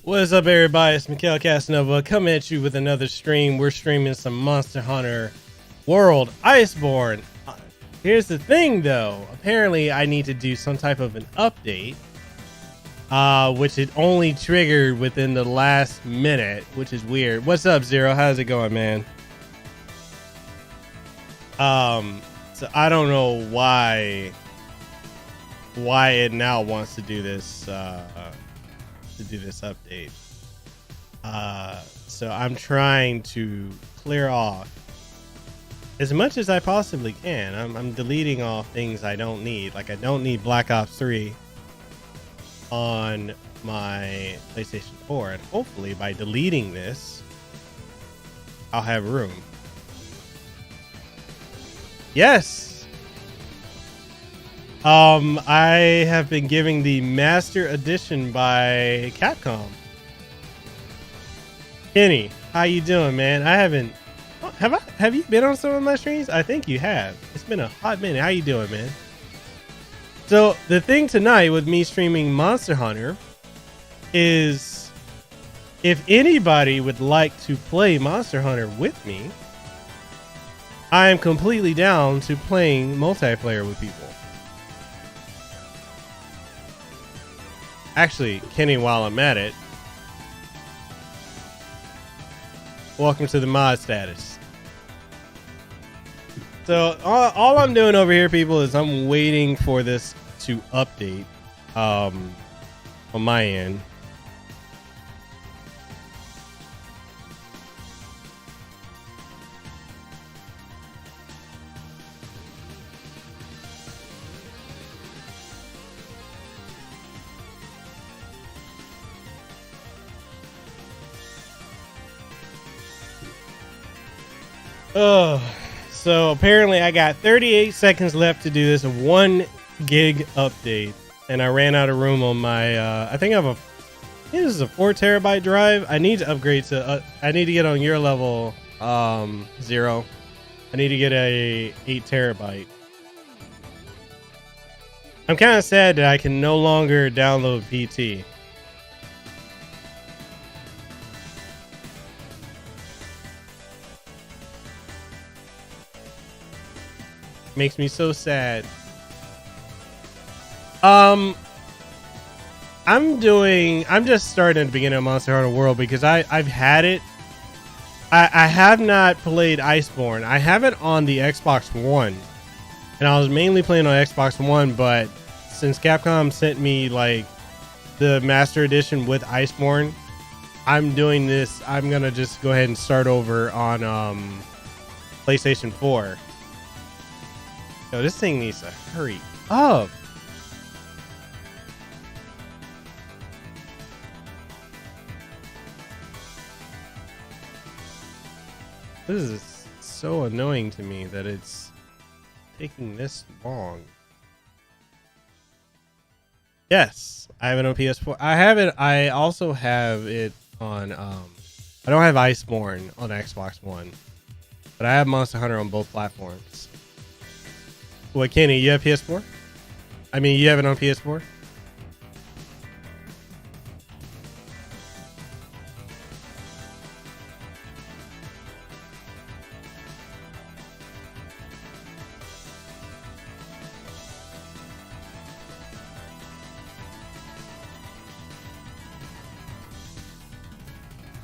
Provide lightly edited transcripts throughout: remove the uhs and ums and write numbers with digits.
What's up, everybody? It's Mikhail Casanova coming at you with another stream. We're streaming some Monster Hunter World Iceborne. Here's the thing, though. Apparently, I need to do some type of an update, which it only triggered within the last minute, which is weird. What's up, Zero? How's it going, man? So I don't know why it now wants to do this. Update. So I'm trying to clear off as much as I possibly can. I'm deleting off things I don't need. Like I don't need Black Ops 3 on my PlayStation 4, and hopefully by deleting this, I'll have room. Yes. I have been giving the Master Edition by Capcom. Kenny, how you doing, man? I haven't. Have you been on some of my streams? I think you have. It's been a hot minute. How you doing, man? So the thing tonight with me streaming Monster Hunter is, if anybody would like to play Monster Hunter with me, I am completely down to playing multiplayer with people. Actually, Kenny, while I'm at it, welcome to the mod status. So all I'm doing over here, people, is I'm waiting for this to update on my end. So apparently I got 38 seconds left to do this 1 gig update, and I ran out of room on my I think this is a 4 terabyte drive. I need to upgrade to I need to get on your level, Zero. I need to get a 8 terabyte. I'm kind of sad that I can no longer download PT. Makes me so sad. I'm just starting at the beginning of Monster Hunter World because I've had it. I have not played Iceborne. I have it on the Xbox One, and I was mainly playing on Xbox One, but since Capcom sent me like the Master Edition with Iceborne, I'm doing this. I'm gonna just go ahead and start over on PlayStation 4. Yo, this thing needs to hurry up. This is so annoying to me that it's taking this long. Yes, I have it on PS4. I have it. I also have it on. I don't have Iceborne on Xbox One, but I have Monster Hunter on both platforms. What, Kenny, you have PS4? I mean, you have it on PS4?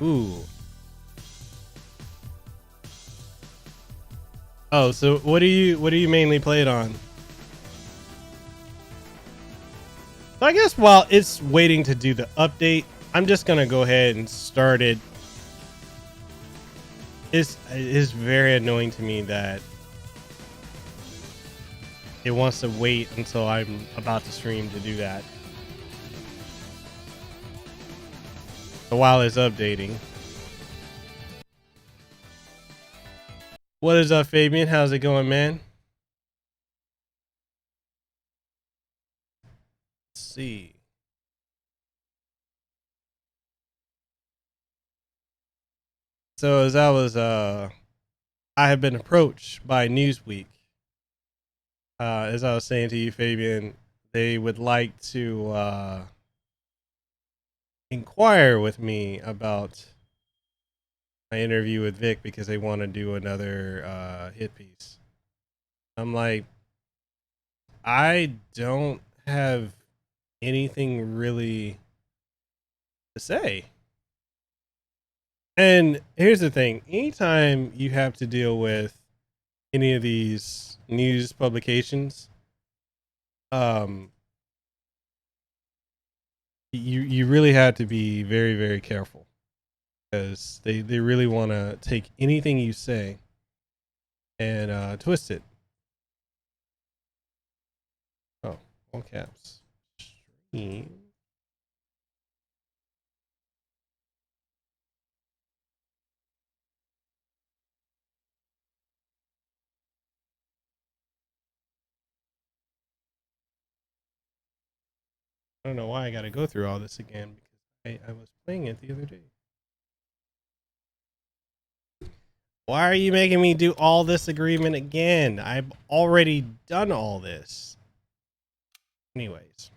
Ooh. Oh, so what do you mainly play it on? So I guess while it's waiting to do the update, I'm just gonna go ahead and start it. It's very annoying to me that it wants to wait until I'm about to stream to do that. So while it's updating. What is up, Fabian? How's it going, man? Let's see. So as I have been approached by Newsweek. As I was saying to you, Fabian, they would like to inquire with me about my interview with Vic because they want to do another hit piece. I'm like, I don't have anything really to say. And here's the thing, anytime you have to deal with any of these news publications, um, you really have to be very, very careful because they really want to take anything you say and twist it. Oh, all caps. Stream. I don't know why I got to go through all this again because I was playing it the other day. Why are you making me do all this agreement again? I've already done all this. Anyways.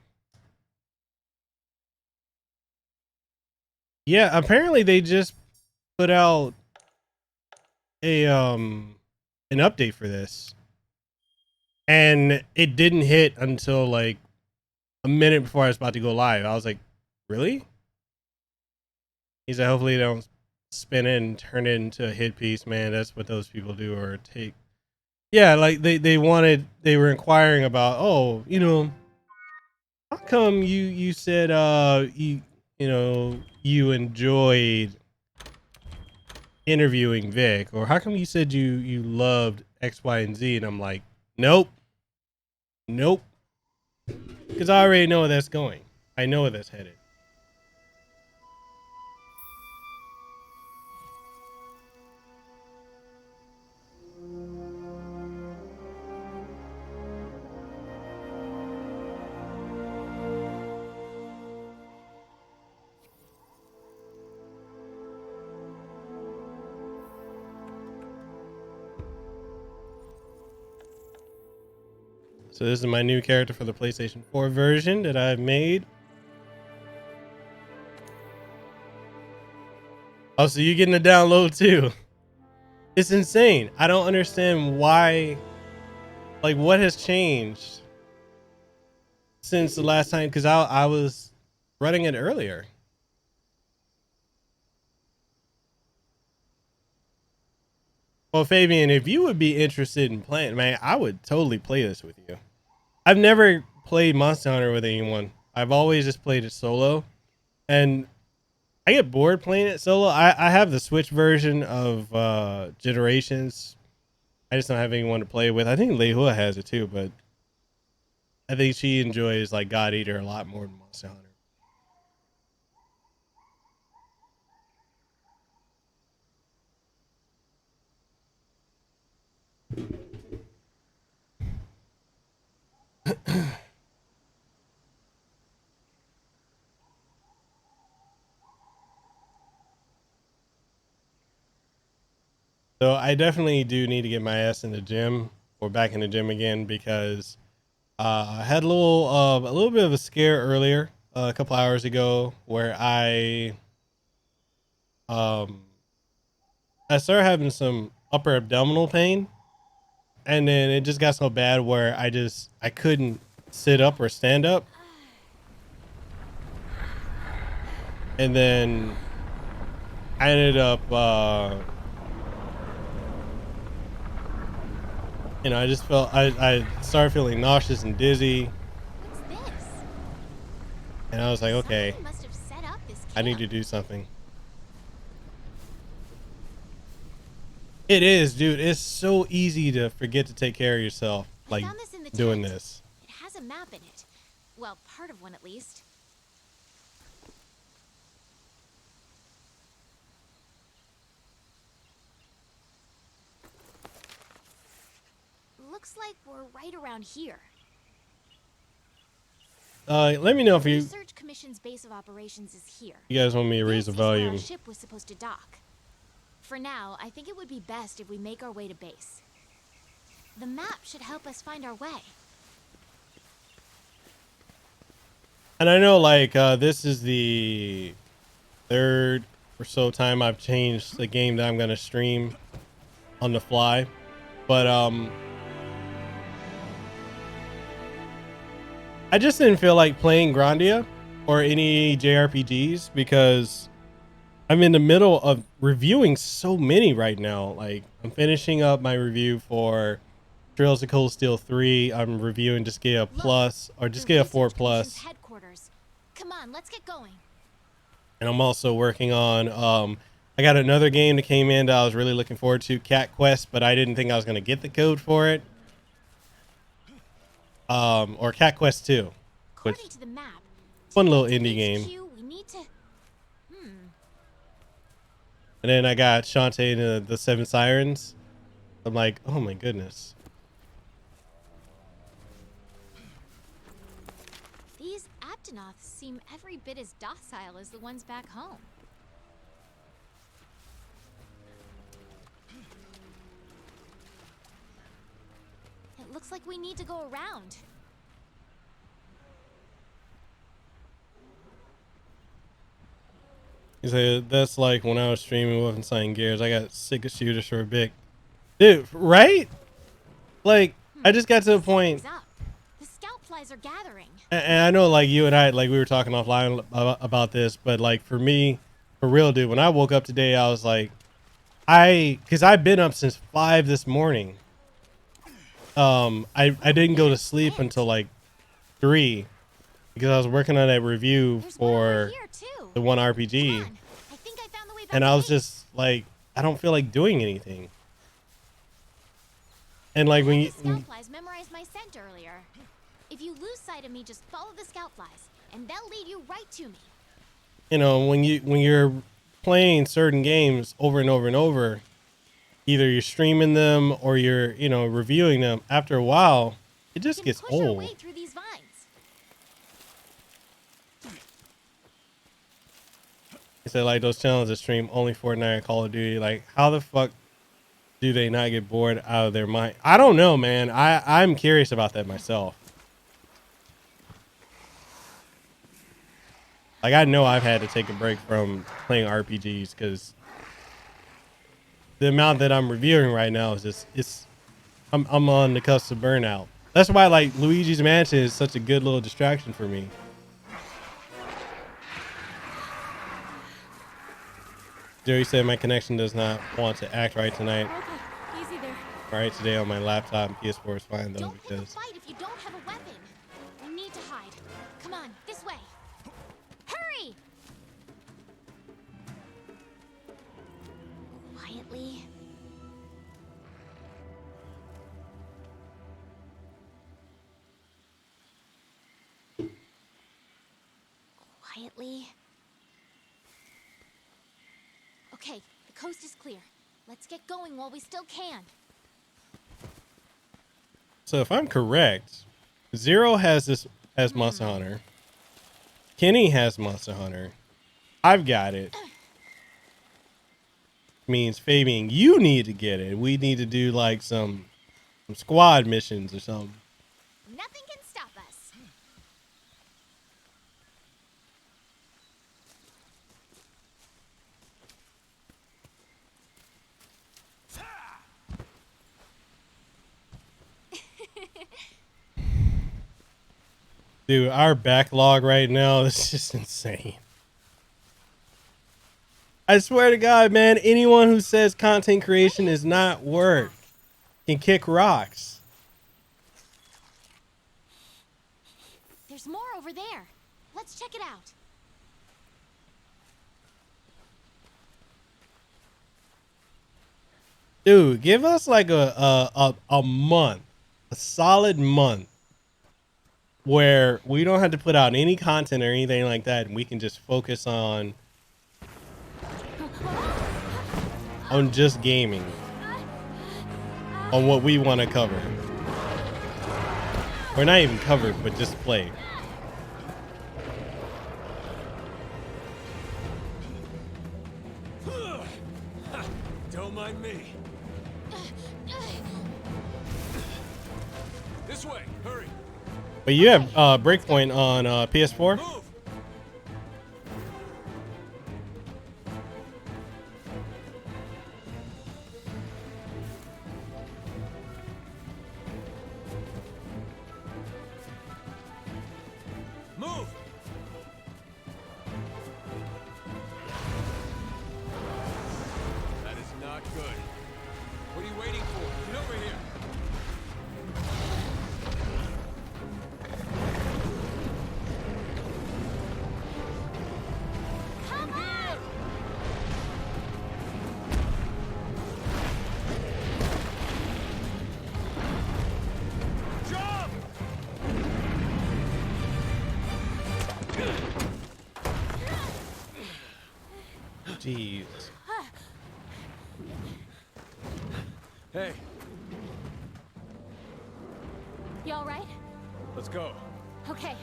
Yeah, apparently they just put out a an update for this. And it didn't hit until like a minute before I was about to go live. I was like, really? He said, hopefully they don't spin it and turn it into a hit piece, man. That's what those people do, or take. Yeah, like they were inquiring about, oh, how come you said you enjoyed interviewing Vic, or how come you said you loved X, Y, and Z? And I'm like, nope, because I already know where that's going. I know where that's headed. So this is my new character for the PlayStation 4 version that I've made. Oh, so you're getting a download too. It's insane. I don't understand why, like what has changed since the last time, because I was running it earlier. Well, Fabian, if you would be interested in playing, man, I would totally play this with you. I've never played Monster Hunter with anyone. I've always just played it solo. And I get bored playing it solo. I have the Switch version of Generations. I just don't have anyone to play with. I think Leihua has it too, but I think she enjoys like God Eater a lot more than Monster Hunter. So I definitely do need to get my ass in the gym or back in the gym again because I had a little bit of a scare earlier a couple hours ago where um I started having some upper abdominal pain, and then it just got so bad where I couldn't sit up or stand up, and then I ended up I just felt I started feeling nauseous and dizzy. What's this? And I was like, okay, Somebody must have set up this I need camp. to do something. It is, dude. It's so easy to forget to take care of yourself, I like found this in the doing tent. this. It has a map in it. Well, part of one at least. Looks like we're right around here. Let me know if The you Research Commission's base of operations is here. guys want me to raise This the is where our volume. ship was supposed to dock. For now, I think it would be best if we make our way to base. The map should help us find our way. And I know like this is the third or so time I've changed the game that I'm gonna stream on the fly, but I just didn't feel like playing Grandia or any JRPGs because I'm in the middle of reviewing so many right now. Like I'm finishing up my review for Trails of Cold Steel 3. I'm reviewing Disgaea Plus or Disgaea 4 Plus. Headquarters. Come on, let's get going. And I'm also working on I got another game that came in that I was really looking forward to, Cat Quest, but I didn't think I was gonna get the code for it. Or Cat Quest 2. According to the map, Fun little indie game. We need to And then I got Shantae and the Seven Sirens. I'm like, oh my goodness. These Aptonoths seem every bit as docile as the ones back home. It looks like we need to go around. He said, that's like when I was streaming Wolfenstein Gears. I got sick of shooters for a bit. Dude, right? Like, I just got to the point. The scout flies are gathering. And I know, like, you and I, like, we were talking offline about this, but, like, for me, for real, dude, when I woke up today, I was like, because I've been up since 5 this morning. I didn't go to sleep until, like, 3 because I was working on that review for the one RPG. And I was just like, I don't feel like doing anything. And like when you scout flies memorized my scent earlier. If you lose sight of me, just follow the scout flies and they'll lead you right to me. You know, when you're playing certain games over and over and over, either you're streaming them or you're, you know, reviewing them, after a while, it just gets old. He said, like, those channels that stream only Fortnite and Call of Duty, like, how the fuck do they not get bored out of their mind? I don't know, man. I'm curious about that myself. Like, I know I've had to take a break from playing RPGs because the amount that I'm reviewing right now is just, I'm on the cusp of burnout. That's why, like, Luigi's Mansion is such a good little distraction for me. Jerry said my connection does not want to act right tonight. Okay, easy there. Right today on my laptop, PS4 is fine though. Don't pick a fight if you don't have a weapon. We need to hide. Come on, this way. Hurry! Quietly. Quietly. Okay, the coast is clear. Let's get going while we still can. So if I'm correct, Zero has Monster Hunter. Kenny has Monster Hunter. I've got it. Means Fabian, you need to get it. We need to do like some squad missions or something. Nothing can stop us. Dude, our backlog right now is just insane. I swear to God, man, anyone who says content creation is not work can kick rocks. There's more over there. Let's check it out. Dude, give us like a month, a solid month, where we don't have to put out any content or anything like that, and we can just focus on just gaming, on what we want to cover. Or not even cover, but just play. Don't mind me. This way, hurry. But you have Breakpoint on PS4. Move! Move! That is not good. What are you waiting for? Get over here! Come on! Jump! Jeez. Hey, You all right? let's go. Okay.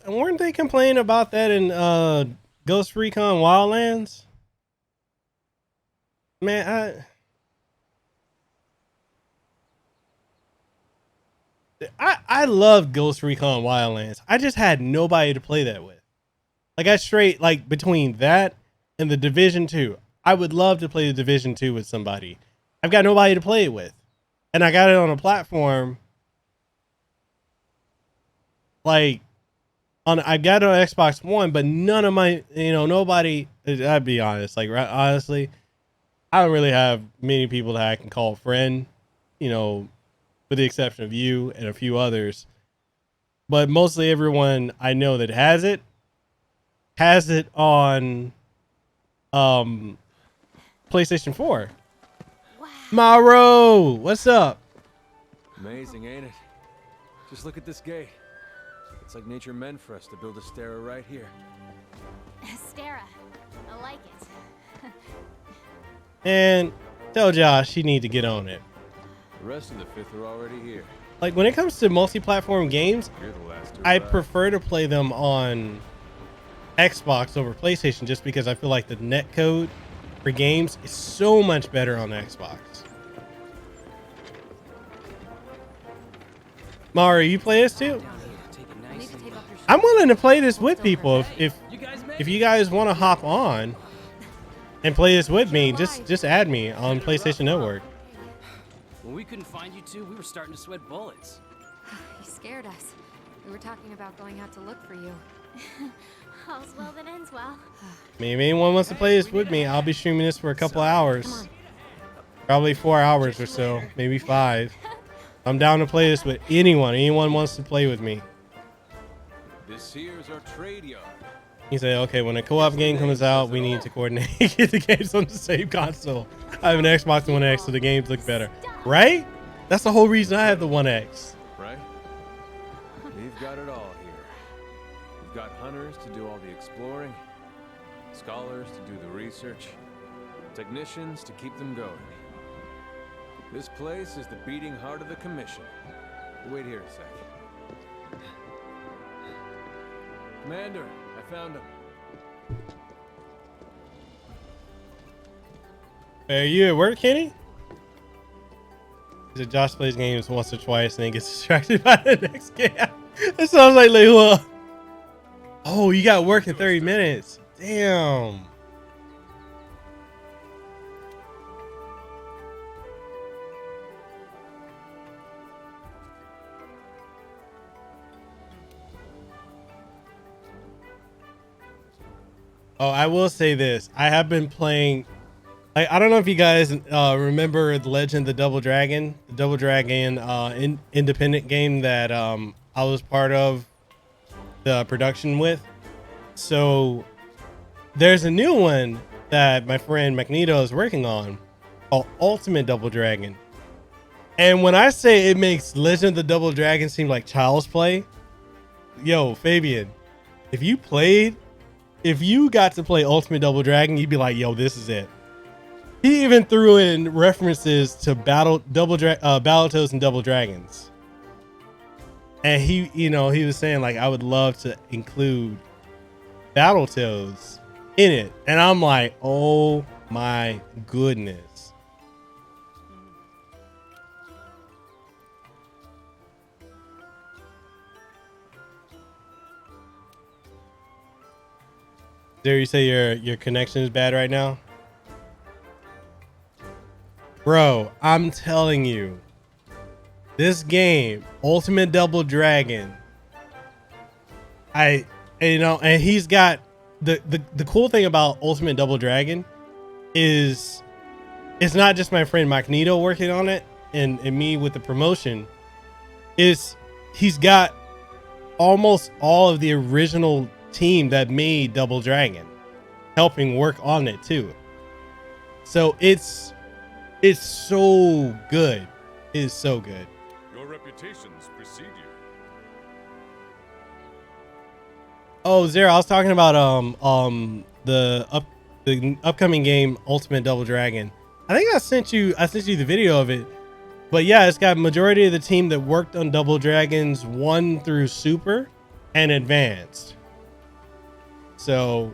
Weren't they complaining about that in Ghost Recon Wildlands? Man, I love Ghost Recon Wildlands. I just had nobody to play that with. Like I straight like between that and the Division 2. I would love to play the Division 2 with somebody. I've got nobody to play it with. And I got it on a platform like I got it on Xbox One, but none of my, nobody, I'd be honest, like honestly, I don't really have many people that I can call a friend, with the exception of you and a few others. But mostly everyone I know that has it on PlayStation 4. Wow. Mauro, what's up? Amazing, ain't it? Just look at this gate. It's like nature meant for us to build a stair right here. Stara. I like it. And tell Josh he need to get on it. The rest of the fifth are already here. Like when it comes to multi-platform games, You're the last to I arrive. prefer to play them on Xbox over PlayStation just because I feel like the netcode for games is so much better on Xbox. Mario, you play this too? I'm willing to play this with people if you guys want to hop on and play this with me. Just add me on PlayStation Network. When we couldn't find you two, we were starting to sweat bullets. You scared us. We were talking about going out to look for you. All's well that ends well. I mean, if anyone wants to play this with me, I'll be streaming this for a couple hours. Probably 4 hours or so, maybe 5. I'm down to play this with anyone. Anyone wants to play with me. This here is our trade yard. He said, okay, when a co-op game comes out, we need to coordinate get the games on the same console. I have an Xbox One X, so the games look better. Right? That's the whole reason I have the One X. Right? We've got it all here. We've got hunters to do all the exploring, scholars to do the research, technicians to keep them going. This place is the beating heart of the commission. Wait here a sec. Commander, I found him. Are you at work, Kenny? He said Josh plays games once or twice and then gets distracted by the next game. That sounds like Leila. Oh, you got work in 30 minutes. Damn. Oh, I will say this. I have been playing. I don't know if you guys remember the Legend of the Double Dragon, independent game that I was part of the production with. So there's a new one that my friend Magneto is working on called Ultimate Double Dragon. And when I say it makes Legend of the Double Dragon seem like child's play, yo, Fabian, if you got to play Ultimate Double Dragon, you'd be like, yo, this is it. He even threw in references to Battletoads and Double Dragons. And he was saying like, I would love to include Battletoads in it. And I'm like, oh my goodness. There, you say your connection is bad right now, bro. I'm telling you, this game, Ultimate Double Dragon. And he's got the cool thing about Ultimate Double Dragon is it's not just my friend Magneto working on it and me with the promotion. Is he's got almost all of the original team that made Double Dragon helping work on it too. So it's so good. It is so good. Your reputations precede you. Oh, Zara, I was talking about the upcoming game Ultimate Double Dragon. I think I sent you the video of it. But yeah, it's got majority of the team that worked on Double Dragons 1 through Super and Advanced. So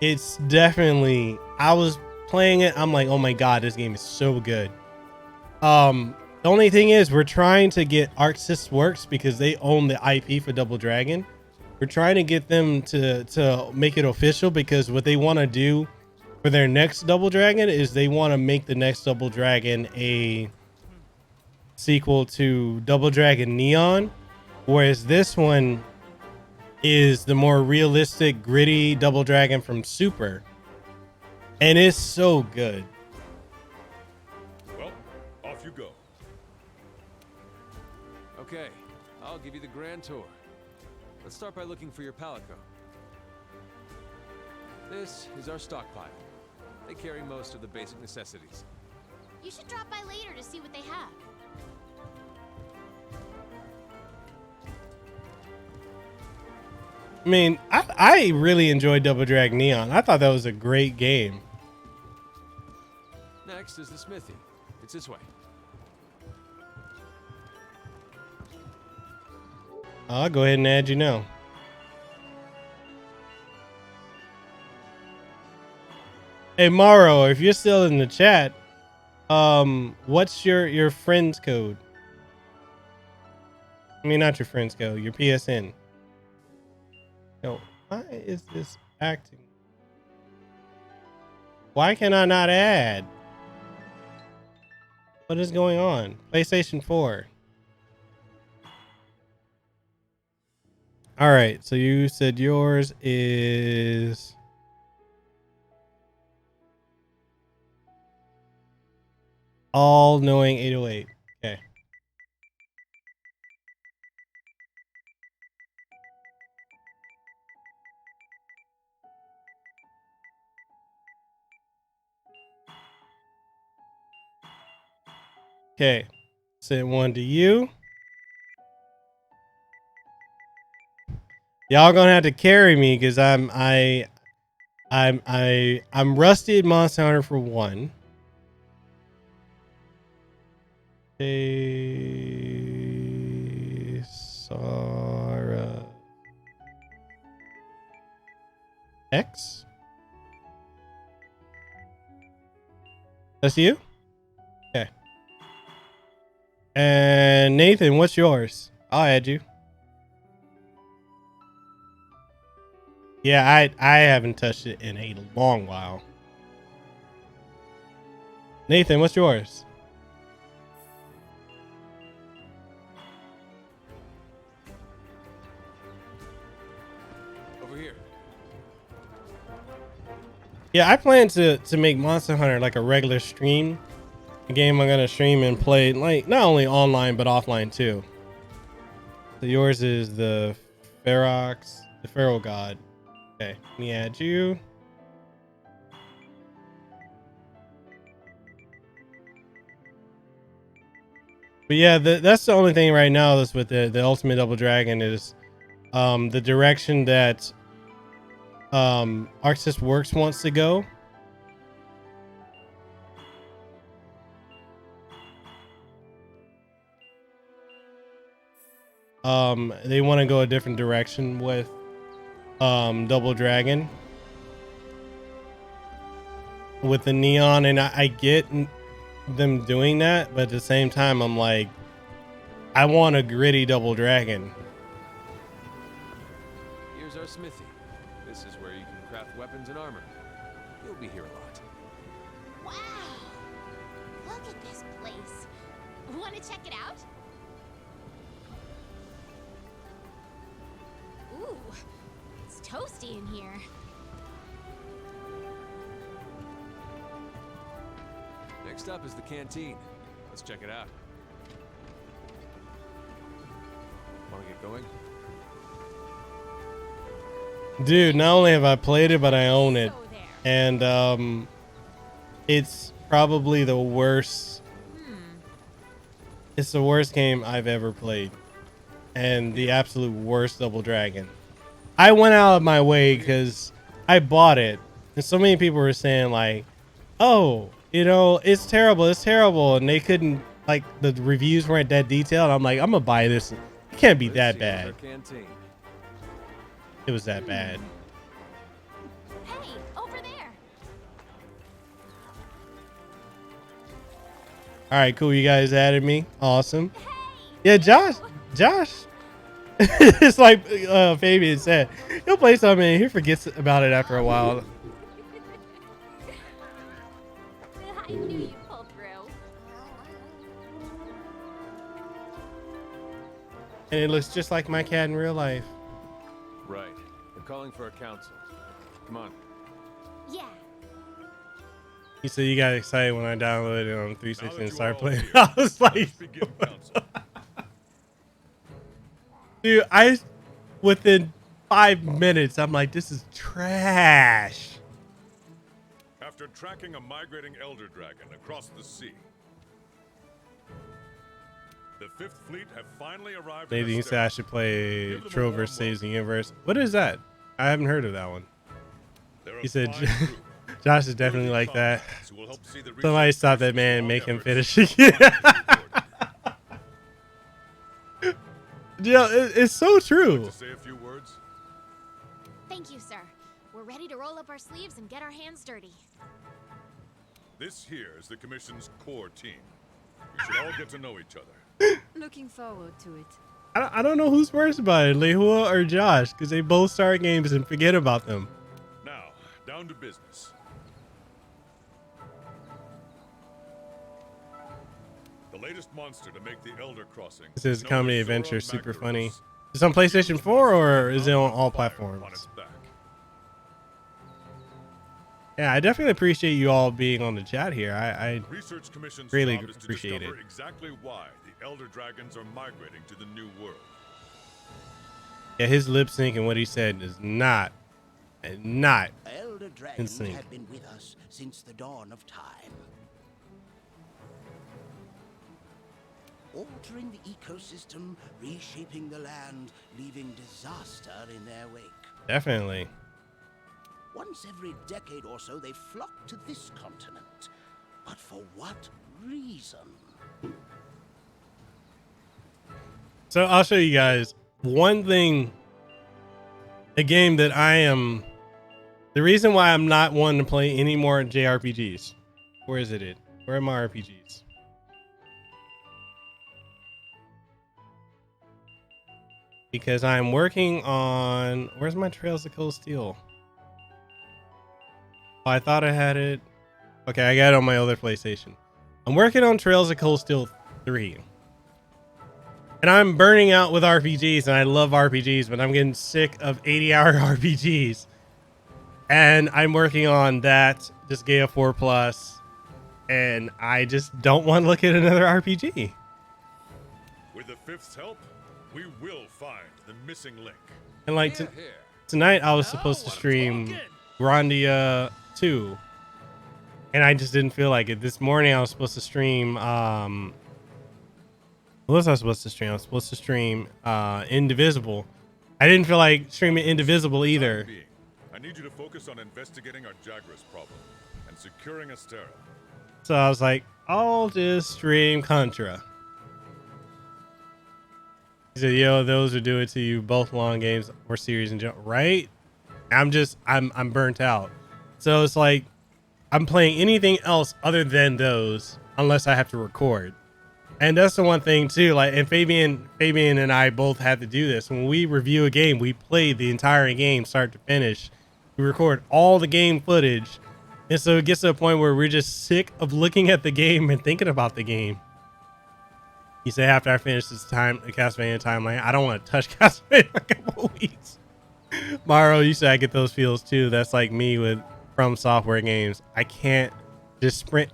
it's definitely, I was playing it, I'm like, oh my god, this game is so good. The only thing is we're trying to get Arc Sys Works, because they own the IP for Double Dragon. We're trying to get them to make it official, because what they want to do for their next Double Dragon is they want to make the next Double Dragon a sequel to Double Dragon Neon, whereas this one is the more realistic, gritty Double Dragon from Super, and it's so good. Well, off you go. Okay, I'll give you the grand tour. Let's start by looking for your palico. This is our stockpile. They carry most of the basic necessities. You should drop by later to see what they have. I mean, I really enjoyed Double Dragon Neon. I thought that was a great game. Next is the smithy. It's this way. I'll go ahead and add you now. Hey Maro, if you're still in the chat, what's your friend's code? I mean, not your friend's code, your PSN. No, why is this acting? Why can I not add? What is going on? PlayStation 4. All right, so you said yours is all knowing 808. Okay. Okay. Send one to you. Y'all gonna have to carry me because I'm rusty at Monster Hunter for one. Hey, Sarah X. That's you? Okay. And Nathan, what's yours? I'll add you. Yeah, I haven't touched it in a long while. Nathan, what's yours? Over here. Yeah, I plan to make Monster Hunter like a regular stream. A game I'm gonna stream and play, like not only online but offline too. So yours is the Ferox, the Feral God. Okay, let me add you. But yeah, that's the only thing right now that's with the Ultimate Double Dragon is the direction that Arc Sys Works wants to go. They want to go a different direction with Double Dragon with the neon, and I get them doing that, but at the same time I'm like, I want a gritty Double Dragon. Here's our smithy. This is where you can craft weapons weapons and armor. You'll be here a lot. Wow! Look at this place. Want to check it out? Ooh, it's toasty in here. Next up is the canteen. Let's check it out. Want to get going? Dude, not only have I played it, but I own it. So there. And it's probably the worst. It's the worst game I've ever played, and the absolute worst Double Dragon. I went out of my way because I bought it, and so many people were saying like, "Oh, you know, it's terrible," and they couldn't, like, the reviews weren't that detailed. I'm like, I'm gonna buy this. It can't be that bad. Canteen. It was that bad. Hey, over there. All right, cool. You guys added me. Awesome. Yeah, Josh. It's like Fabian said. He'll play something and he forgets about it after a while. I knew you'd pull through. And it looks just like my cat in real life. Right. They're calling for a council. Come on. Yeah. He said you got excited when I downloaded it on 360 and Now that started you playing. are all I was like, Let's begin council. dude, within 5 minutes, I'm like, this is trash. After tracking a migrating elder dragon across the sea, the Fifth Fleet have finally arrived. Maybe you said I should play Trover Saves the Universe. What is that? I haven't heard of that one. He said Josh is definitely like that. Somebody stop that man and make him finish it. Yeah, it's so true. Say a few words. Thank you, sir. We're ready to roll up our sleeves and get our hands dirty. This here is the Commission's core team. We should all get to know each other. Looking forward to it. I don't know who's worse about it, Lehua or Josh, because they both start games and forget about them. Now, down to business. The latest monster to make the Elder Crossing. This is known comedy as Zora adventure, super Magdaros. funny. Is it on PlayStation 4 or is it on all Fire platforms? on its back. Yeah, I definitely appreciate you all being on the chat here. I Research Commission's Really job is to appreciate discover it. exactly why the Elder Dragons are migrating to the New World. yeah, his lip sync and what he said is not Elder dragons sync. have been with us since the dawn of time. Altering the ecosystem, reshaping the land, leaving disaster in their wake. definitely. Once every decade or so, they flock to this continent. But for what reason? So I'll show you guys one thing. A game that the reason why I'm not wanting to play any more JRPGs. Where is it? Where are my RPGs? Because I'm working on, where's my Trails of Cold Steel? Oh, I thought I had it. Okay, I got it on my other PlayStation. I'm working on Trails of Cold Steel 3. And I'm burning out with RPGs, and I love RPGs, but I'm getting sick of 80-hour RPGs. And I'm working on that, just Gaia 4 Plus, and I just don't want to look at another RPG. With the Fifth's help, we will find the missing link. And like tonight, I was supposed to stream Grandia 2, and I just didn't feel like it. This morning, I was supposed to stream. What was I supposed to stream? I was supposed to stream Indivisible. I didn't feel like streaming Indivisible either. I need you to focus on investigating our Jagras problem and securing Astera. So I was like, I'll just stream Contra. He said, yo, those would do it to you, both long games or series in general, right? I'm burnt out. So it's like, I'm playing anything else other than those unless I have to record. And that's the one thing too, like, and Fabian and I both had to do this. When we review a game, we play the entire game start to finish We record all the game footage. And so it gets to a point where we're just sick of looking at the game and thinking about the game. You say after I finish this Castlevania timeline, I don't want to touch Castlevania for a couple of weeks. Mario, you say I get those feels too. That's like me with From Software games. I can't just sprint.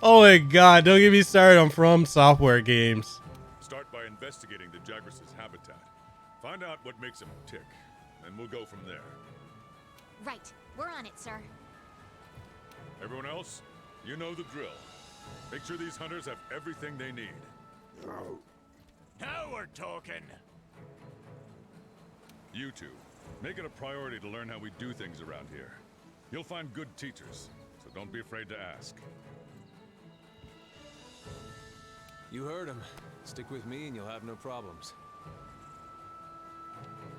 Oh my God, don't get me started on From Software games. Start by investigating the Jagras' habitat. Find out what makes them tick, and we'll go from there. Right. We're on it, sir. Everyone else, you know the drill. Make sure these hunters have everything they need. Now we're talking. You two, make it a priority to learn how we do things around here. You'll find good teachers, so don't be afraid to ask. You heard him. Stick with me and you'll have no problems.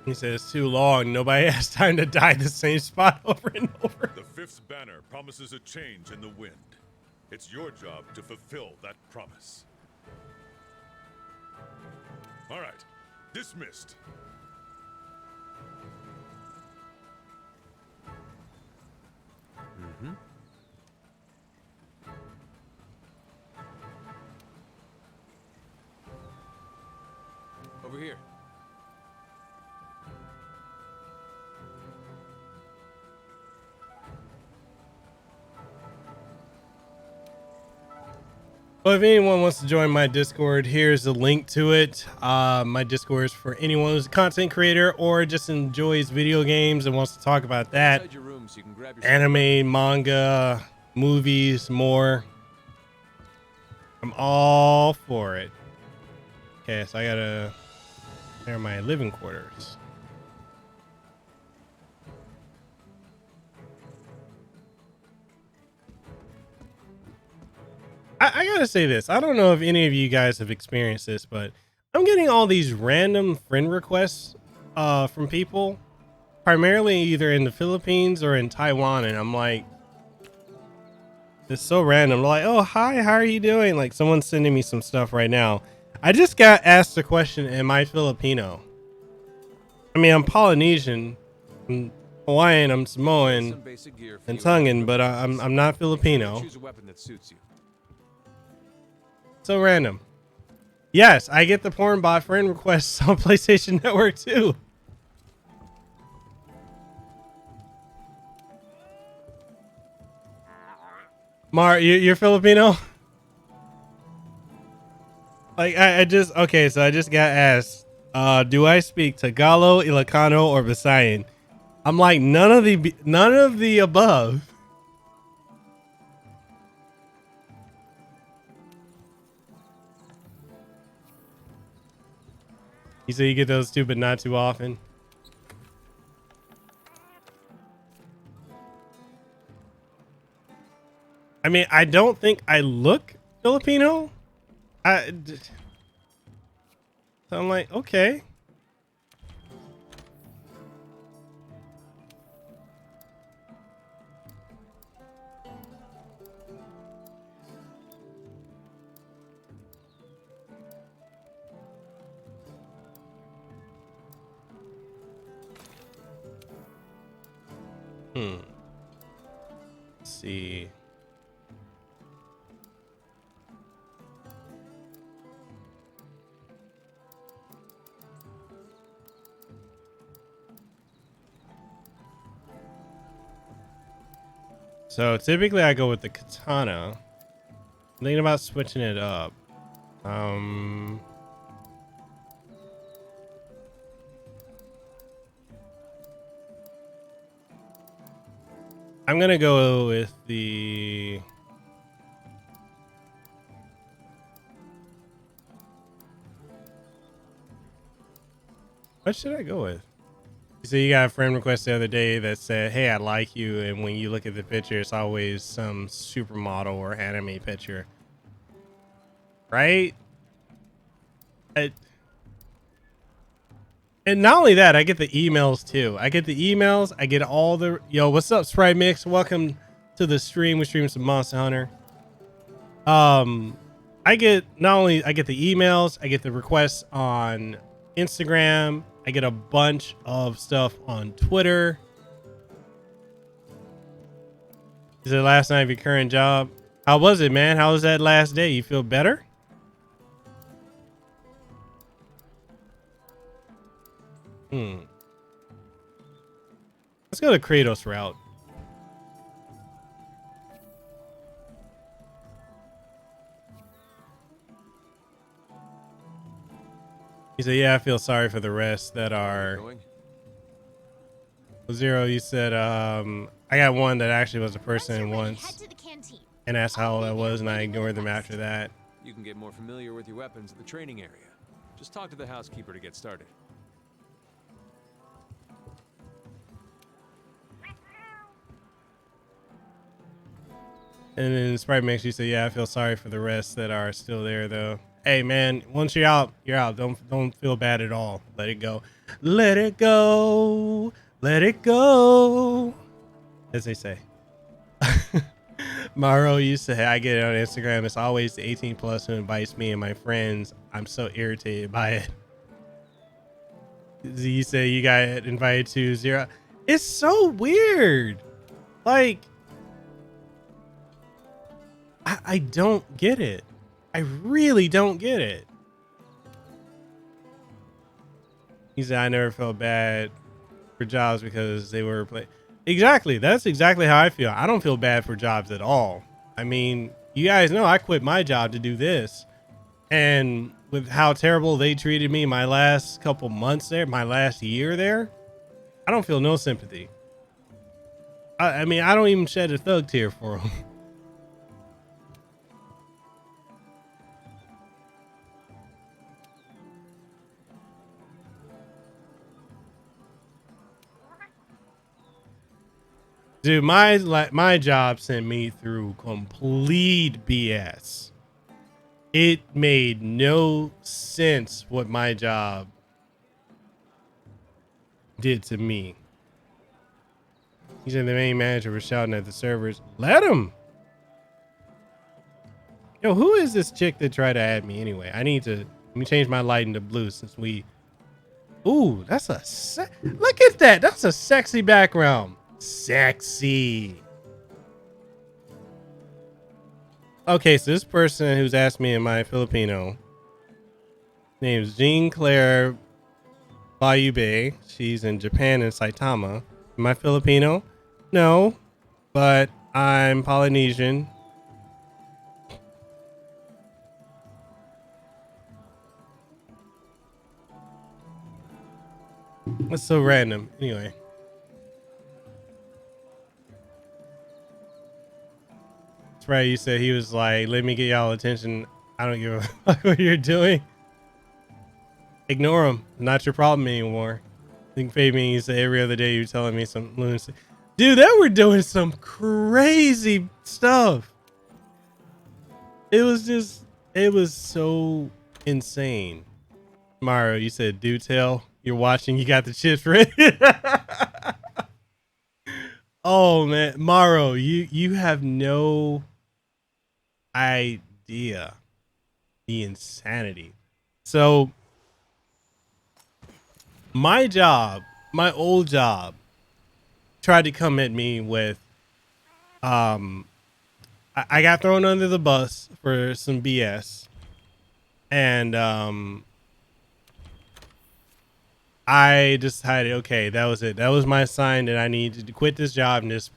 He says it's too long. Nobody has time to die the same spot over and over. The fifth banner promises a change in the wind. It's your job to fulfill that promise. All right, dismissed. Over here. Well, if anyone wants to join my Discord, here's the link to it. My Discord is for anyone who's a content creator or just enjoys video games and wants to talk about that. Inside your room so you can grab your Anime, manga, movies, more. I'm all for it. Okay, so I gotta clear my living quarters. I gotta say this. I don't know if any of you guys have experienced this, but I'm getting all these random friend requests from people, primarily either in the Philippines or in Taiwan, and I'm like, it's so random. Like, oh, hi, how are you doing? Like, someone's sending me some stuff right now. I just got asked the question, am I Filipino? I mean, I'm Polynesian, I'm Hawaiian, I'm Samoan, some basic gear for and you. Tongan, but I'm not Filipino. Choose a weapon that suits you. So random. Yes, I get the porn bot friend requests on PlayStation Network too. Mar, you're Filipino? Like I just okay, so I just got asked, do I speak Tagalog, Ilocano, or Visayan? I'm like none of the above. You say you get those too, but not too often. I mean, I don't think I look Filipino. So I'm like, okay. Let's see. So typically I go with the katana. I'm thinking about switching it up. I'm gonna go with the what should I go with? So you got a friend request the other day that said, hey, I like you, and when you look at the picture, it's always some supermodel or anime picture, right? And not only that, I get the emails too. I get the emails. I get all the, yo, what's up, Sprite Mix? Welcome to the stream. We stream some Monster Hunter. I get I get the emails, I get the requests on Instagram. I get a bunch of stuff on Twitter. Is it last night of your current job? How was it, man? How was that last day? You feel better? Let's go the Kratos route. He said, yeah, I feel sorry for the rest that are... Zero, you said, I got one that actually was a person once. Head to the canteen. And asked how old I was, and I ignored them after that. You can get more familiar with your weapons at the training area. Just talk to the housekeeper to get started. And then Sprite makes you say, yeah, I feel sorry for the rest that are still there, though. Hey, man, once you're out, you're out. Don't feel bad at all. Let it go. Let it go. Let it go. As they say. Maro used to, I get it on Instagram. It's always the 18 plus who invites me and my friends. I'm so irritated by it. You say you got invited to Zero. It's so weird. Like, I don't get it. I really don't get it. He said, I never felt bad for jobs because they were Exactly. That's exactly how I feel. I don't feel bad for jobs at all. I mean, you guys know I quit my job to do this. And with how terrible they treated me my last couple months there, my last year there, I don't feel no sympathy. I mean, I don't even shed a thug tear for them. Dude, my job sent me through complete BS. It made no sense what my job did to me. He said the main manager was shouting at the servers. Let him. Yo, who is this chick that tried to add me anyway? Let me change my lighting to blue since we... Ooh, that's look at that. That's a sexy background. Sexy. Okay, so this person who's asked me in my Filipino name's Jean Claire Bayube. She's in Japan in Saitama. Am I Filipino? No, but I'm Polynesian. That's so random. Anyway. That's right. You said he was like, let me get y'all attention. I don't give a fuck what you're doing. Ignore him. Not your problem anymore. I think Fabian, you said every other day you're telling me some lunacy. Dude, they were doing some crazy stuff. It was so insane. Mario, you said, do tell. You're watching. You got the chips ready. Oh, man. Mario, you have no idea the insanity. So my old job tried to come at me with I got thrown under the bus for some BS, and I decided, okay, that was it. That was my sign that I needed to quit this job and just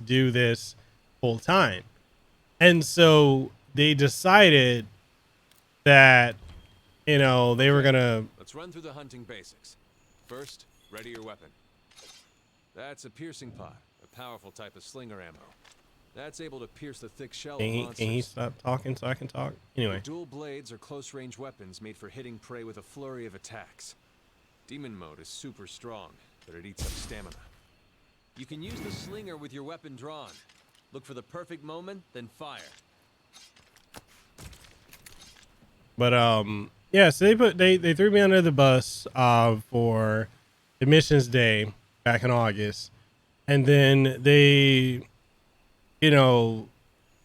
do this full time. And so they decided that, you know, they were gonna... Let's run through the hunting basics. First, ready your weapon. That's a piercing pot, a powerful type of slinger ammo. That's able to pierce the thick shell of monsters. Can he stop talking so I can talk? Anyway. The dual blades are close-range weapons made for hitting prey with a flurry of attacks. Demon mode is super strong, but it eats up stamina. You can use the slinger with your weapon drawn. Look for the perfect moment, then fire. But yeah, so they threw me under the bus for admissions day back in August, and then they, you know,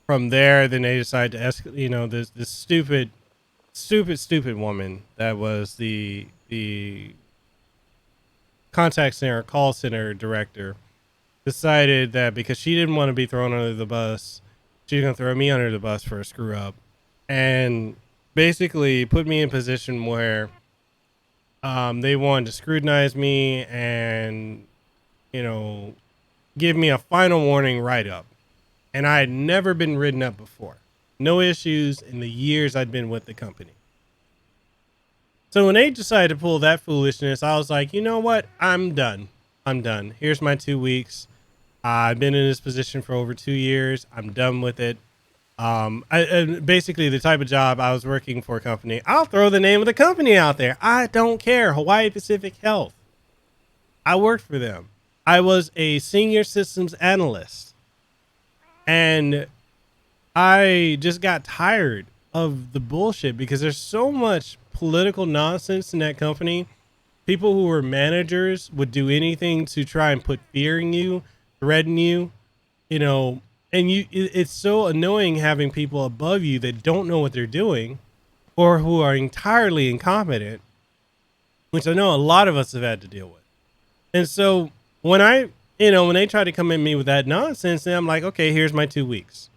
from there, then they decided to ask, you know, this stupid woman that was the contact center, call center director. decided that because she didn't want to be thrown under the bus, she was gonna throw me under the bus for a screw up, and basically put me in a position where they wanted to scrutinize me and, you know, give me a final warning write up. And I had never been written up before. No issues in the years I'd been with the company. So when they decided to pull that foolishness, I was like, you know what? I'm done. I'm done. Here's my 2 weeks. I've been in this position for over 2 years. I'm done with it. Basically the type of job I was working for a company. I'll throw the name of the company out there. I don't care. Hawaii Pacific Health. I worked for them. I was a senior systems analyst, and I just got tired of the bullshit because there's so much political nonsense in that company. People who were managers would do anything to try and put fear in you, threaten you, you know, and it's so annoying having people above you that don't know what they're doing or who are entirely incompetent, which I know a lot of us have had to deal with. And so when when they try to come at me with that nonsense, then I'm like, okay, here's my 2 weeks.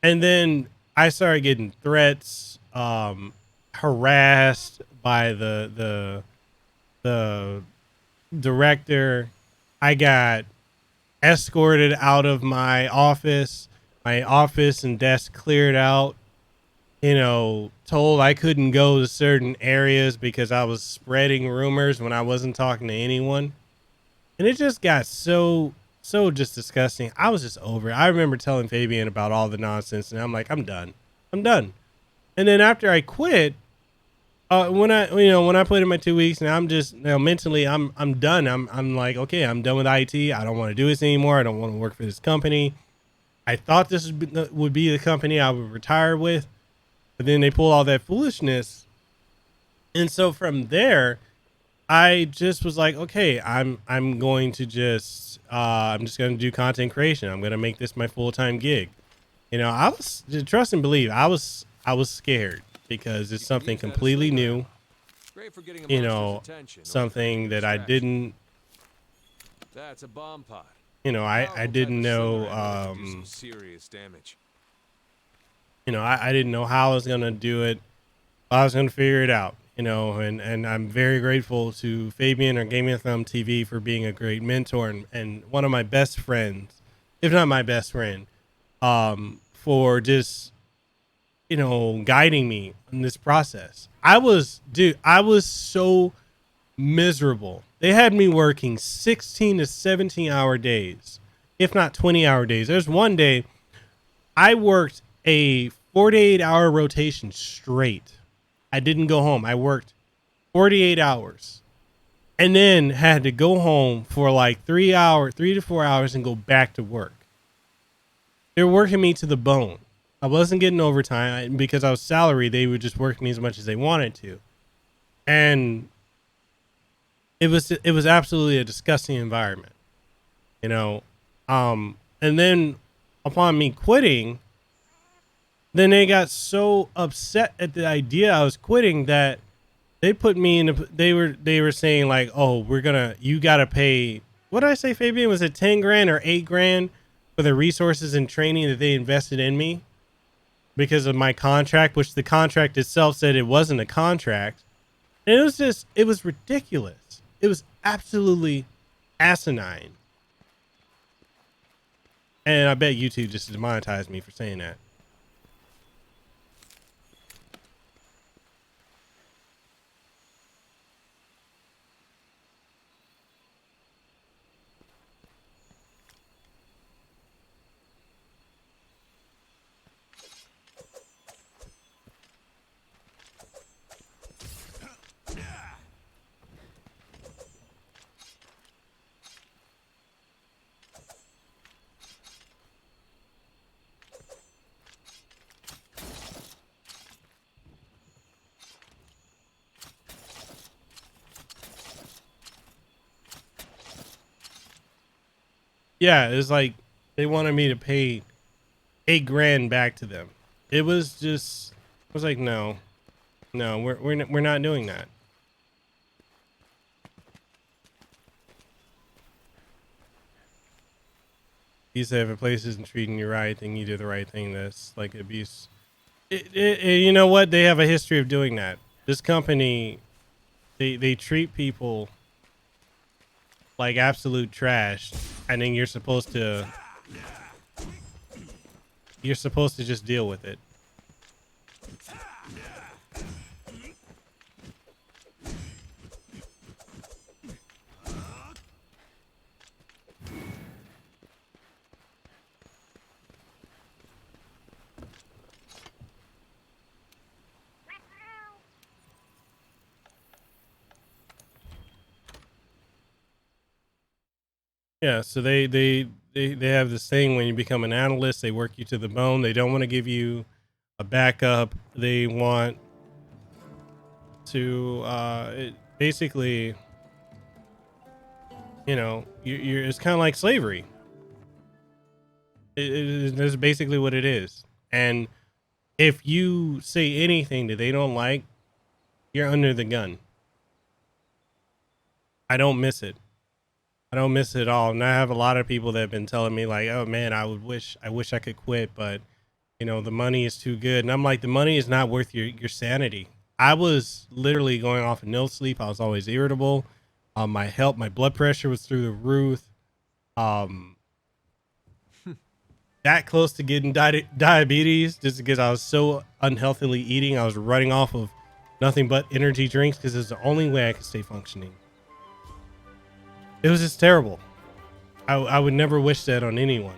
And then I started getting threats, harassed by the director. I got escorted out of my office and desk cleared out, told I couldn't go to certain areas because I was spreading rumors when I wasn't talking to anyone. And it just got so just disgusting. I was just over it. I remember telling Fabian about all the nonsense, and I'm like, I'm done. And then after I quit, when I put in my 2 weeks, and I'm just mentally, I'm done. I'm like, okay, I'm done with IT. I don't want to do this anymore. I don't want to work for this company. I thought this would be the company I would retire with, but then they pull all that foolishness. And so from there, I just was like, okay, I'm going to just I'm just going to do content creation. I'm going to make this my full-time gig. I was, trust and believe, I was scared because it's something completely new. Something that I didn't. That's a bomb pod. I didn't know. Serious damage. I didn't know how I was gonna do it. I was gonna figure it out. And I'm very grateful to Fabian or Gaming Thumb TV for being a great mentor and one of my best friends, if not my best friend, for just, guiding me in this process. I was so miserable. They had me working 16 to 17 hour days, if not 20-hour days. There's one day I worked a 48-hour rotation straight. I didn't go home. I worked 48 hours and then had to go home for like 3 to 4 hours and go back to work. They were working me to the bone. I wasn't getting overtime because I was salary. They would just work me as much as they wanted to. And it was absolutely a disgusting environment, and then upon me quitting, then they got so upset at the idea I was quitting that they put me in they were saying like, oh, you gotta pay, what did I say, Fabian? Was it 10 grand or 8 grand for the resources and training that they invested in me because of my contract, which the contract itself said it wasn't a contract. And it was ridiculous. It was absolutely asinine. And I bet YouTube just demonetized me for saying that. Yeah, it was like they wanted me to pay 8 grand back to them. It was like, no, we're not doing that. He said if a place isn't treating you right, then you do the right thing. That's like abuse. You know what? They have a history of doing that. This company, they treat people like absolute trash, and then you're supposed to just deal with it. Yeah, so they have this thing when you become an analyst, they work you to the bone. They don't want to give you a backup. They want to basically, you know, you're it's kind of like slavery. That's basically what it is. And if you say anything that they don't like, you're under the gun. I don't miss it. I don't miss it at all. And I have a lot of people that have been telling me like, "Oh man, I wish I could quit, but you know, the money is too good." And I'm like, the money is not worth your sanity. I was literally going off of no sleep. I was always irritable. My blood pressure was through the roof. Um, that close to getting diabetes just because I was so unhealthily eating. I was running off of nothing but energy drinks because it's the only way I could stay functioning. It was just terrible. I would never wish that on anyone.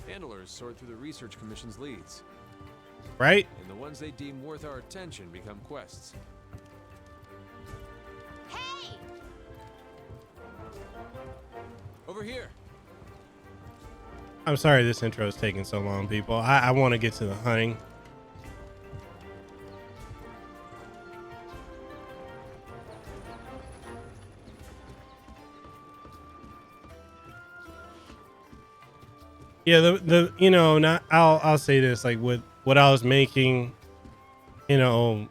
Handlers sort through the research commission's leads, Right? and the ones they deem worth our attention become quests. Hey! Over here. I'm sorry this intro is taking so long, people. I want to get to the hunting. Yeah, the you know, not I'll say this, like with what I was making, you know,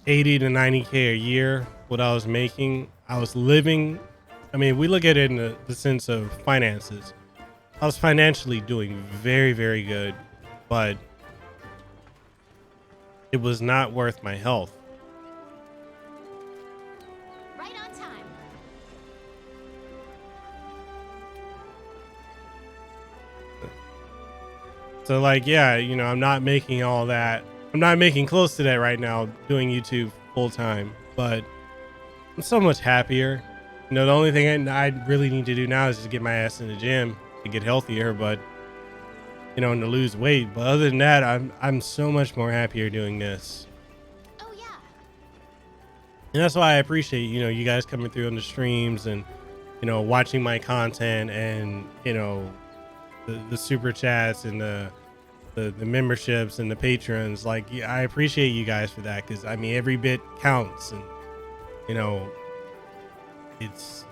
80 to 90K a year, what I was making, I was living. I mean, we look at it in the sense of finances. I was financially doing very, very good, but it was not worth my health. Right on time. So like, yeah, you know, I'm not making all that. I'm not making close to that right now doing YouTube full time, but I'm so much happier. You know, the only thing I really need to do now is just get my ass in the gym to get healthier, but you know, and to lose weight. But other than that, I'm so much more happier doing this. Oh yeah. And that's why I appreciate, you know, you guys coming through on the streams and, you know, watching my content and, you know, the super chats and the memberships and the patrons. Like, yeah, I appreciate you guys for that. Cause I mean, every bit counts, and, you know, it's,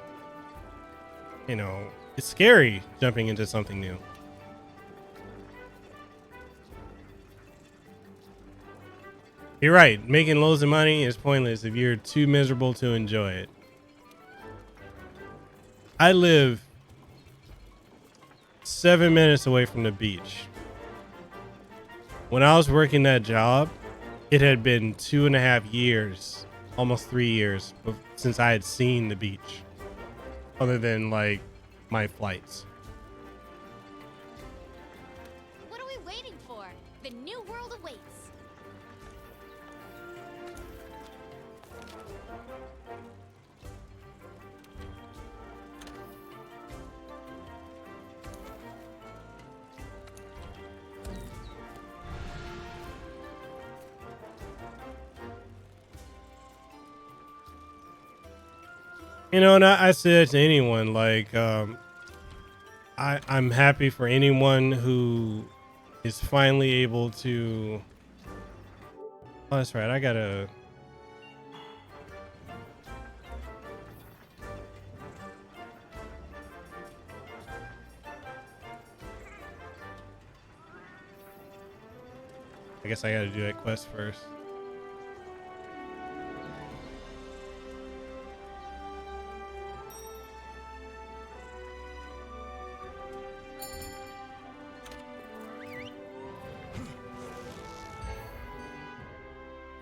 you know, it's scary jumping into something new. You're right. Making loads of money is pointless if you're too miserable to enjoy it. I live 7 minutes away from the beach. When I was working that job, it had been 2.5 years, almost 3 years, since I had seen the beach, other than like my flights. What are we waiting for? The new world awaits. You know, and I said to anyone, like, I'm happy for anyone who is finally able to. Oh, that's right. I gotta. I guess I gotta do that quest first.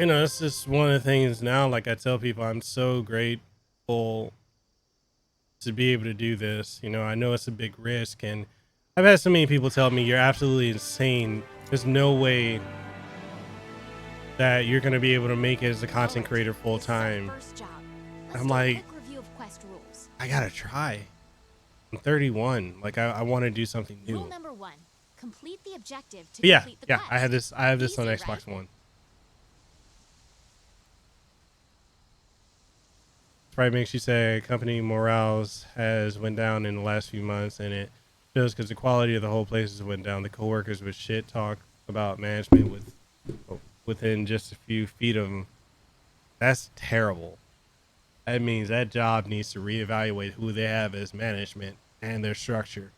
You know, it's just one of the things now. Like I tell people, I'm so grateful to be able to do this. You know, I know it's a big risk, and I've had so many people tell me you're absolutely insane. There's no way that you're going to be able to make it as a content creator full time. I'm like, I gotta try. I'm 31. Like I want to do something new. Rule number 1: complete the objective to Yeah, complete the yeah. quest. I have this on Easy, Xbox right? One. Probably makes you say company morales has went down in the last few months, and it shows because the quality of the whole place has went down. The coworkers would shit talk about management within just a few feet of them. That's terrible. That means that job needs to reevaluate who they have as management and their structure.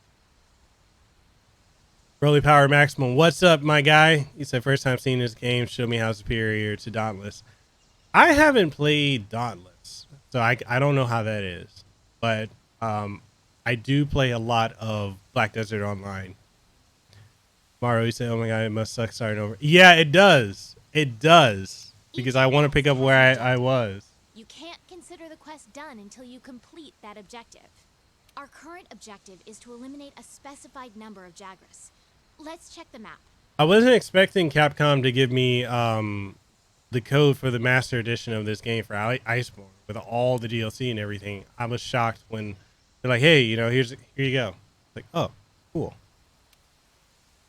Broly Power Maximum, what's up, my guy? He said, first time seeing this game, show me how superior to Dauntless. I haven't played Dauntless, so I don't know how that is. But I do play a lot of Black Desert Online. Mario, you said, oh my god, it must suck starting over. Yeah, it does. It does. Because I want to pick up where I was. You can't consider the quest done until you complete that objective. Our current objective is to eliminate a specified number of Jagras. Let's check the map. I wasn't expecting Capcom to give me the code for the Master Edition of this game for Iceborne with all the DLC and everything. I was shocked when they're like, "Hey, you know, here you go." Like, oh, cool.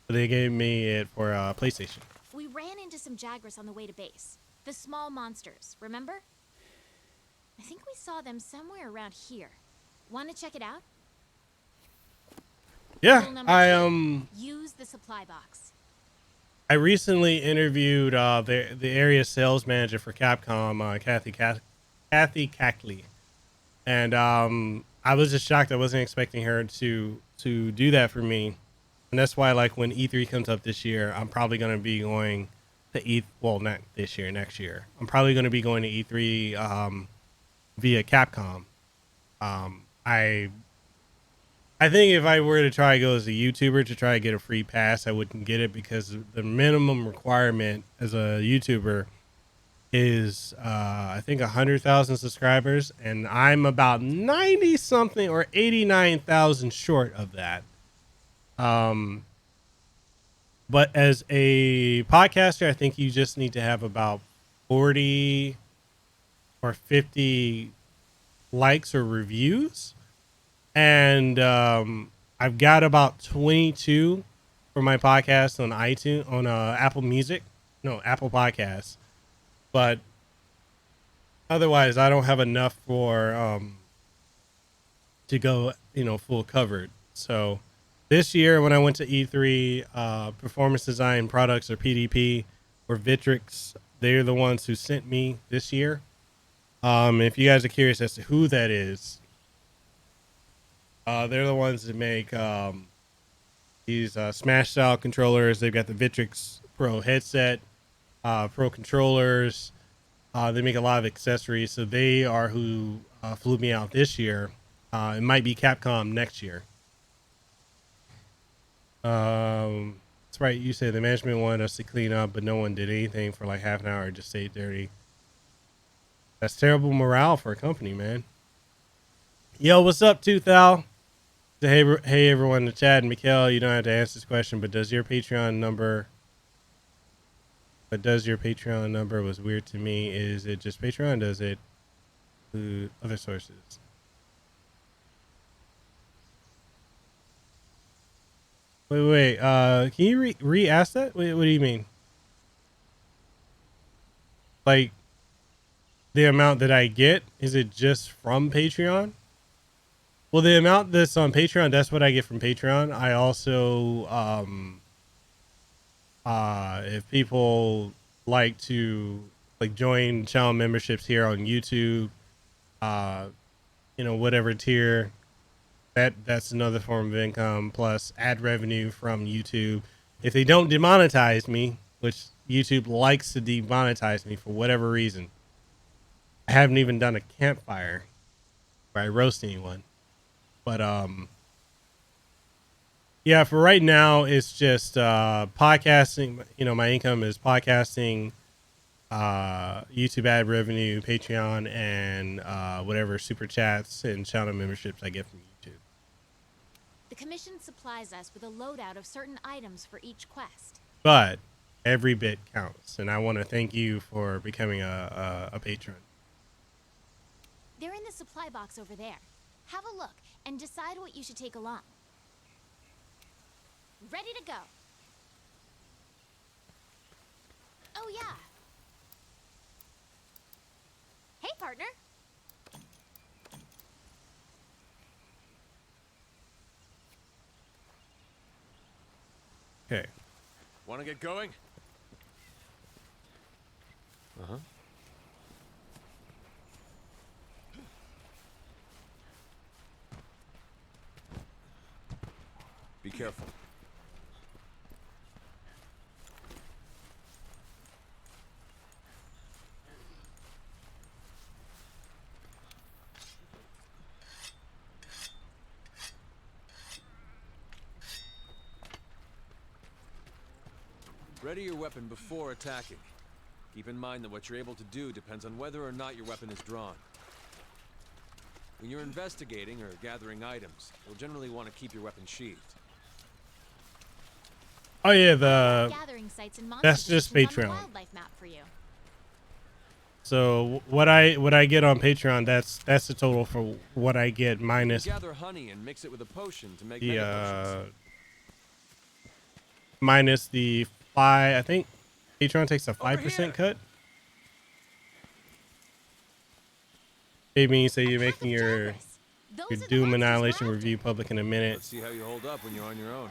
So they gave me it for PlayStation. We ran into some Jagras on the way to base. The small monsters, remember? I think we saw them somewhere around here. Want to check it out? Yeah, Rule number 2, use the supply box. I recently interviewed the area sales manager for Capcom, Kathy Cackley, and I was just shocked. I wasn't expecting her to do that for me, and that's why, like, when E3 comes up this year, I'm probably going to be going to well, not this year, next year. I'm probably going to be going to E3 via Capcom. I think if I were to try to go as a YouTuber to try to get a free pass, I wouldn't get it because the minimum requirement as a YouTuber is, I think, 100,000 subscribers, and I'm about 90 something or 89,000 short of that. But as a podcaster, I think you just need to have about 40 or 50 likes or reviews. And I've got about 22 for my podcast on iTunes, on Apple Podcasts. But otherwise, I don't have enough for to go, full covered. So this year, when I went to E3, Performance Design Products, or PDP, or Vitrix, they're the ones who sent me this year. If you guys are curious as to who that is, they're the ones that make these Smash style controllers. They've got the Vitrix Pro headset, Pro controllers. They make a lot of accessories. So they are who flew me out this year. It might be Capcom next year. That's right. You said the management wanted us to clean up, but no one did anything for like half an hour. Just stayed dirty. That's terrible morale for a company, man. Yo, what's up, 2000? Hey, everyone in the chat. And Mikhail, you don't have to answer this question, but does your Patreon number was weird to me. Is it just Patreon? Does it include other sources? Wait. Can you re-ask that? Wait, what do you mean? Like, the amount that I get, is it just from Patreon? Well, the amount that's on Patreon, that's what I get from Patreon. I also, if people like to join channel memberships here on YouTube, whatever tier, that's another form of income, plus ad revenue from YouTube. If they don't demonetize me, which YouTube likes to demonetize me for whatever reason. I haven't even done a campfire where I roast anyone. But yeah, for right now, it's just podcasting. My income is podcasting, YouTube ad revenue, Patreon, and whatever super chats and channel memberships I get from YouTube. The commission supplies us with a loadout of certain items for each quest. But every bit counts, and I want to thank you for becoming a patron. They're in the supply box over there. Have a look and decide what you should take along. Ready to go. Oh yeah. Hey, partner. Okay. Want to get going? Uh-huh. Be careful. Ready your weapon before attacking. Keep in mind that what you're able to do depends on whether or not your weapon is drawn. When you're investigating or gathering items, you'll generally want to keep your weapon sheathed. Oh yeah, the Gathering sites and that's just positions on the Patreon. wildlife map for you. So what I get on Patreon, that's the total for what I get minus Gather honey and mix it with a potion to make the mega potions. minus the 5. I think Patreon takes a 5% here. cut. It means that you're A making cup of your Jagras. Those your are the Doom monsters Annihilation we're review after. public in a minute. Let's see how you hold up when you're on your own.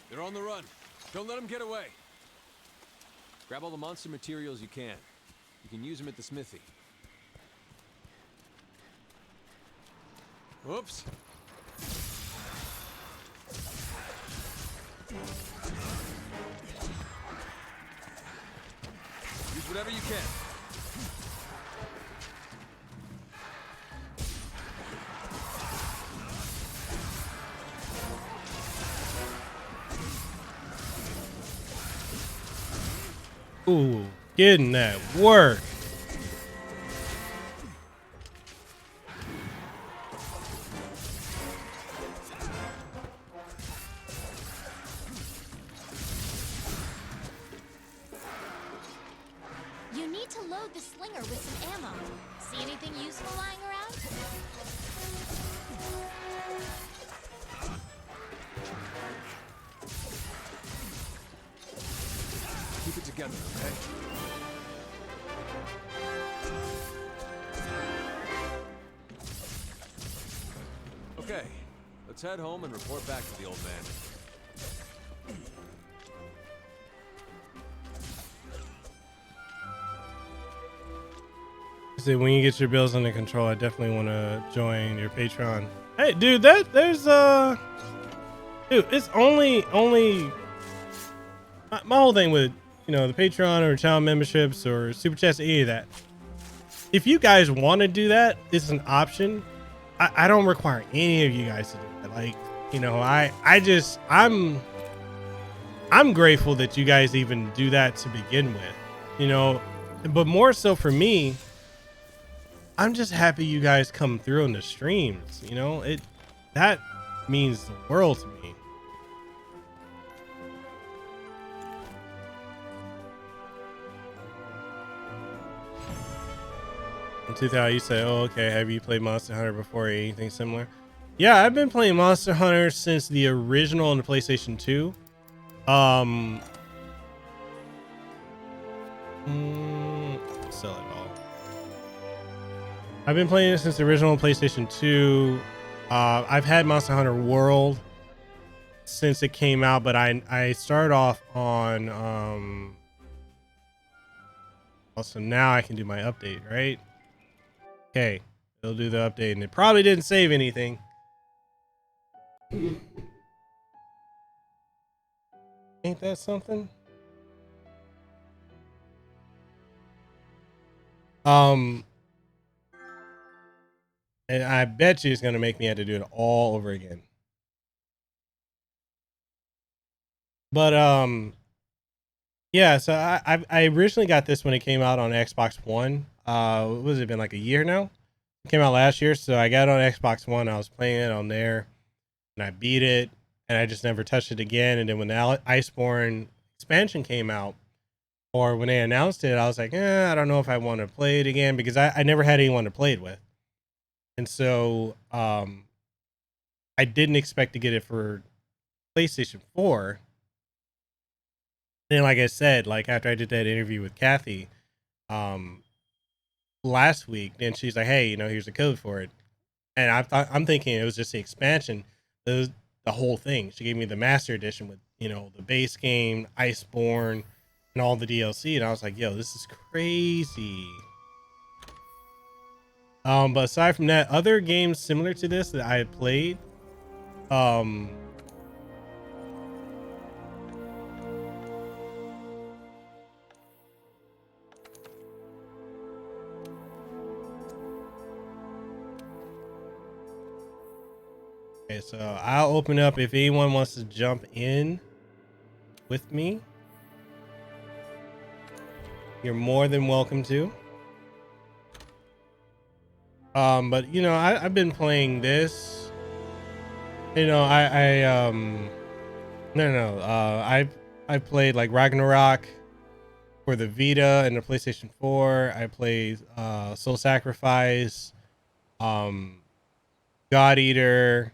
They're on the run. Don't let them get away. Grab all the monster materials you can. You can use them at the smithy. Whoops. Use whatever you can. Ooh, getting that work. You need to load the slinger with some ammo. See anything useful lying around? Keep it together, okay? Okay, let's head home and report back to the old man. See, when you get your bills under control, I definitely want to join your Patreon. Hey, dude, there's dude, it's only my whole thing with, you know, the Patreon or channel memberships or super chats, any of that. If you guys want to do that, it's an option. I don't require any of you guys to do that. Like, you know, I'm grateful that you guys even do that to begin with, you know, but more so for me, I'm just happy you guys come through on the streams. You know, that means the world to me. In 2000, you say, "Oh, okay. Have you played Monster Hunter before or anything similar?" Yeah, I've been playing Monster Hunter since the original on the PlayStation 2. Sell it all. I've been playing it since the original PlayStation 2. I've had Monster Hunter World since it came out, but I started off on also now I can do my update, right? Okay, it'll do the update, and it probably didn't save anything. Ain't that something? And I bet you it's gonna make me have to do it all over again. But yeah. So I originally got this when it came out on Xbox One. What was it, been like a year now? It came out last year, so I got it on Xbox One. I was playing it on there, and I beat it, and I just never touched it again. And then when the Iceborne expansion came out, or when they announced it, I was like, I don't know if I want to play it again, because I never had anyone to play it with. And so I didn't expect to get it for PlayStation 4. And like I said, like after I did that interview with Kathy last week, then she's like, hey, here's the code for it. And I'm thinking it was just the expansion. It was the whole thing. She gave me the master edition with, the base game, Iceborne, and all the DLC. And I was like, yo, this is crazy. But aside from that, other games similar to this that I had played, okay, so I'll open up if anyone wants to jump in with me. You're more than welcome to. But I've been playing this. I played like Ragnarok for the Vita and the PlayStation 4. I played Soul Sacrifice, God Eater,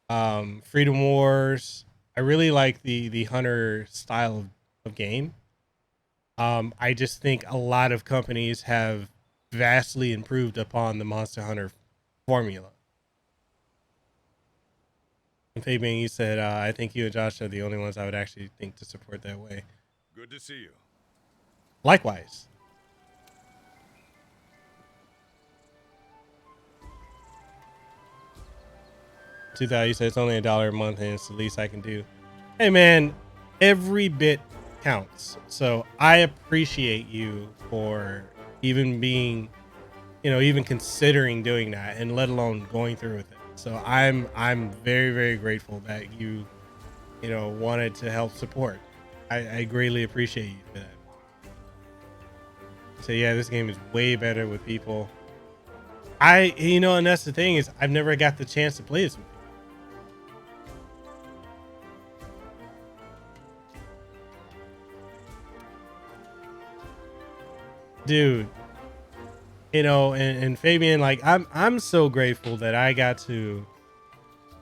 Freedom Wars. I really like the hunter style of game. I just think a lot of companies have vastly improved upon the Monster Hunter formula. And Fabian, you said, I think you and Josh are the only ones I would actually think to support that way. Good to see you. Likewise. You said it's only $1 a month and it's the least I can do. Hey man, every bit counts. So I appreciate you for even being, even considering doing that, and let alone going through with it. So I'm very, very grateful that you wanted to help support. I greatly appreciate you for that. So yeah, this game is way better with people. And that's the thing, is I've never got the chance to play this with people. Dude, and Fabian, like I'm so grateful that I got to,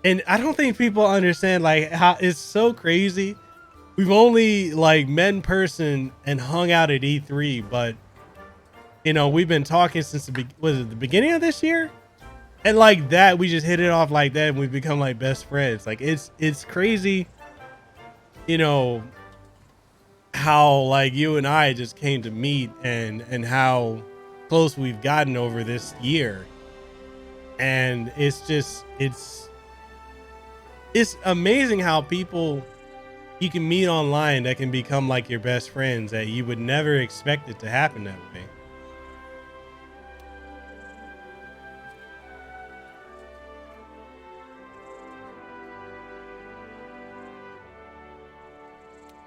and I don't think people understand like how it's so crazy. We've only like met in person and hung out at E3, but we've been talking since the beginning of this year, and like that we just hit it off like that, and we've become like best friends. Like it's crazy, how like you and I just came to meet, and how close we've gotten over this year. And it's amazing how people you can meet online that can become like your best friends, that you would never expect it to happen that way.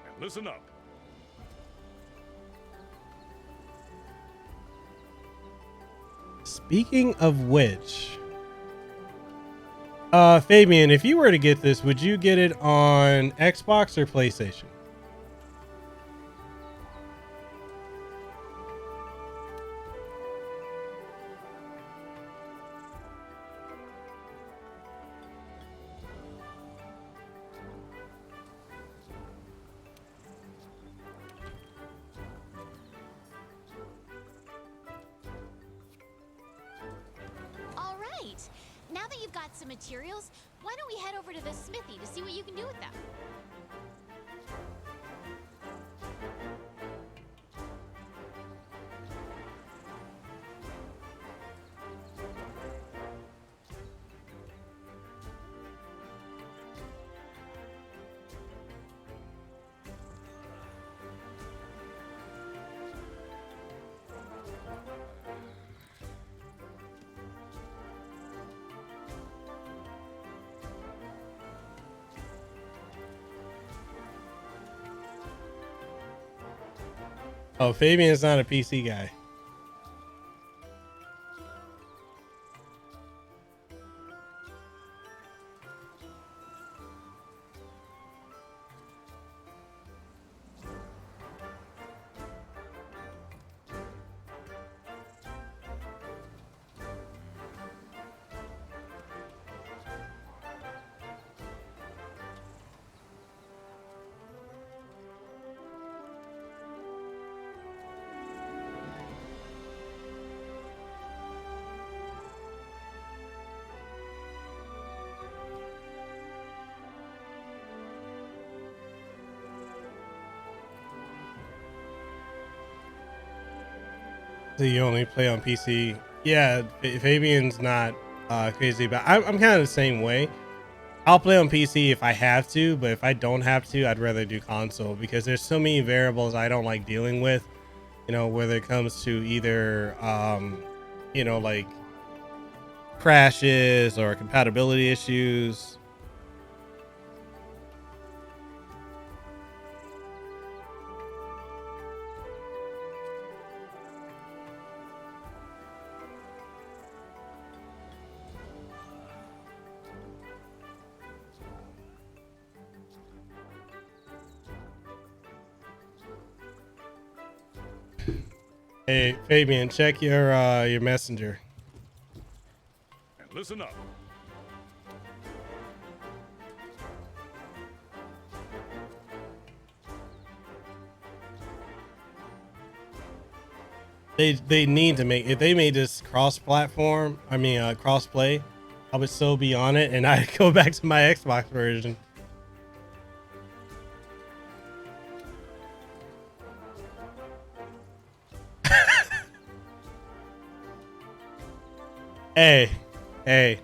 And listen up. Speaking of which, Fabian, if you were to get this, would you get it on Xbox or PlayStation? All right. Now that you've got some materials, why don't we head over to the smithy to see what you can do with them? Oh, Fabian's not a PC guy. So you only play on PC? Yeah, Fabian's not crazy, but I'm kind of the same way. I'll play on PC if I have to, but if I don't have to, I'd rather do console because there's so many variables I don't like dealing with. You know, whether it comes to either, you know, like crashes or compatibility issues. Hey, Fabian, check your messenger. And listen up. They need to make, if they made this cross-platform, I mean cross-play, I would so be on it, and I'd go back to my Xbox version. Hey, hey,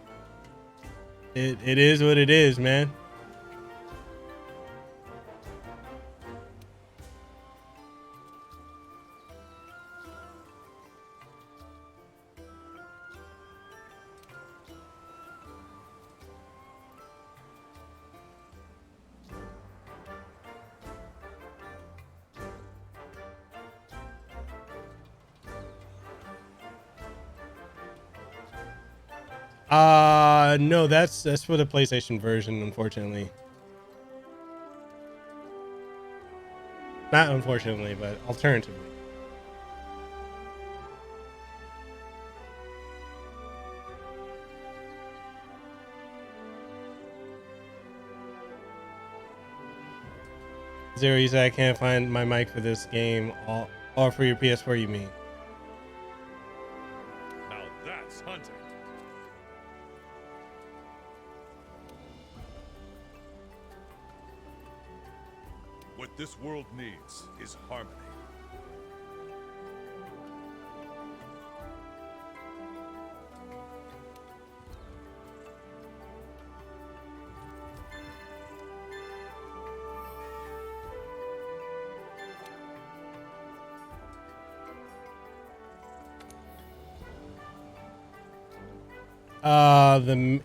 it is what it is, man. No, that's for the PlayStation version, unfortunately. Not unfortunately, but alternatively. Zero, you said I can't find my mic for this game. All for your PS4, you mean? Now that's hunting. What this world needs is harmony.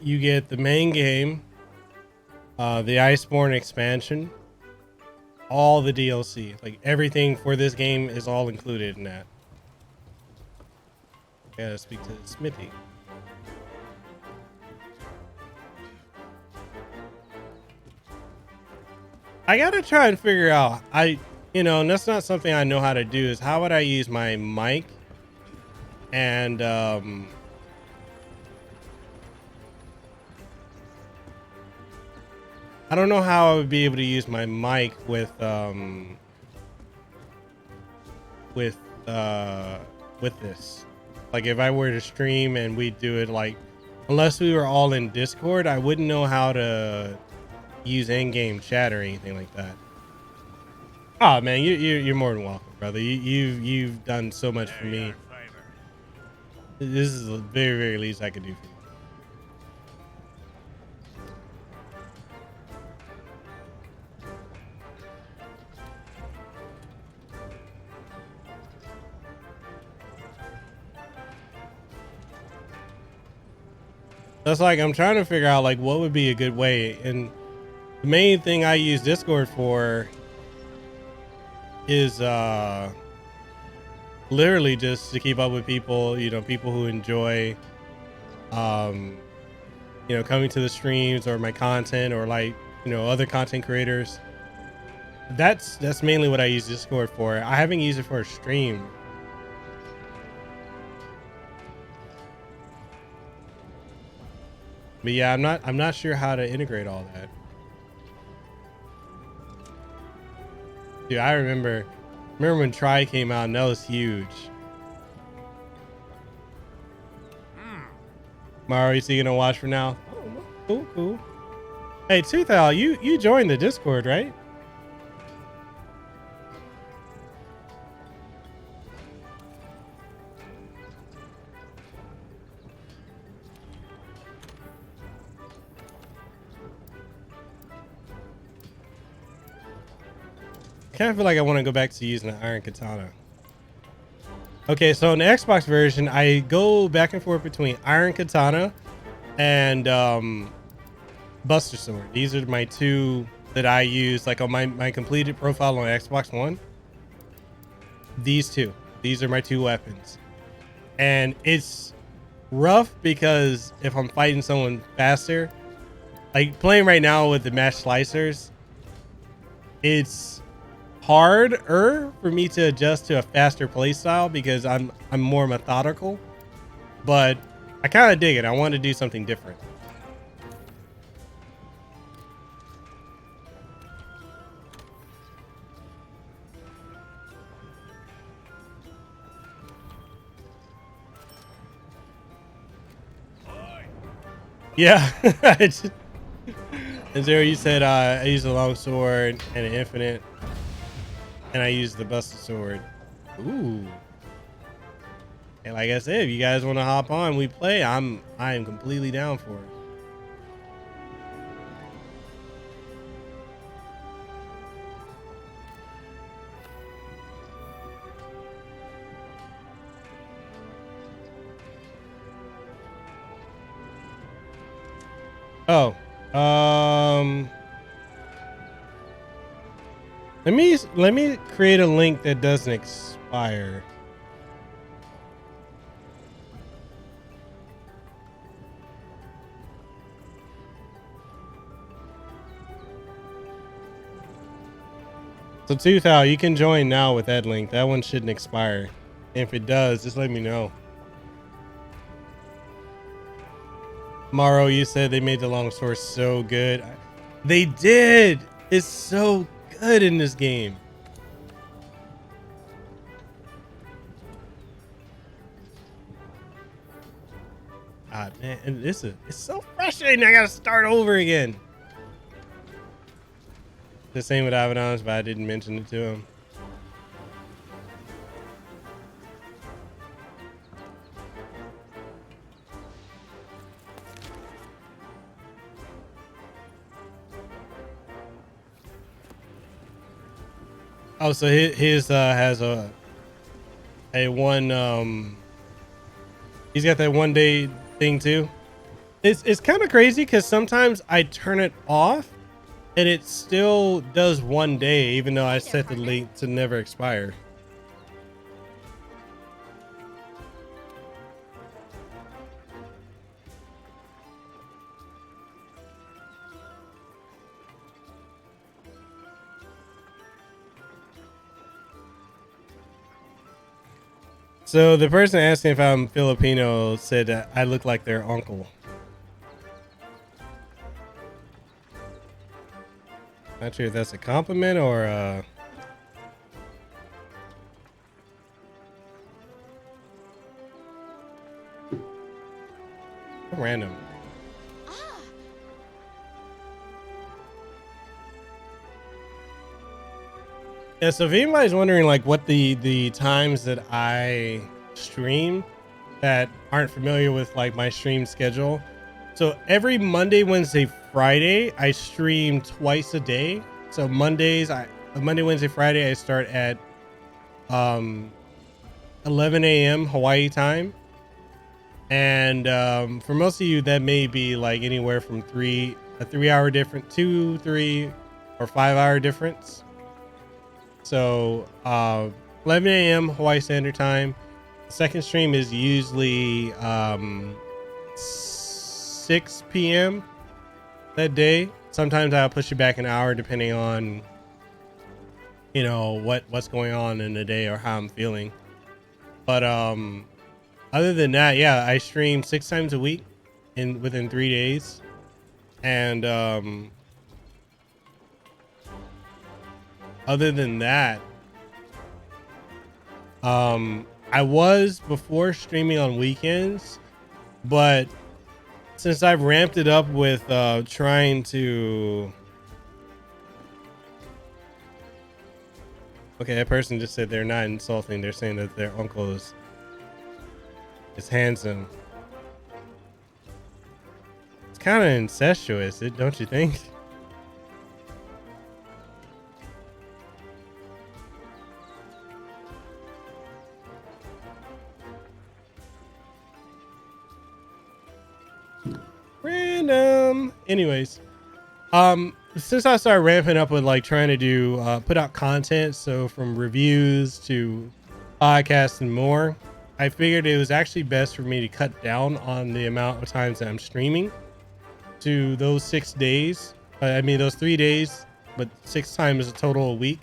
You get the main game, the Iceborne expansion, all the DLC, like everything for this game is all included in that. I gotta speak to Smithy. I gotta try and figure out, and that's not something I know how to do, is how would I use my mic and I don't know how I would be able to use my mic with this. Like if I were to stream and we do it, like unless we were all in Discord, I wouldn't know how to use in-game chat or anything like that. Oh man, you're more than welcome, brother. You've done so much for me. This is the very, very least I could do for you. That's like, I'm trying to figure out like what would be a good way, and the main thing I use Discord for is literally just to keep up with people, you know, people who enjoy, you know, coming to the streams or my content, or like, you know, other content creators. That's mainly what I use Discord for. I haven't used it for a stream. But yeah, I'm not sure how to integrate all that. Dude, I remember when Try came out, and that was huge. Mario, you see, gonna watch for now? Oh, cool. Hey, Toothal, you joined the Discord, right? Kind of feel like I want to go back to using the Iron Katana. Okay, so in the Xbox version, I go back and forth between Iron Katana and Buster Sword. These are my two that I use, like on my completed profile on Xbox One. These are my two weapons. And it's rough because if I'm fighting someone faster, like playing right now with the Mash Slicers, it's harder for me to adjust to a faster play style because I'm more methodical, but I kind of dig it. I want to do something different. Yeah. And Zero, you said I use a long sword and an infinite, and I use the Buster Sword. Ooh. And like I said, if you guys want to hop on, we play. I am completely down for it. Oh, let me create a link that doesn't expire. So 2000, you can join now with that link. That one shouldn't expire. If it does, just let me know. Maro, you said they made the long sword so good. They did. It's so good in this game. Ah, man, and it's so frustrating. I gotta start over again. The same with Avedon's, but I didn't mention it to him. Oh, so his has a one he's got that 1 day thing too. It's kind of crazy because sometimes I turn it off and it still does 1 day, even though I set the link to never expire. So the person asking if I'm Filipino said that I look like their uncle. Not sure if that's a compliment or random. Yeah, so if anybody's wondering like what the times that I stream that aren't familiar with like my stream schedule. So every Monday, Wednesday, Friday, I stream twice a day. So Monday, Wednesday, Friday, I start at 11 a.m. Hawaii time. And for most of you, that may be like anywhere from a 3 hour difference, 2, 3, or 5 hour difference. So 11 a.m. Hawaii Standard Time. Second stream is usually 6 p.m. that day. Sometimes I'll push it back an hour depending on, you know, what's going on in the day or how I'm feeling. But other than that, yeah, I stream 6 times a week within 3 days. And other than that, I was before streaming on weekends, but since I've ramped it up with trying to... Okay, that person just said they're not insulting. They're saying that their uncle is handsome. It's kind of incestuous, don't you think? Random. Anyways, since I started ramping up with like trying to do put out content, so from reviews to podcasts and more, I figured it was actually best for me to cut down on the amount of times that I'm streaming to those 6 days. I mean those 3 days, but 6 times a total a week.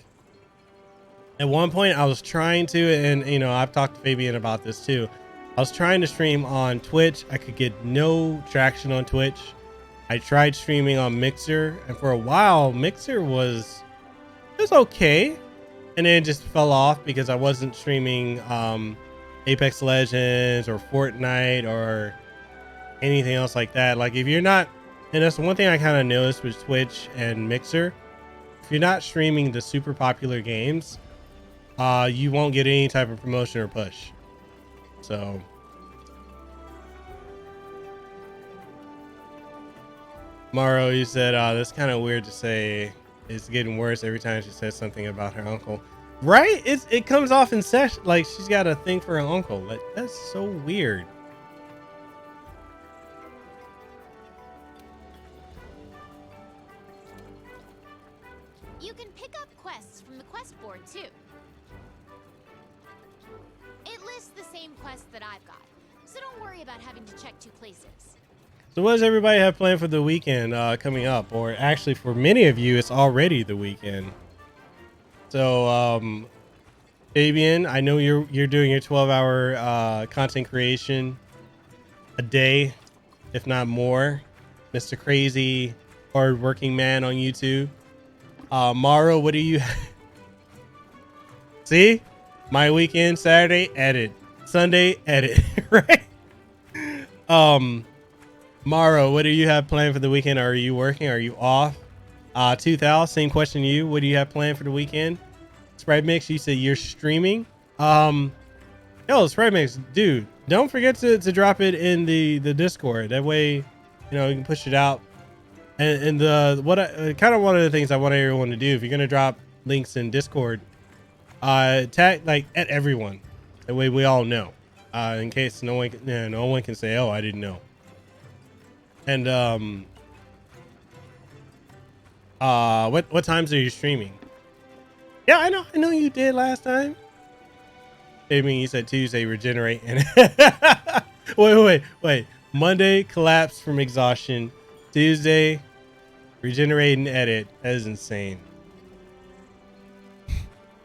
At one point I was trying to, and you know, I've talked to Fabian about this too, I was trying to stream on Twitch. I could get no traction on Twitch. I tried streaming on Mixer, and for a while Mixer was okay, and then it just fell off because I wasn't streaming Apex Legends or Fortnite or anything else like that. Like if you're not, and that's one thing I kind of noticed with Twitch and Mixer, if you're not streaming the super popular games, you won't get any type of promotion or push. So Maro, you said that's kind of weird to say. It's getting worse every time she says something about her uncle, right? It comes off in session like she's got a thing for her uncle. Like that's so weird. You can pick up quests from the quest board too. It lists the same quests that I've got, so don't worry about having to check 2 places. So what does everybody have planned for the weekend coming up? Or actually for many of you, it's already the weekend. So Fabian, I know you're doing your 12-hour content creation a day, if not more. Mr. Crazy hard working man on YouTube. Maro, what do you see? My weekend, Saturday, edit. Sunday, edit. Right? Maro, what do you have planned for the weekend? Are you working? Are you off? 2000, same question to you. What do you have planned for the weekend? Sprite Mix, you said you're streaming. Yo, Sprite Mix, dude, don't forget to drop it in the Discord. That way, you know, you can push it out. And kind of one of the things I want everyone to do, if you're gonna drop links in Discord, tag like at everyone. That way we all know. In case no one can say, "Oh, I didn't know." And what times are you streaming? Yeah, I know you did last time. I mean, you said Tuesday regenerate and wait. Monday collapse from exhaustion. Tuesday regenerate and edit. That is insane.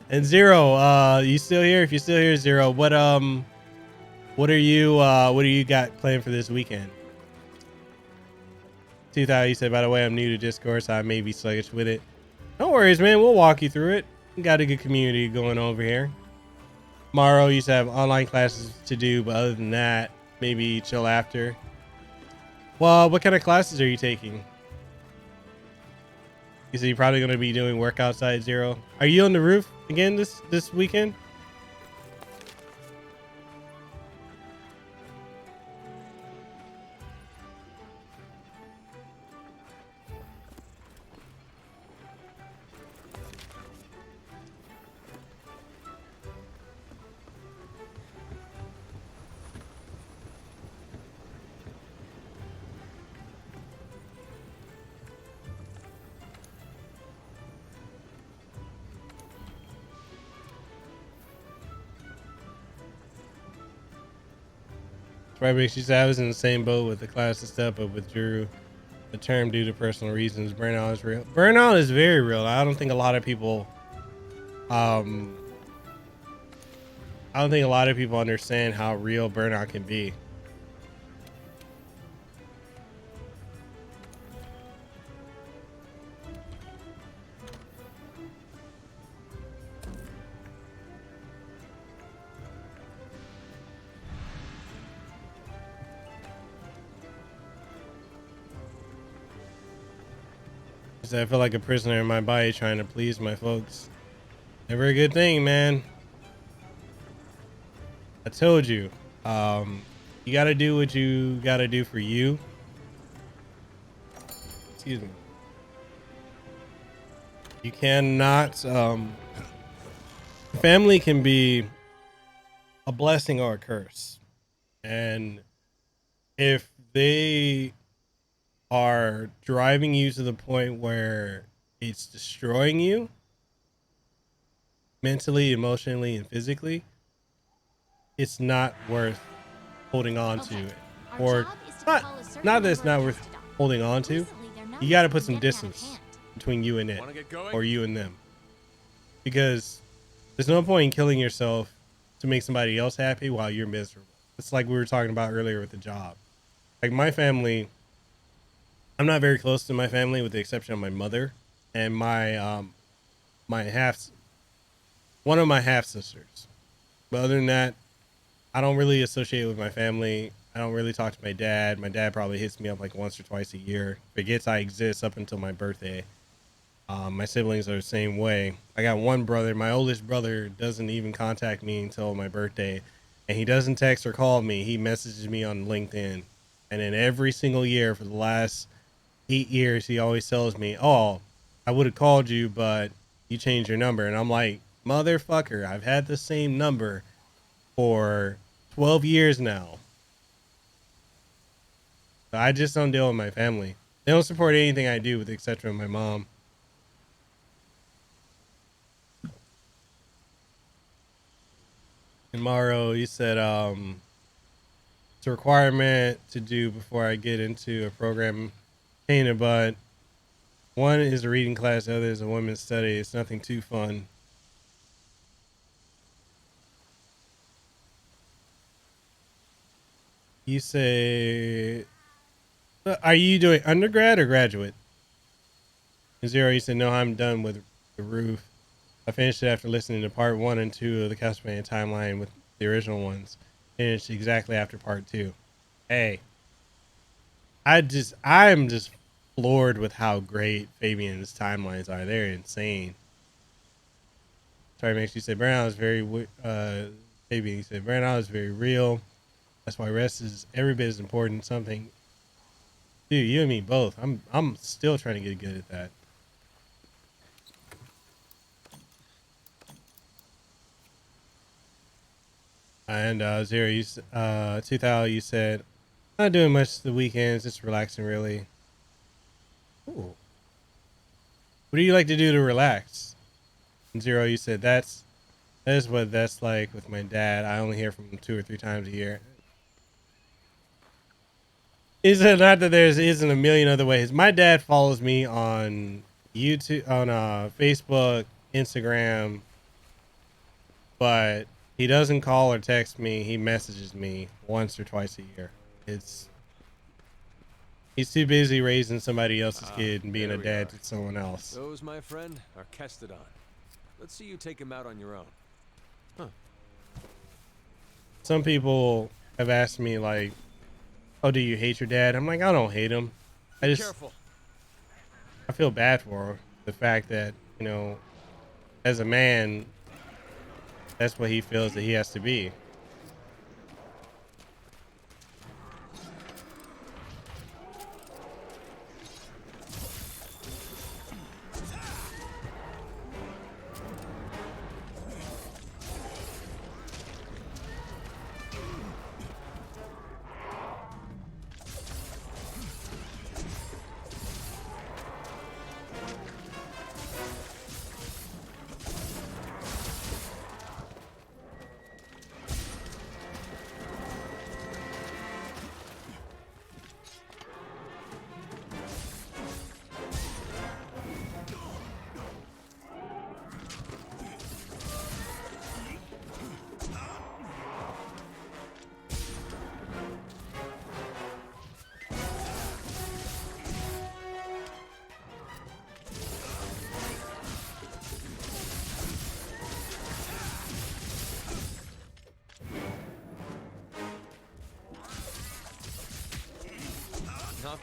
And Zero, you still here? If you're still here, Zero, what do you got planned for this weekend? 2000, you said, by the way, I'm new to Discord, so I may be sluggish with it. No worries, man. We'll walk you through it. We got a good community going over here. Tomorrow, you used to have online classes to do, but other than that, maybe chill after. Well, what kind of classes are you taking? You said you're probably going to be doing work outside, Zero. Are you on the roof again this weekend? Probably she said I was in the same boat with the class of step, but withdrew the term due to personal reasons. Burnout is real. Burnout is very real. I don't think a lot of people, I don't think a lot of people understand how real burnout can be. I feel like a prisoner in my body trying to please my folks. Never a good thing, man. I told you. You gotta do what you gotta do for you. Excuse me. You cannot, family can be a blessing or a curse. And if they are driving you to the point where it's destroying you mentally, emotionally, and physically, it's not worth holding on to it. Or not that it's not worth holding on to. You got to put some distance between you and it, or you and them, because there's no point in killing yourself to make somebody else happy while you're miserable. It's like we were talking about earlier with the job. Like my family, I'm not very close to my family with the exception of my mother and my one of my half sisters. But other than that, I don't really associate with my family. I don't really talk to my dad. My dad probably hits me up like once or twice a year. Forgets I exist up until my birthday. My siblings are the same way. I got one brother. My oldest brother doesn't even contact me until my birthday. And he doesn't text or call me. He messages me on LinkedIn. And then every single year for the last 8 years, he always tells me, oh, I would have called you, but you changed your number. And I'm like, motherfucker, I've had the same number for 12 years now. I just don't deal with my family. They don't support anything I do with the exception of my mom. And Mauro, you said it's a requirement to do before I get into a program painted, but one is a reading class, the other is a women's study. It's nothing too fun. You say, are you doing undergrad or graduate? Zero, you said, no, I'm done with the roof. I finished it after listening to part 1 and 2 of the Castlevania timeline with the original ones. Finished exactly after part 2. Hey, I'm just floored with how great Fabian's timelines are. They're insane. Sorry, makes you say Burnout is very Fabian, you said Burnout is very real. That's why rest is every bit as important. Something, dude, you and me both. I'm still trying to get good at that. And Zero, you 2000, you said not doing much the weekends, just relaxing really. Ooh. What do you like to do to relax? And Zero, you said that is what that's like with my dad. I only hear from him 2 or 3 times a year. Is it not that there isn't a million other ways? My dad follows me on YouTube, on Facebook, Instagram, but he doesn't call or text me. He messages me once or twice a year. He's too busy raising somebody else's kid and being a dad to someone else. Those, my friend, are Kestodon. Let's see you take him out on your own. Huh. Some people have asked me like, oh, do you hate your dad? I'm like, I don't hate him. I feel bad for the fact that, you know, as a man, that's what he feels that he has to be.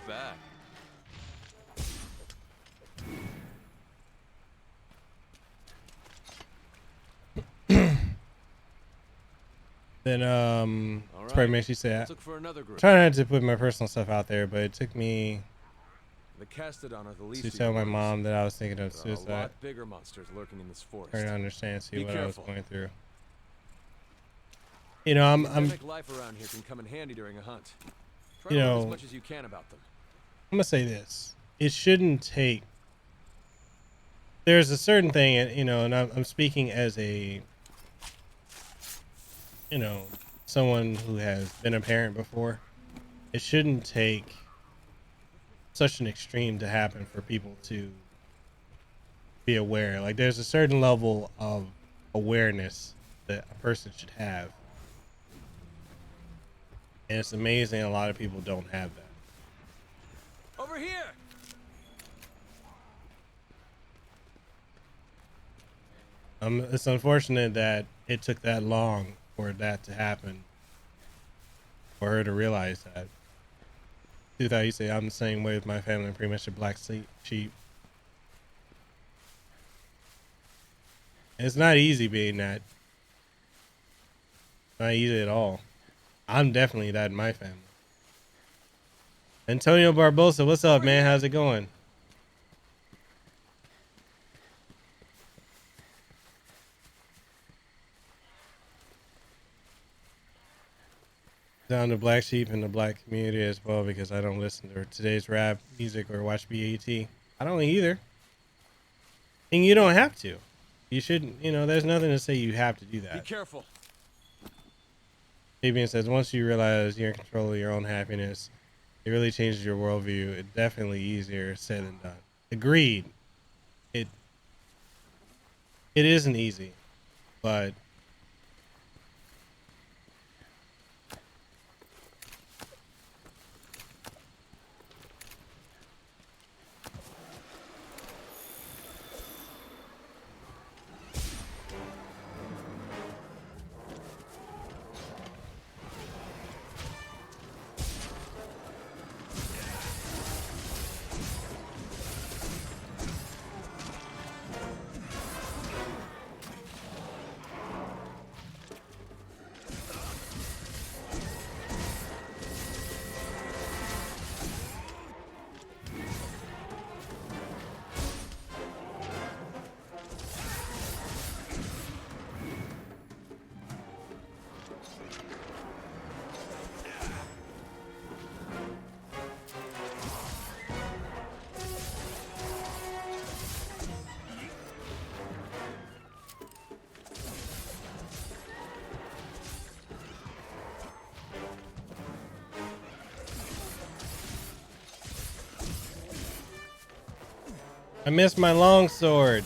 bad. Then All it's probably right. makes you say Let's look for another group. try not to put my personal stuff out there, but it took me The Castodon are the least to you tell can my lose. mom that I was thinking of There are a suicide. lot bigger monsters lurking in this forest. Trying to understand, see Be what careful. I was going through. You know, I'm Endemic life around here can come in handy during a hunt. Try You to learn know, as much as you can about them. gonna say this. It shouldn't take. There's a certain thing, and you know, and I'm speaking as a, you know, someone who has been a parent before. It shouldn't take such an extreme to happen for people to be aware. Like, there's a certain level of awareness that a person should have, and it's amazing a lot of people don't have that. Over here! It's unfortunate that it took that long for that to happen, for her to realize that. Dude, thought you say I'm the same way with my family. I'm pretty much a black sheep. And it's not easy being that. Not easy at all. I'm definitely that in my family. Antonio Barbosa, what's up, man? How's it going? Down to black sheep in the black community as well, because I don't listen to today's rap music or watch BAT. I don't either. And you don't have to. You shouldn't, you know, there's nothing to say you have to do Be that. careful. Fabian says, once you realize you're in control of your own happiness, it really changes your worldview. It's definitely easier said than done. Agreed. It isn't easy, but I missed my long sword.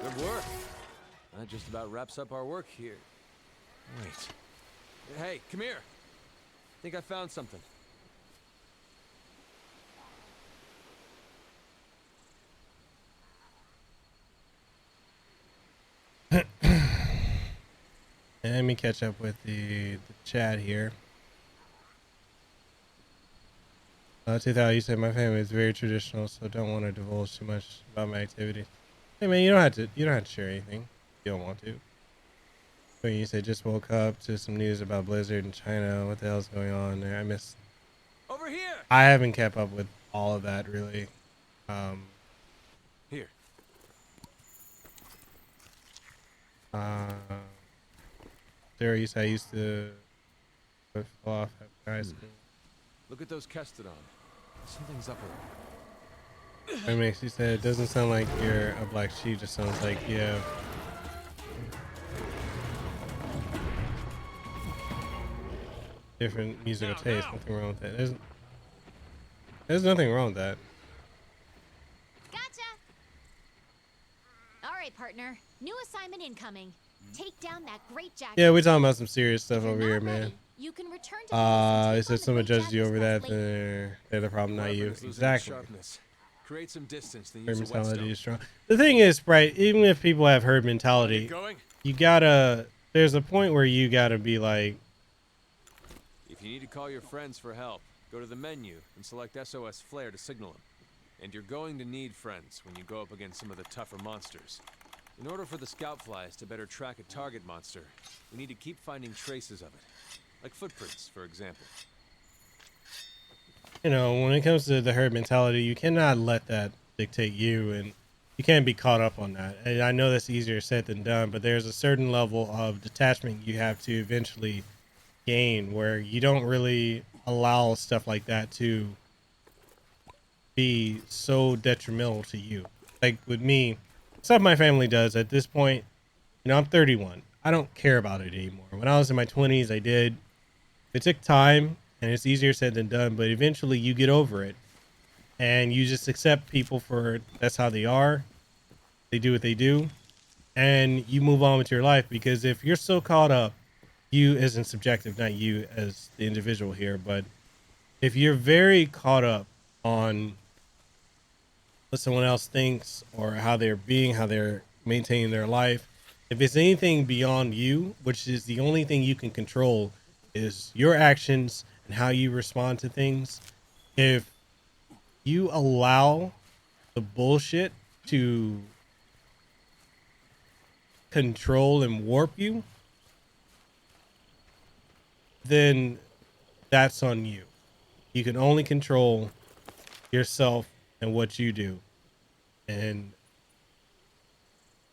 Good work. That just about wraps up our work here. Wait. Hey, come here. I think I found something. And let me catch up with the chat here. 2000, you said my family is very traditional, so don't want to divulge too much about my activities. Hey man, you don't have to share anything if you don't want to. When you say just woke up to some news about Blizzard in China, what the hell's going on there? Over here. I haven't kept up with all of that really. Here. Sarah, I used to fall off after high school. Look at those Kestodon. Something's up with them. It makes you say it doesn't sound like you're a black sheep, just sounds like you have different musical taste. Nothing wrong with that. There's nothing wrong with that. Gotcha! Alright, partner. New assignment incoming. Take down that great jacket. Yeah, we're talking about some serious stuff If you're over not here, ready, man. you can return to base and It take says on the someone great judges you Jagrus over quest that. later. They're the problem, not you. Weapon is losing its Exactly. sharpness. Create some distance, then Herd use a mentality whetstone. is strong. The thing is, right? Even if people have herd Wanna mentality, get going? you gotta. There's a point where you gotta be like, If you need to call your friends for help, go to the menu and select SOS Flare to signal them. And you're going to need friends when you go up against some of the tougher monsters. In order for the scout flies to better track a target monster, we need to keep finding traces of it. Like footprints, for example. you know, when it comes to the herd mentality, you cannot let that dictate you, and you can't be caught up on that. And I know that's easier said than done, but there's a certain level of detachment you have to eventually gain where you don't really allow stuff like that to be so detrimental to you. Like with me, stuff my family does at this point, you know, I'm 31. I don't care about it anymore. When I was in my 20s, I did. It took time and it's easier said than done, but eventually you get over it and you just accept people for that's how they are. They do what they do and you move on with your life, because if you're so caught up, you isn't subjective, not you as the individual here, but if you're very caught up on what someone else thinks or how they're being, how they're maintaining their life, if it's anything beyond you, which is the only thing you can control is your actions and how you respond to things, if you allow the bullshit to control and warp you, then that's on you. You can only control yourself and what you do, and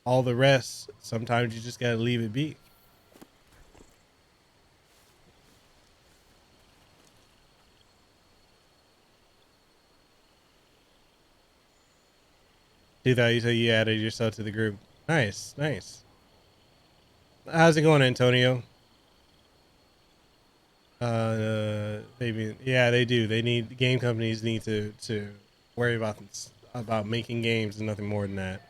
all the rest, sometimes you just gotta leave it be. Do that. You say you added yourself to the group. Nice, nice. How's it going, Antonio? Maybe, yeah, they do. They need, game companies need to worry about making games and nothing more than that.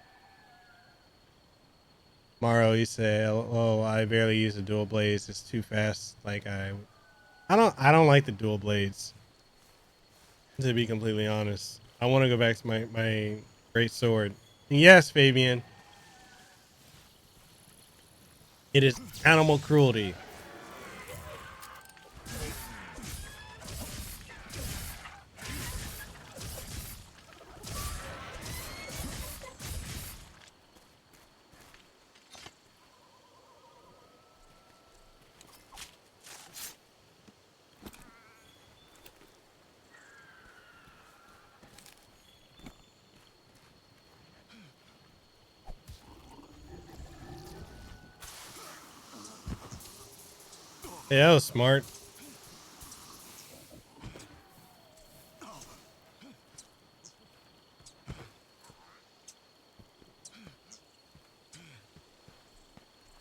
Maro, you say, oh, I barely use the dual blades. It's too fast. Like I don't like the dual blades. To be completely honest, I want to go back to my great sword. And yes, Fabian, it is animal cruelty. Yeah, that was smart.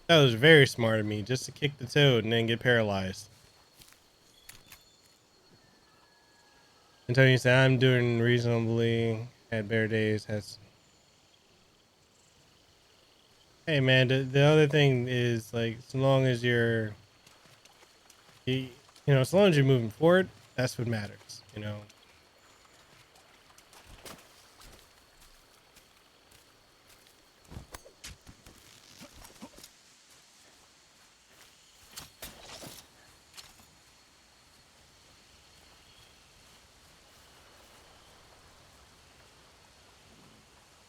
That was very smart of me, just to kick the toad and then get paralyzed. Antonio said, I'm doing reasonably. Had better days. Hey man, the other thing is, like, as long as you know, as long as you're moving forward, that's what matters, you know.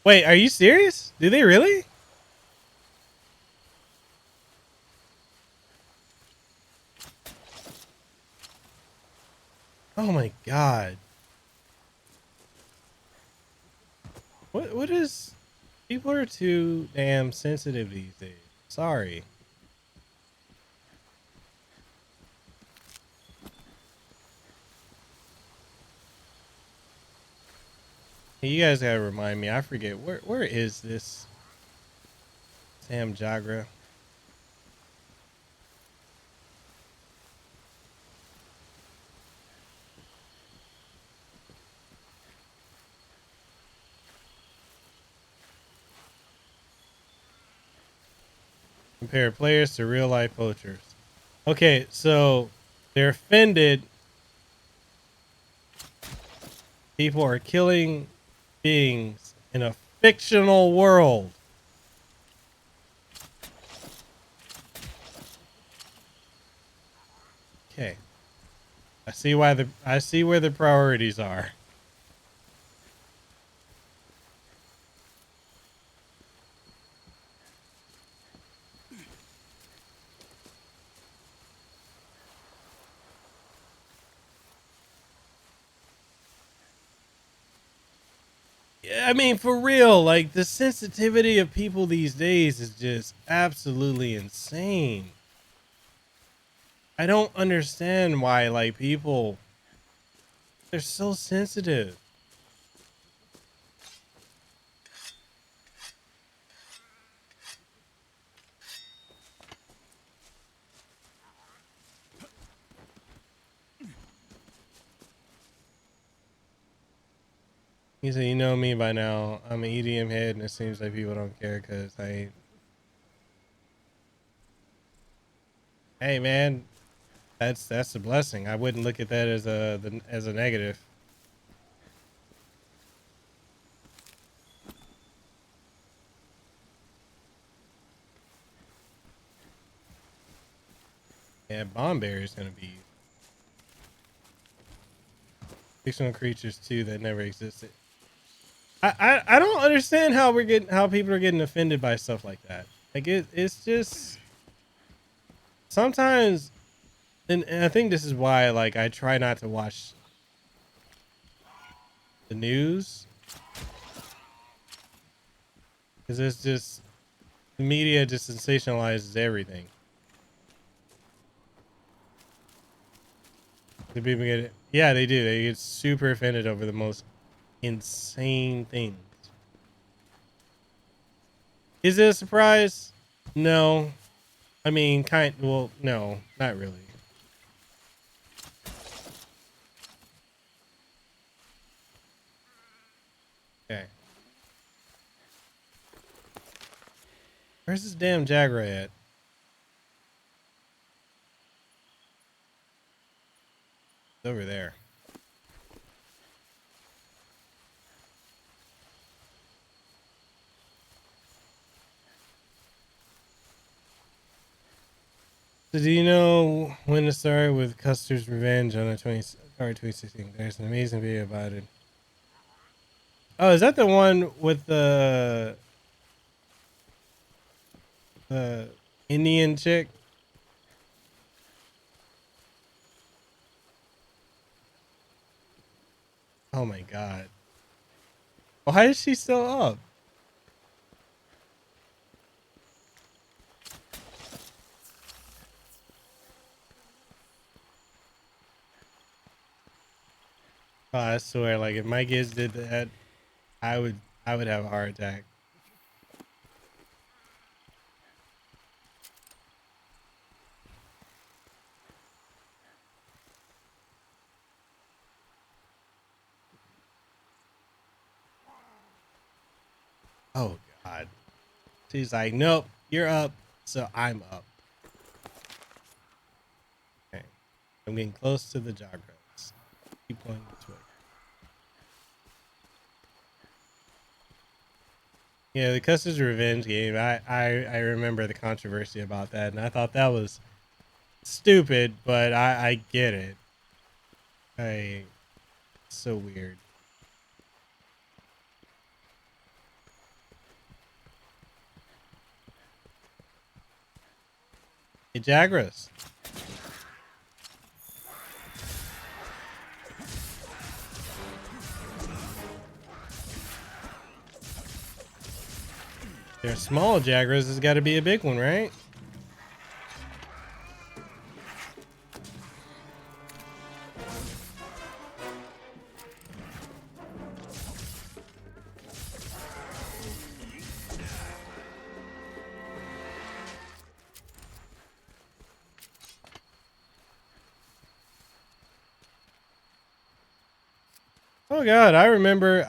Wait, are you serious? Do they really? Oh my god. What is, people are too damn sensitive these days. Sorry. You guys gotta remind me. I forget where is this Sam Jagra? compare players to real life poachers. Okay, so they're offended. People are killing beings in a fictional world. Okay. I see where the priorities are. Yeah, I mean, for real, like the sensitivity of people these days is just absolutely insane. I don't understand why like people they're so sensitive. He said, "You know me by now. I'm an EDM head, and it seems like people don't care because I ain't." Hey, man, that's a blessing. I wouldn't look at that as a negative. Yeah, Bombear is gonna be fictional creatures too that never existed. I don't understand how people are getting offended by stuff like that. Like it's just sometimes, and I think this is why like I try not to watch the news because it's just the media just sensationalizes everything. The people get it. Yeah, they do. They get super offended over the most insane things. Is it a surprise? No. I mean, well, no, not really. Okay. Where's this damn Jaguar at? It's over there. So do you know when to start with Custer's Revenge on the 2016? There's an amazing video about it. Oh, is that the one with the Indian chick? Oh my god. Why is she still up? Oh, I swear, like if my kids did that, I would have a heart attack. Oh god. She's like, nope, you're up, so I'm up. Okay. I'm getting close to the Jagras. Keep going this way. Yeah, the Custer's Revenge game, I remember the controversy about that, and I thought that was stupid, but I get it. So weird. Hey, Jagras. They're small Jagras. There's got to be a big one, right? Oh god, I remember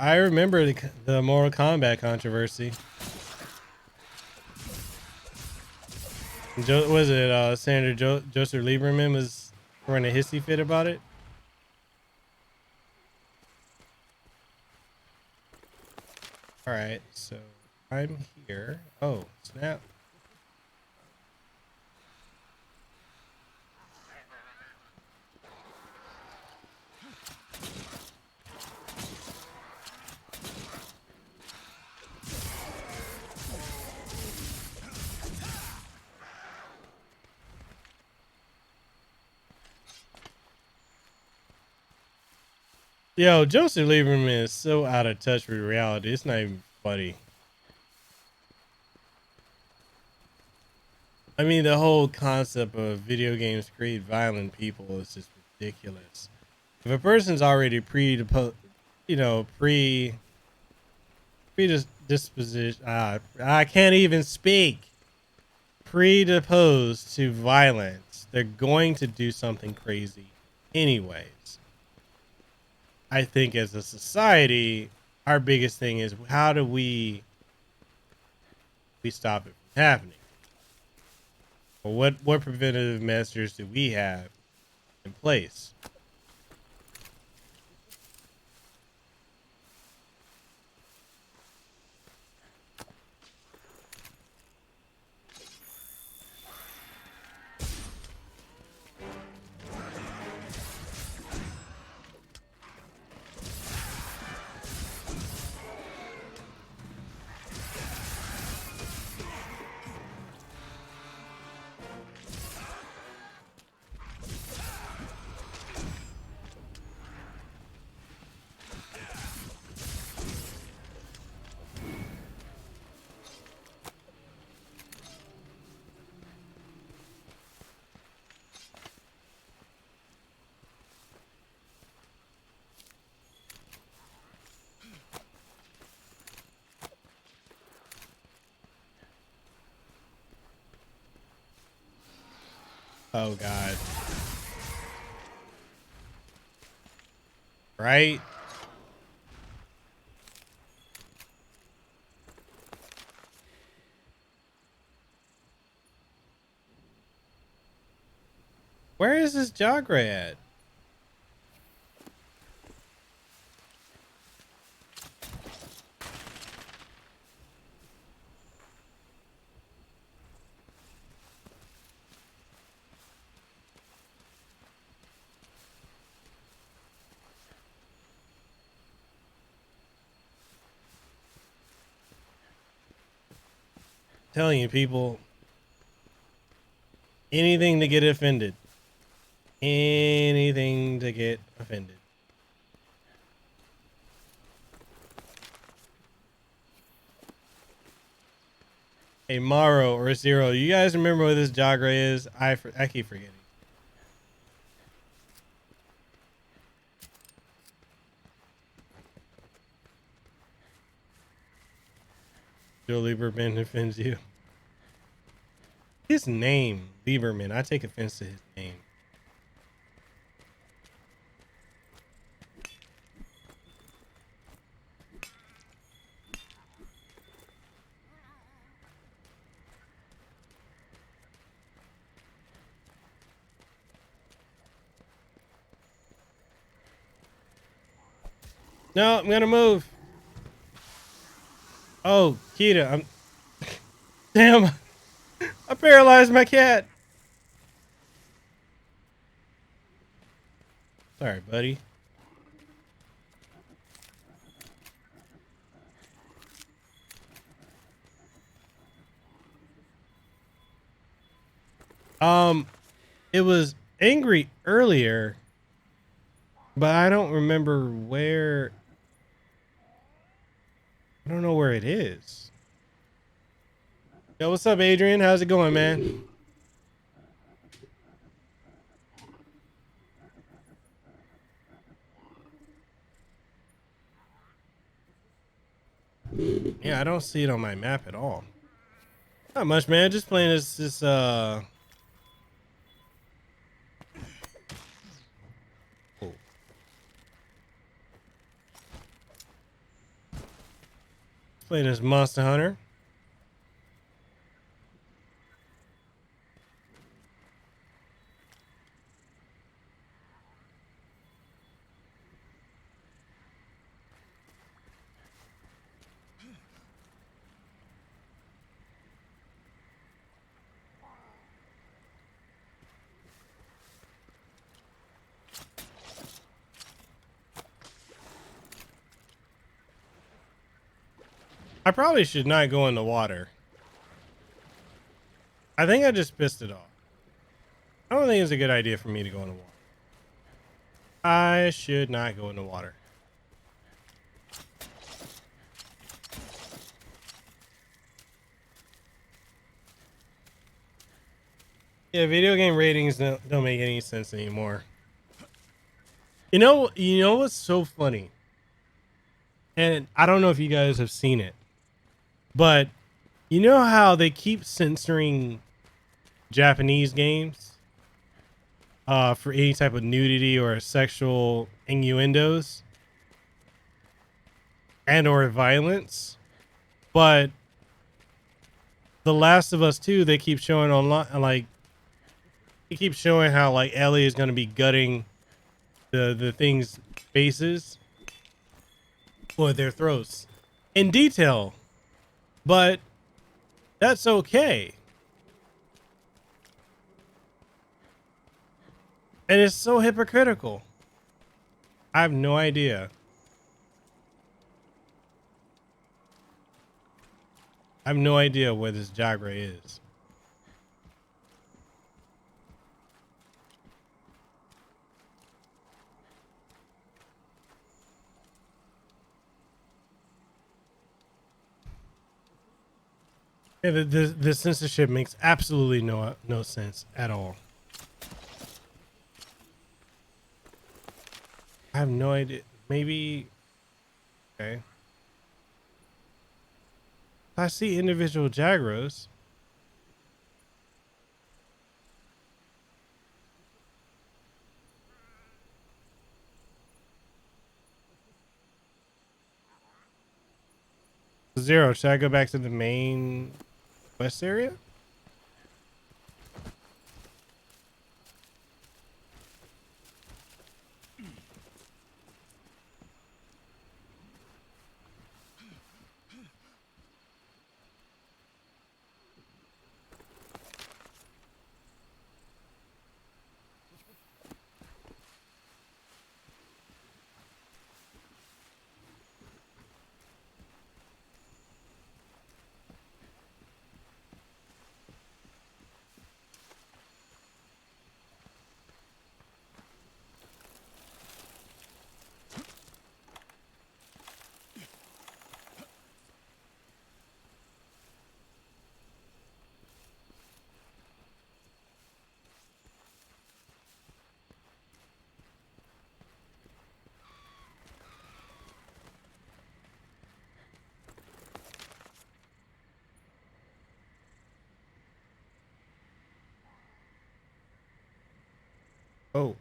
the Mortal Kombat controversy. Was it Senator Joseph Lieberman was throwing a hissy fit about it? All right, so I'm here. Oh, snap. Yo, Joseph Lieberman is so out of touch with reality. It's not even funny. I mean, the whole concept of video games create violent people is just ridiculous. If a person's already predisposition, I can't even speak. Predisposed to violence, they're going to do something crazy anyways. I think as a society, our biggest thing is how do we stop it from happening? Or what preventative measures do we have in place? Oh God. Right? Where is this Jagre at? Telling you, people, anything to get offended. Anything to get offended. Hey, Maro or Zero, you guys remember what this Jagre is? I keep forgetting. Joe Lieberman offends you. His name, Lieberman, I take offense to his name. No, I'm gonna move. Oh, Kita, I'm damn. I paralyzed my cat. Sorry, buddy. It was angry earlier, but I don't remember where. I don't know where it is. Yo, what's up, Adrian? How's it going, man? Yeah, I don't see it on my map at all. Not much, man. Just playing this playing this Monster Hunter. I probably should not go in the water. I think I just pissed it off. I don't think it's a good idea for me to go in the water. I should not go in the water. Yeah, video game ratings don't make any sense anymore. You know what's so funny? And I don't know if you guys have seen it, but you know how they keep censoring Japanese games for any type of nudity or sexual innuendos and or violence, but The Last of Us 2, they keep showing online, like they keep showing how like Ellie is going to be gutting the thing's faces or their throats in detail, but that's okay. And it's so hypocritical. I have no idea. I have no idea where this Jagra is. Yeah, the censorship makes absolutely no sense at all. I have no idea. Maybe. Okay. I see individual Jagras. Zero. Should I go back to the main quest area? Oh.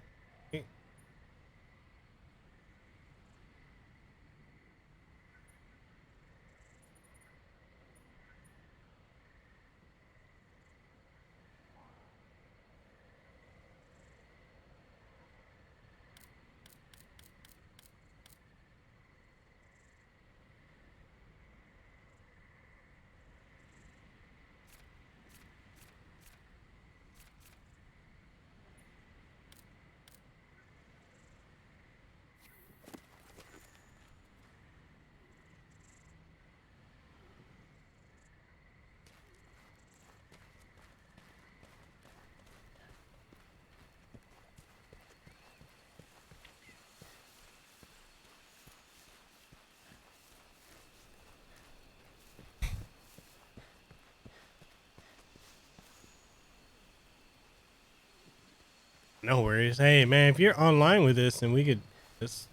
No worries. Hey, man, if you're online with this and we could just,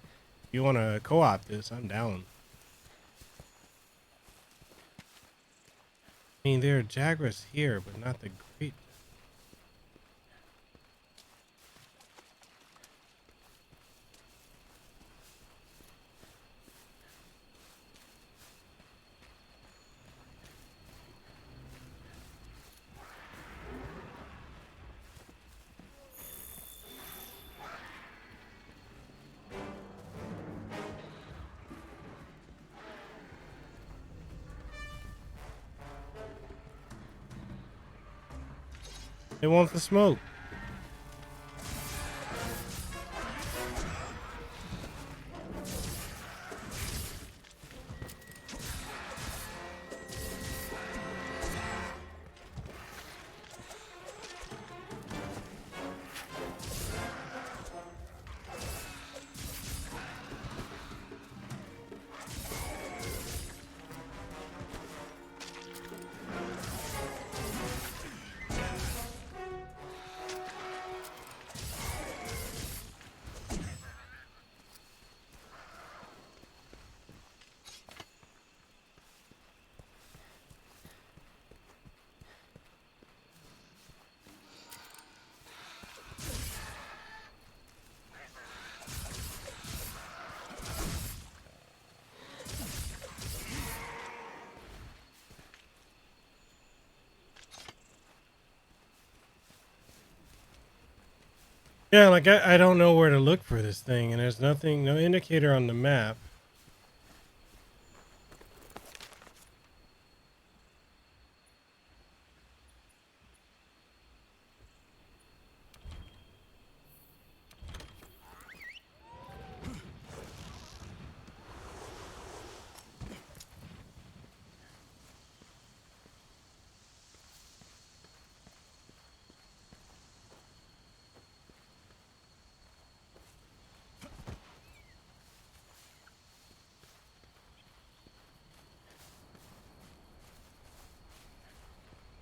if you want to co-op this, I'm down. I mean, there are Jagras here, but not the great. They want the smoke. Yeah, like I don't know where to look for this thing, and there's nothing, no indicator on the map.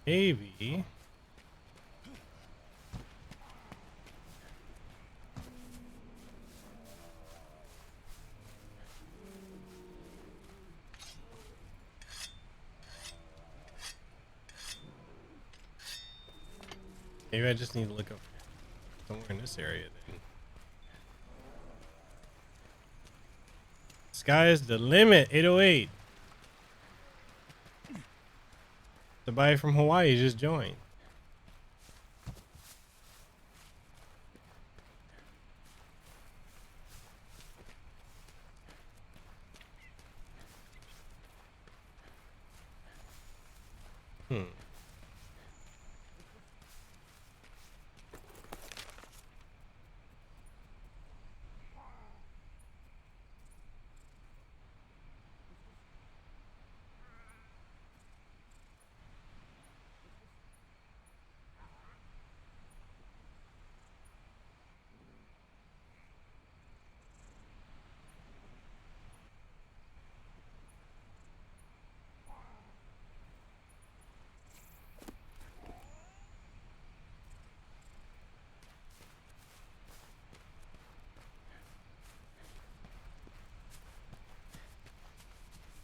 Maybe. Maybe I just need to look up somewhere in this area then. Sky's the limit. 808. The guy from Hawaii just joined. Hmm.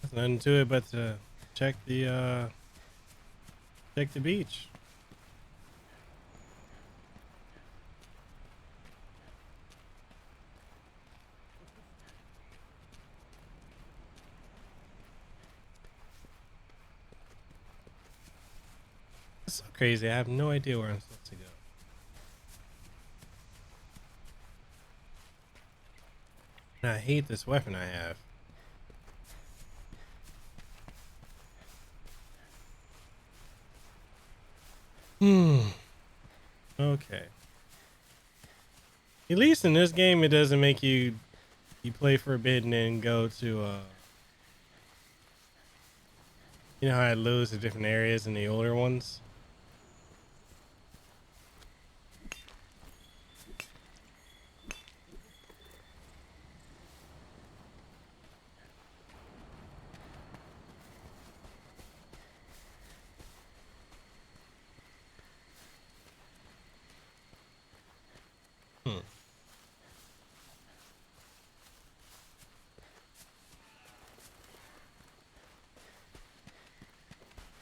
There's nothing to it but to check the beach. It's so crazy. I have no idea where I'm supposed to go. And I hate this weapon I have. Okay. At least in this game, it doesn't make you play forbidden and go to you know how I lose to different areas in the older ones.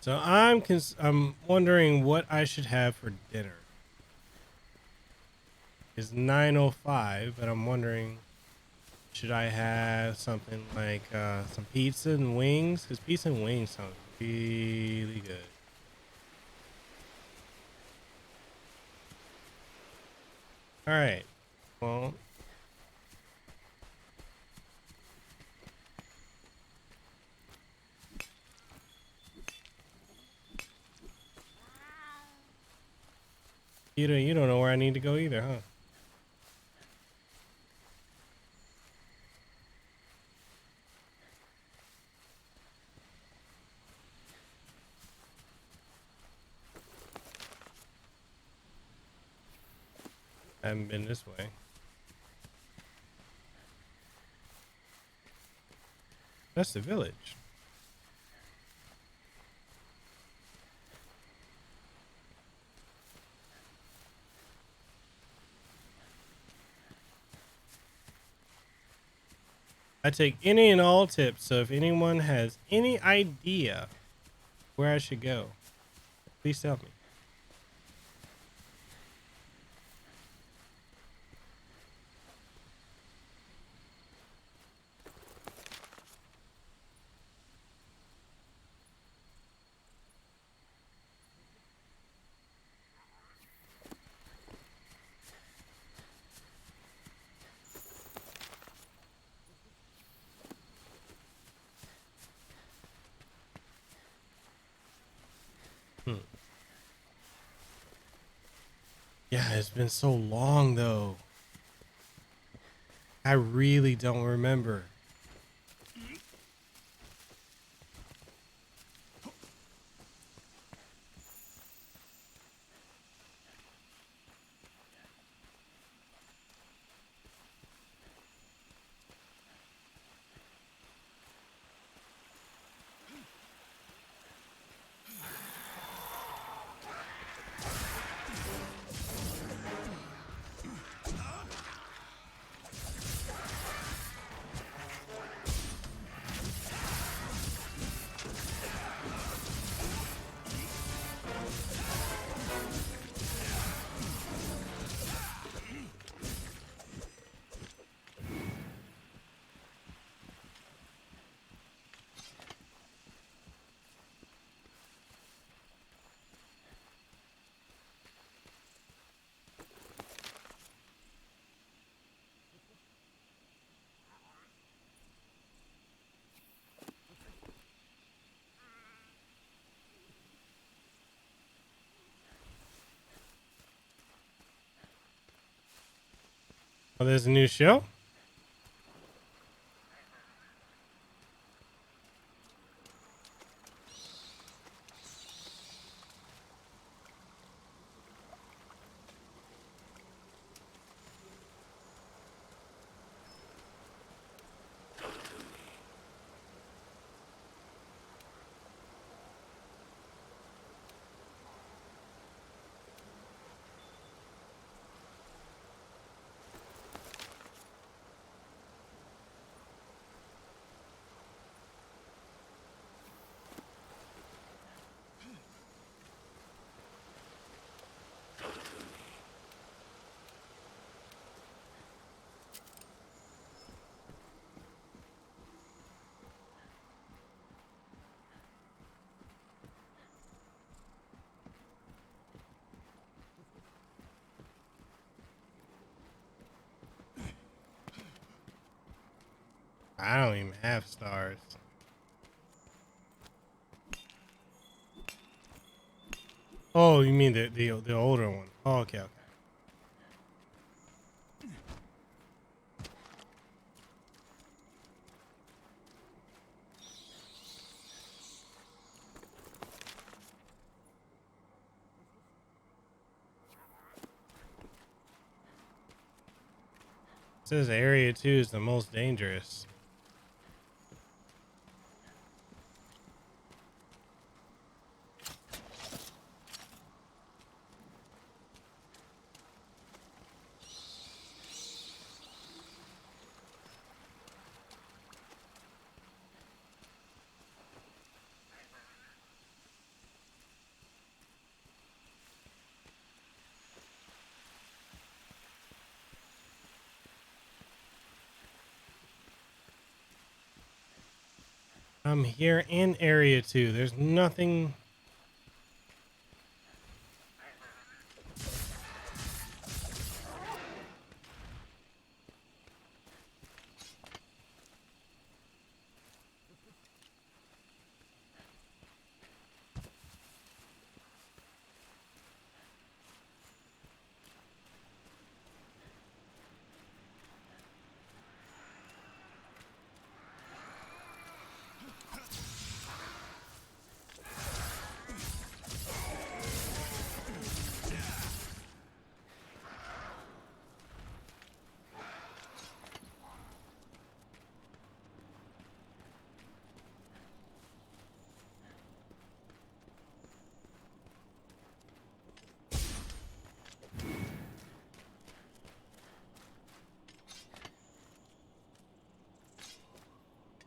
So I'm wondering what I should have for dinner. It's 9:05, but I'm wondering, should I have something like some pizza and wings? Because pizza and wings sounds really good. All right. Well, you don't know where I need to go either, huh? I haven't been this way. That's the village. I take any and all tips, so if anyone has any idea where I should go, please tell me. Hmm. Yeah, it's been so long though. I really don't remember. Oh, there's a new show? I don't even have stars. Oh, you mean the older one? Oh, okay, okay. It says area 2 is the most dangerous. I'm here in area 2. There's nothing.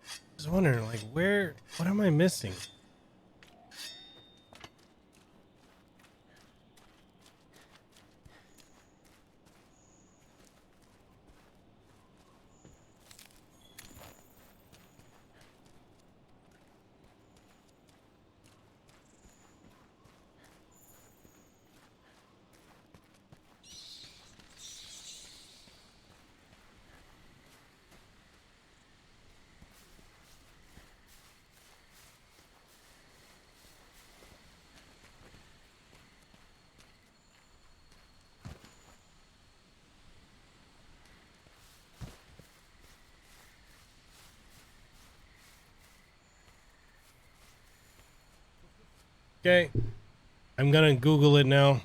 I was wondering, like, what am I missing? Okay. I'm gonna Google it now.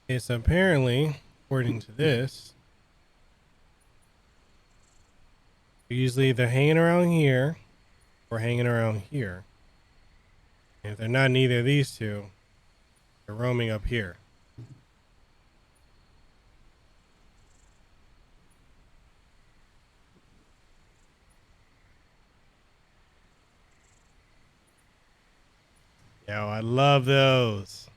It's apparently, according to this, they're usually either hanging around here or hanging around here. And if they're not in either of these two, they're roaming up here. Yo, I love those.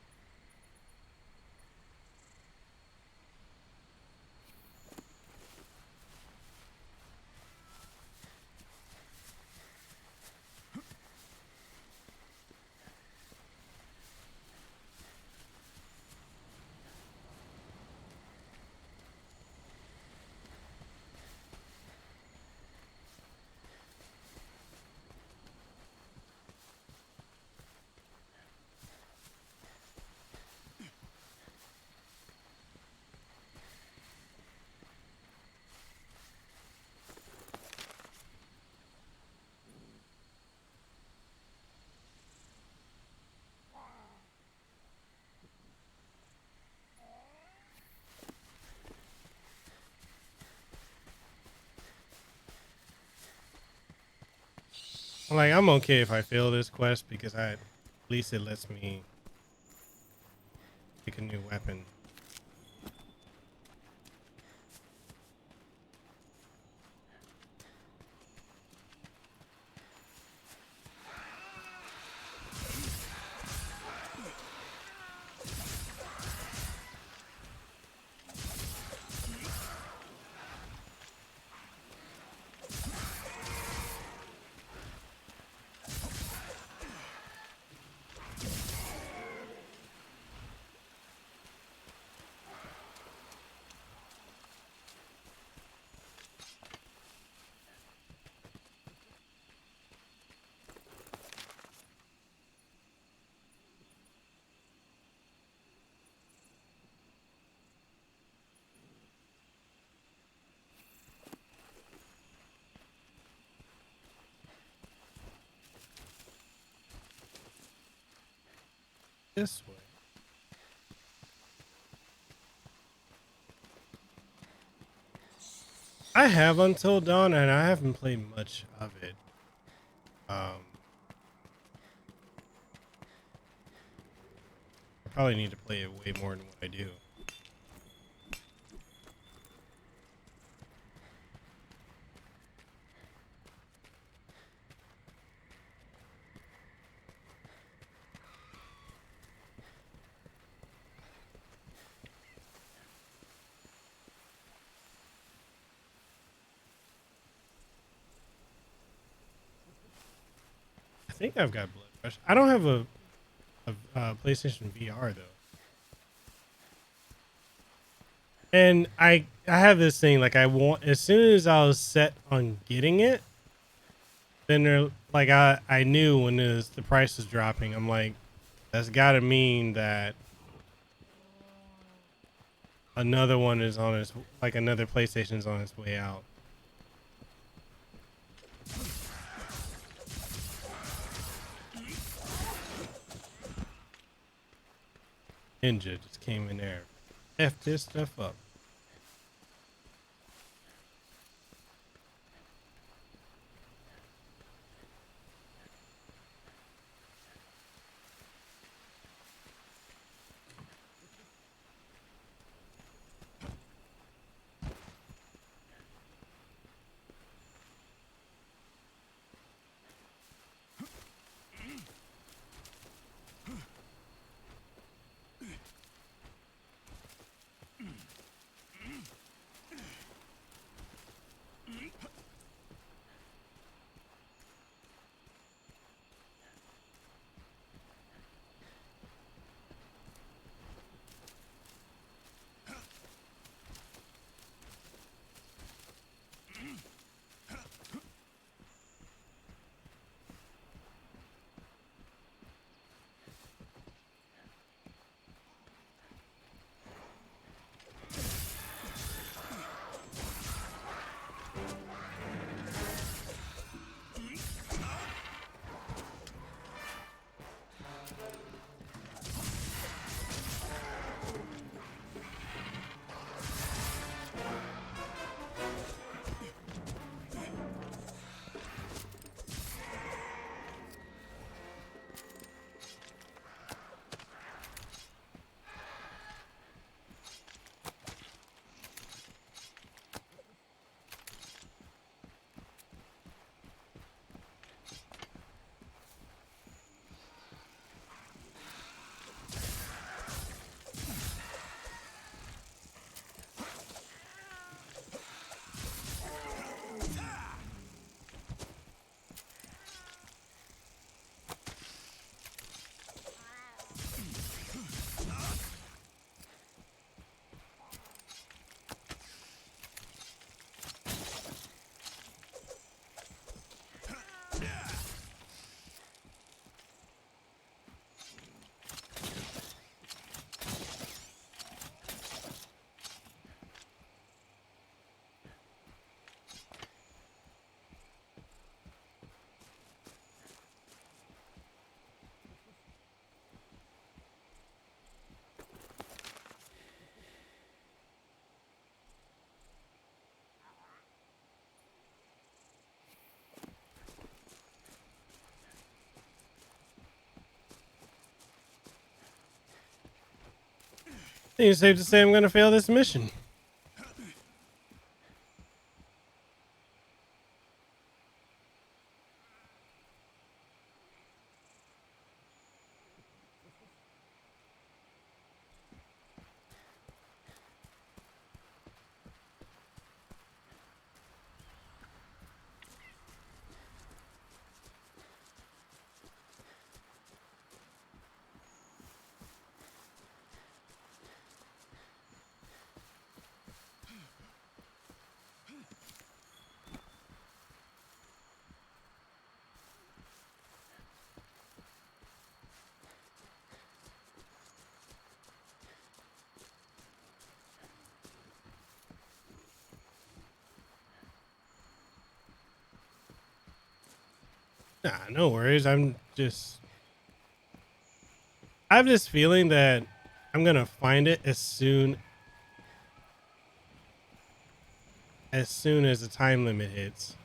Like, I'm okay if I fail this quest because at least it lets me pick a new weapon. This way. I have Until Dawn and I haven't played much of it. I probably need to play it way more than what I do. I think I've got Blood Rush. I don't have a PlayStation VR though. And I have this thing like I want as soon as I was set on getting it, then there like I knew when the price was dropping. I'm like, that's got to mean that another one is on its like another PlayStation's on its way out. Ninja just came in there, F this stuff up. think it's safe to say I'm gonna fail this mission. Nah, no worries. I have this feeling that I'm gonna find it as soon as the time limit hits.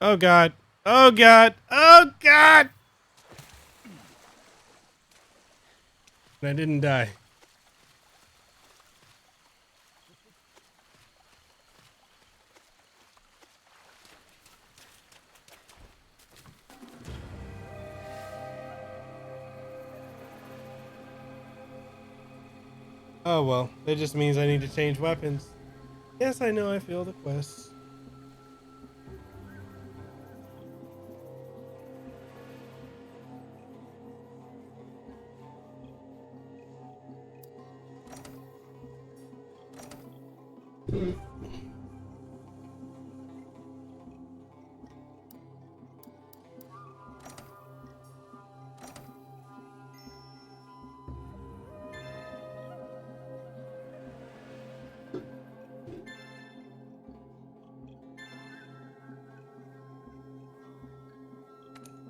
Oh god. Oh god. Oh god. And I didn't die. Oh well, that just means I need to change weapons. Yes, I know I failed the quest.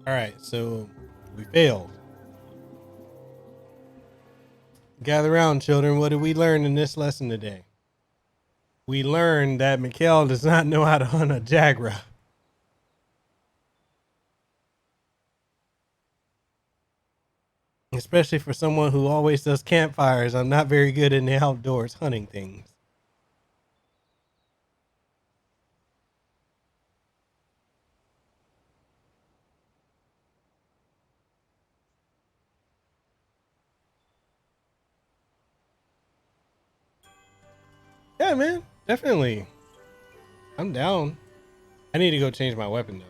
All right, so we failed. Gather around, children. What did we learn in this lesson today? We learned that Mikhail does not know how to hunt a Jagra. Especially for someone who always does campfires, I'm not very good in the outdoors hunting things. Yeah, man, definitely. I'm down. I need to go change my weapon though.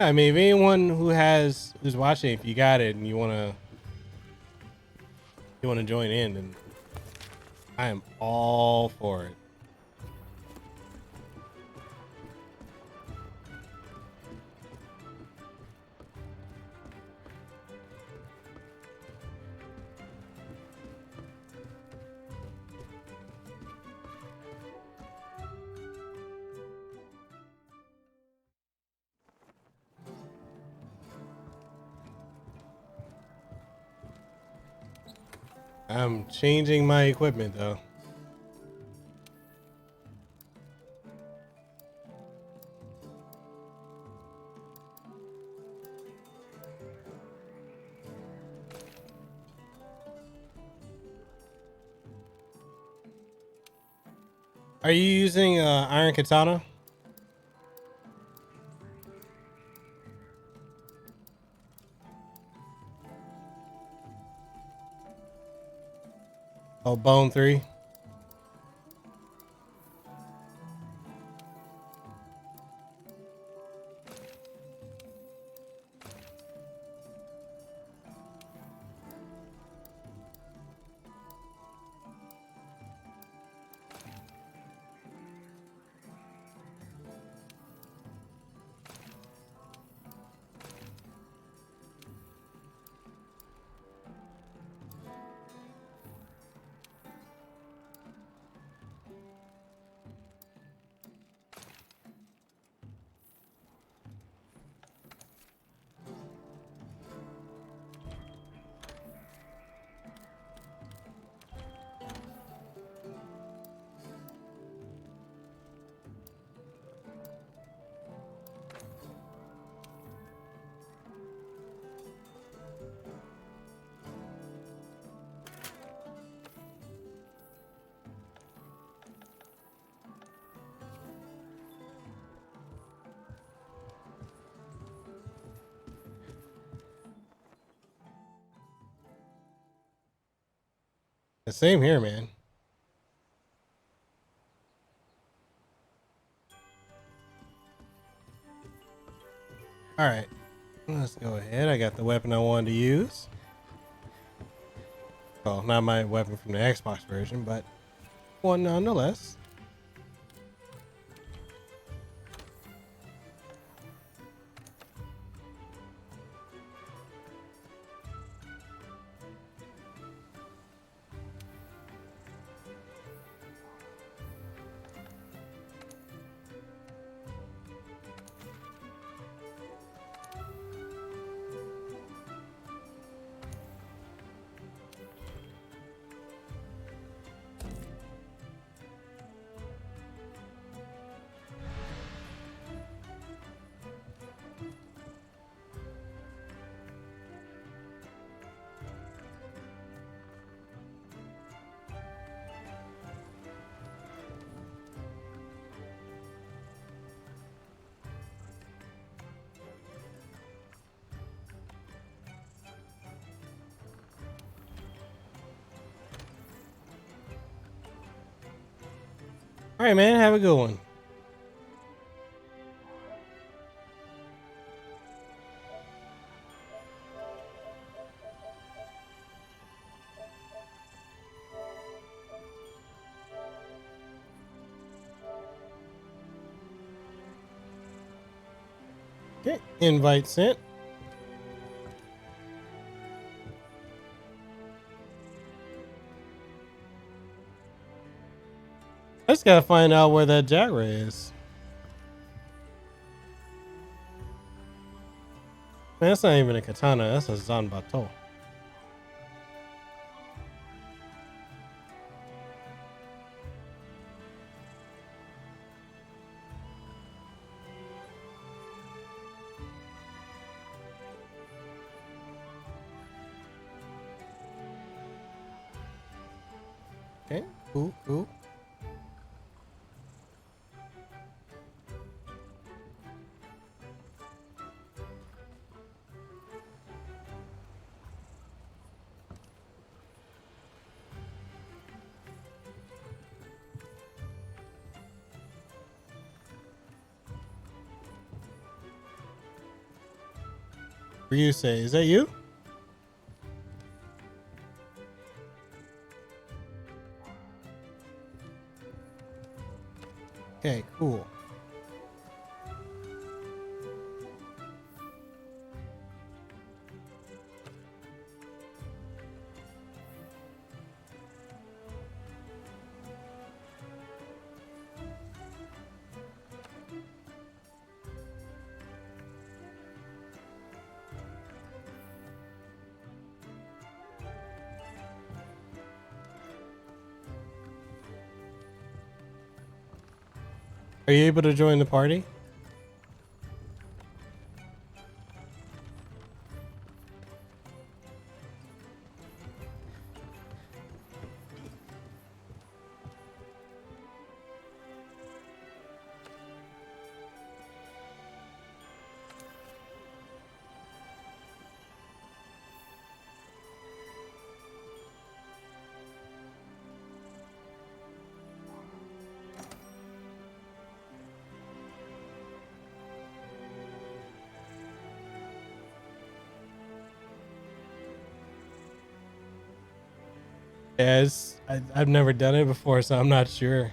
I mean, if anyone who's watching, if you got it and you wanna join in, then I am all for it. I'm changing my equipment though. Are you using Iron Katana? Oh, Bone 3. The same here, man. All right, let's go ahead. I got the weapon I wanted to use. Well, not my weapon from the Xbox version, but one nonetheless. All right, man. Have a good one. Okay, invite sent. I just gotta find out where that Jaguar is. Man, that's not even a katana. That's a Zanbato. Okay, cool, cool. You say, is that you? Okay, cool. Are you able to join the party? Yes, I've never done it before, so I'm not sure.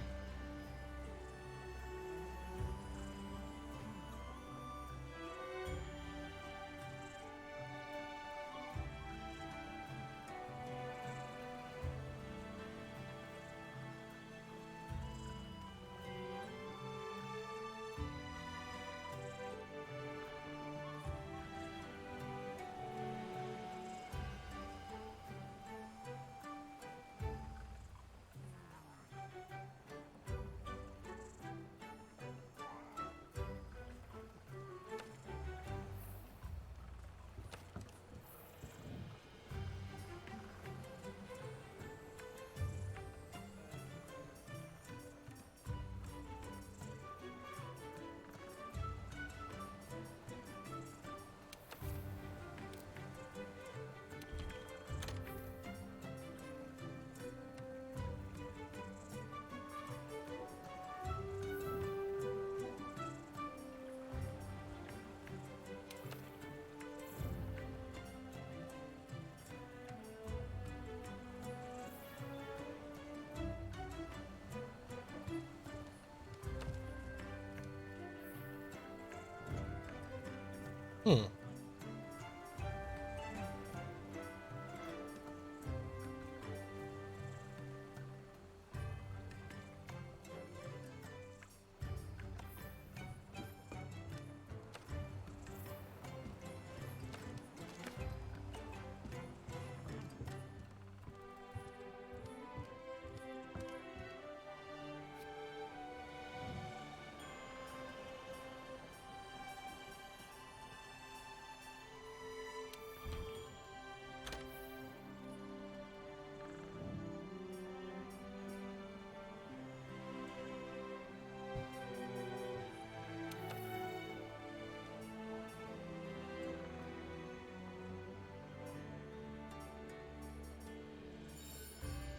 Hmm.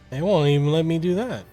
They won't even let me do that.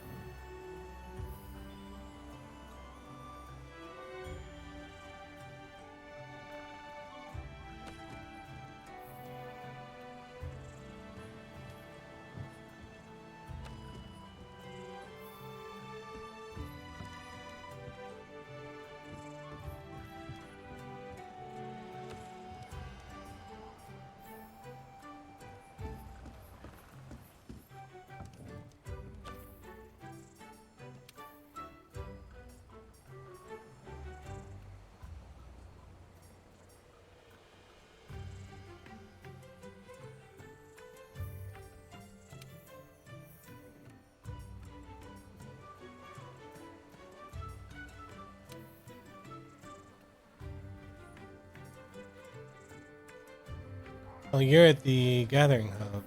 Oh, you're at the gathering hub.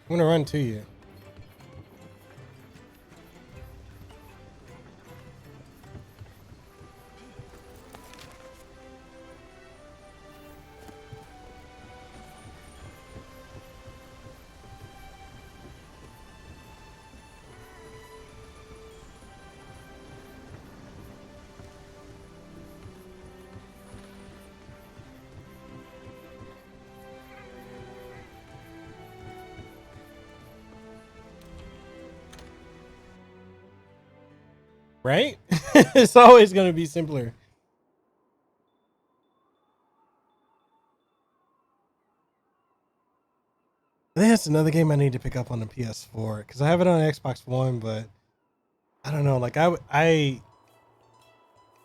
I'm gonna run to you. Right? It's always gonna be simpler. I think that's another game I need to pick up on the PS4 because I have it on Xbox One, but I don't know. Like I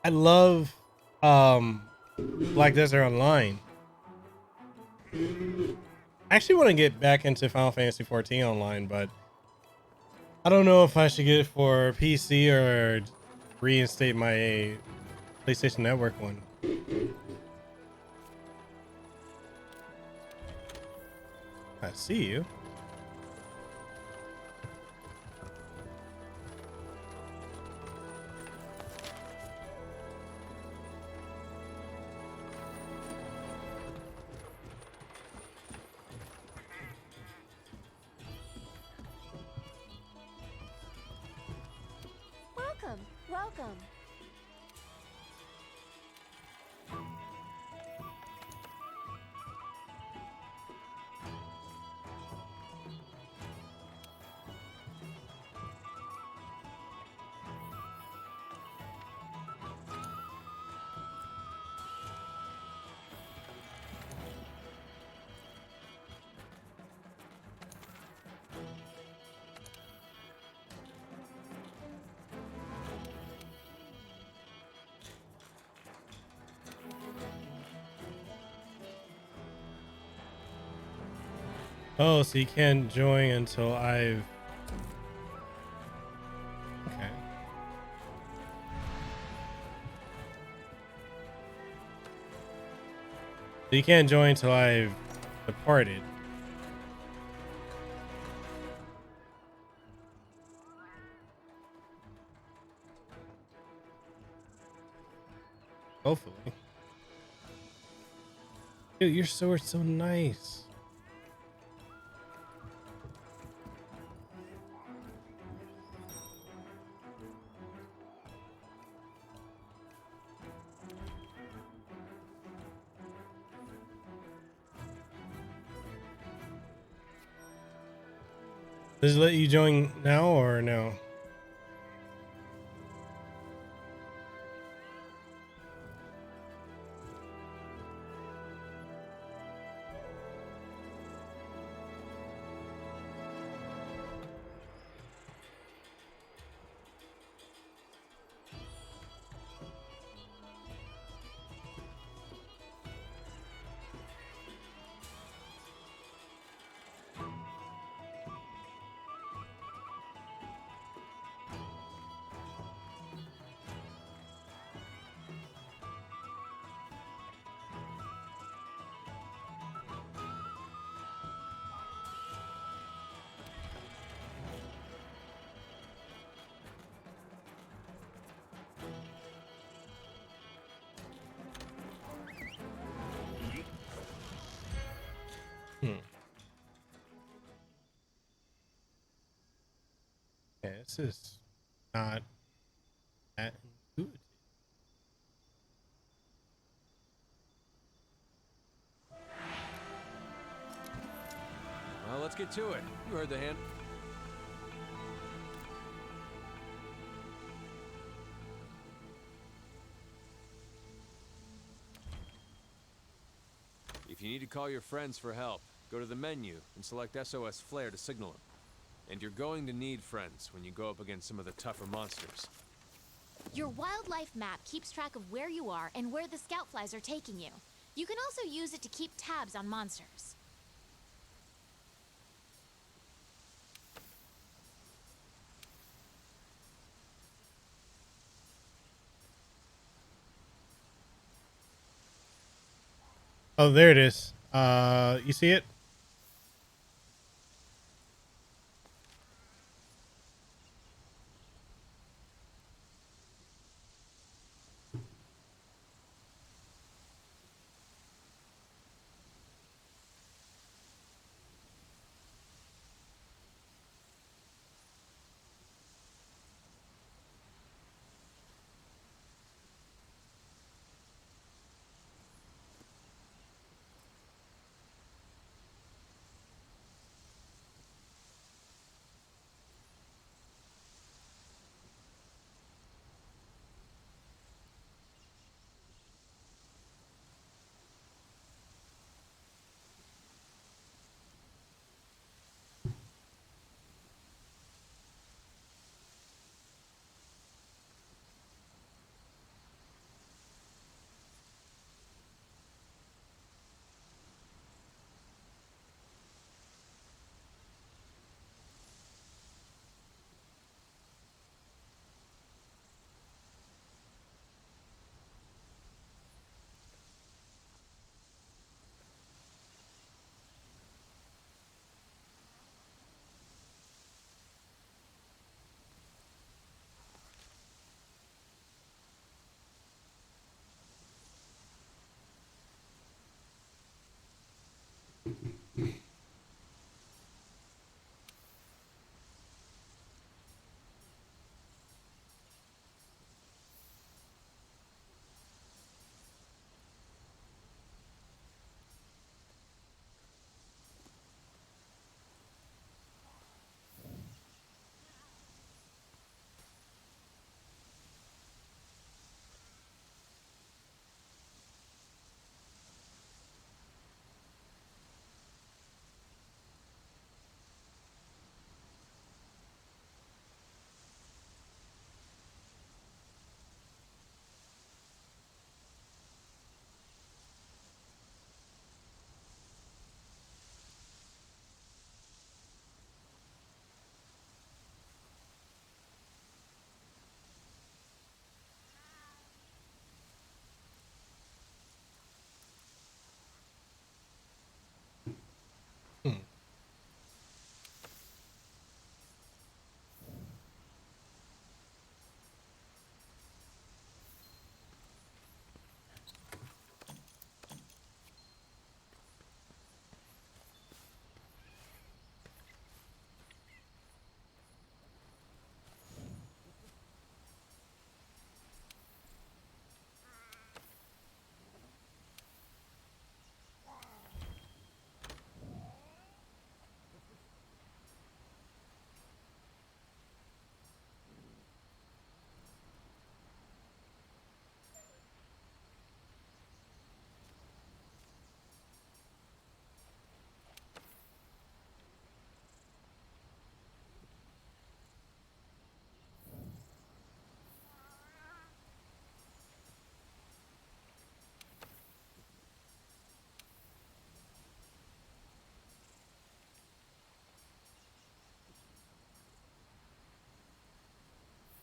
love Black Desert Online. I actually want to get back into Final Fantasy 14 online, but I don't know if I should get it for PC or reinstate my PlayStation Network one. I see you. Welcome, welcome. Oh, so you can't join until I've... Okay. So you can't join until I've departed. Hopefully. Dude, your sword's so nice. Does it let you join now or no? Yeah, this is not that intuitive. Well, let's get to it. You heard the hand. If you need to call your friends for help, go to the menu and select SOS Flare to signal them. And you're going to need friends when you go up against some of the tougher monsters. Your wildlife map keeps track of where you are and where the scout flies are taking you. You can also use it to keep tabs on monsters. Oh, there it is. You see it?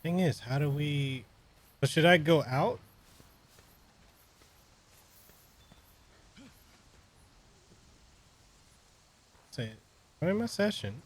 Thing is, how do we? Well, should I go out? Say, I'm in my session.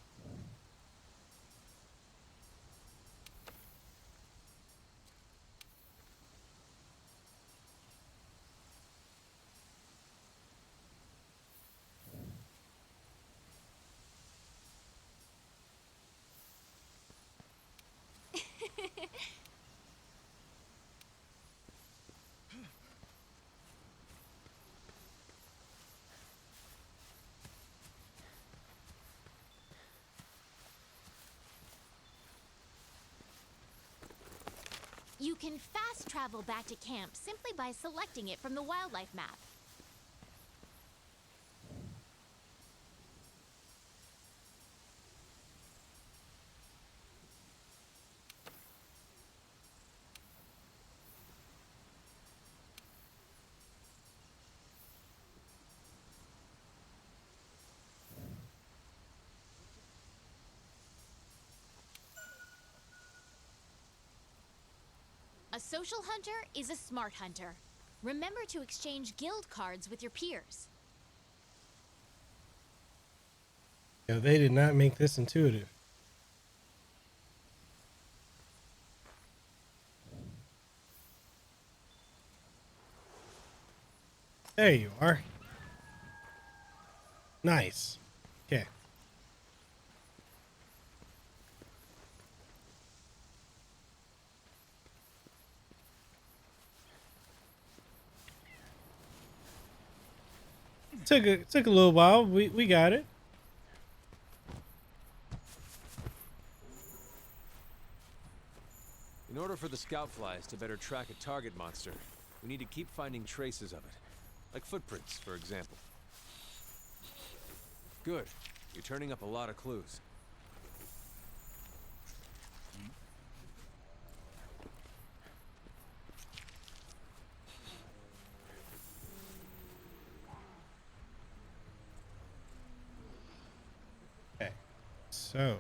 You can fast travel back to camp simply by selecting it from the wildlife map. A social hunter is a smart hunter. Remember to exchange guild cards with your peers. Yo, they did not make this intuitive. There you are. Nice. Okay. Took a little while. We got it. In order for the scout flies to better track a target monster, we need to keep finding traces of it. Like footprints, for example. Good. You're turning up a lot of clues. Okay. So.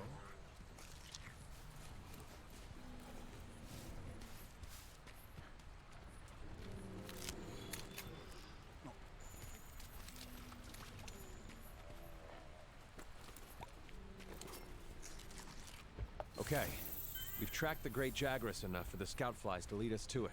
Okay. We've tracked the Great Jagras enough for the scout flies to lead us to it.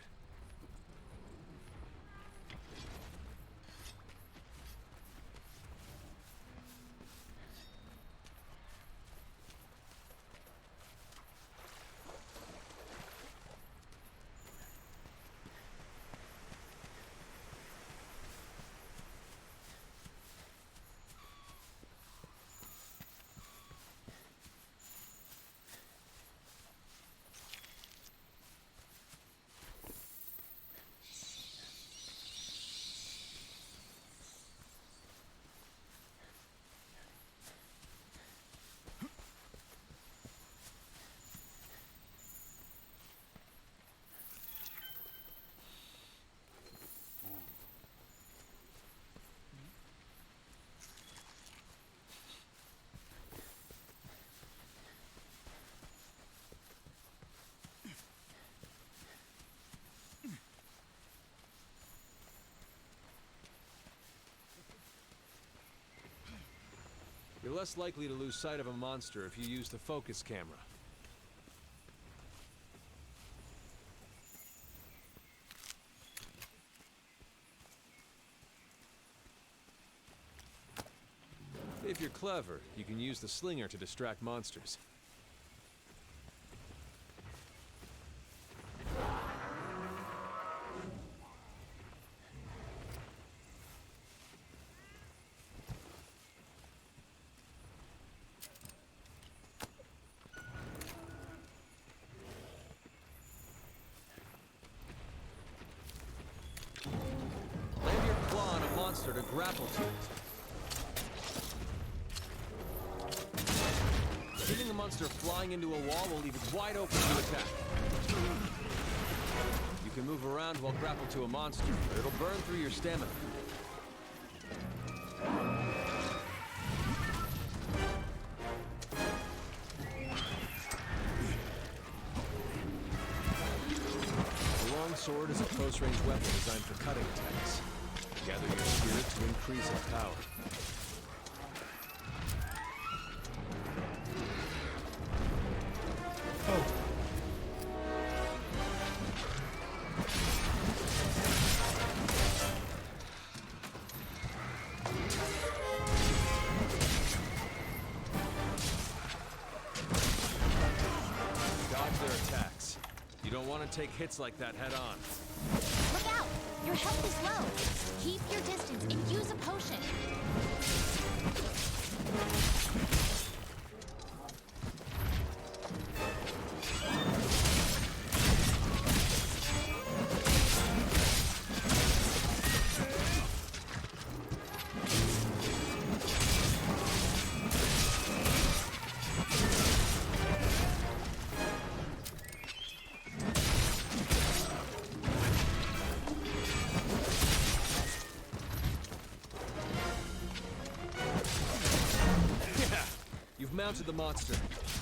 less likely to lose sight of a monster if you use the focus camera. If you're clever, you can use the slinger to distract monsters. Land your claw on a monster to grapple to it. Hitting a monster flying into a wall will leave it wide open to attack. You can move around while grappled to a monster, but it'll burn through your stamina. The long sword is a close-range weapon designed for cutting attacks. Gather your spirit to increase its power. Take hits like that head on. Look out! Your health is low. Keep your distance and use a potion. Mounted the monster.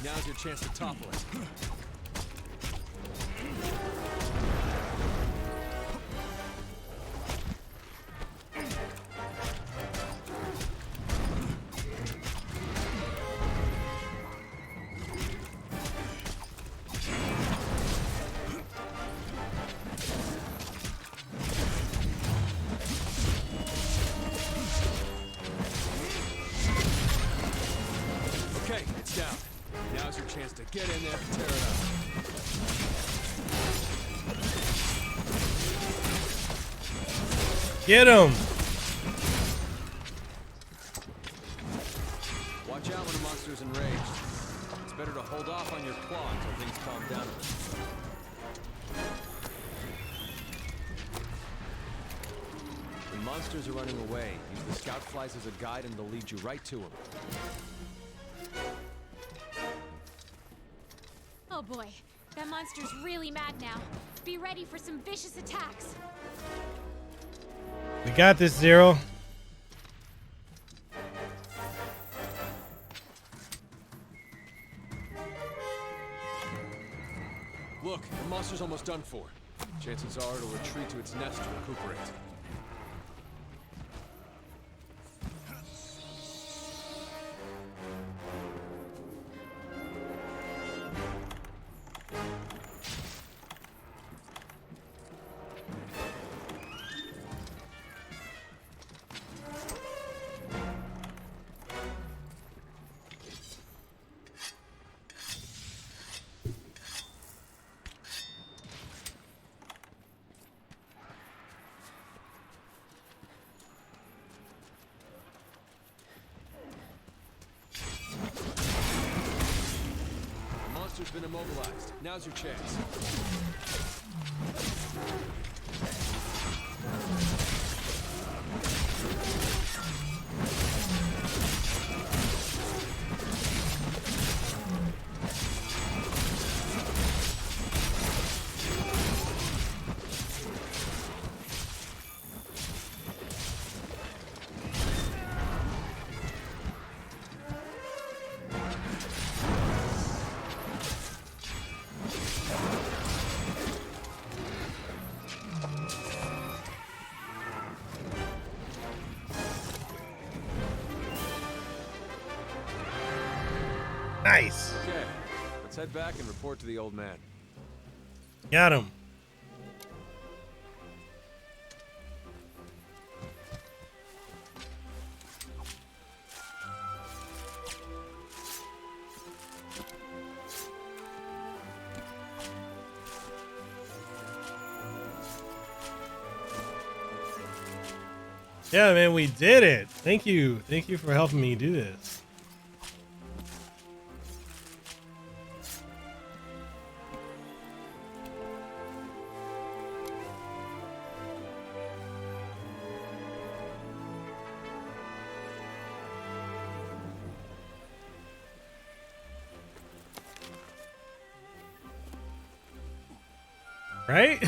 Now's your chance to topple it. To get in there and tear it up. Get him! Watch out when a monster is enraged. It's better to hold off on your claw until things calm down a bit. When monsters are running away, use the scout flies as a guide and they'll lead you right to them. Oh boy, that monster's really mad now. Be ready for some vicious attacks. We got this, Zero. Look, the monster's almost done for. Chances are it'll retreat to its nest to recuperate. Monster's been immobilized. Now's your chance. Nice. Okay, let's head back and report to the old man. Got him. Yeah, man, we did it. Thank you. Thank you for helping me do this. Right?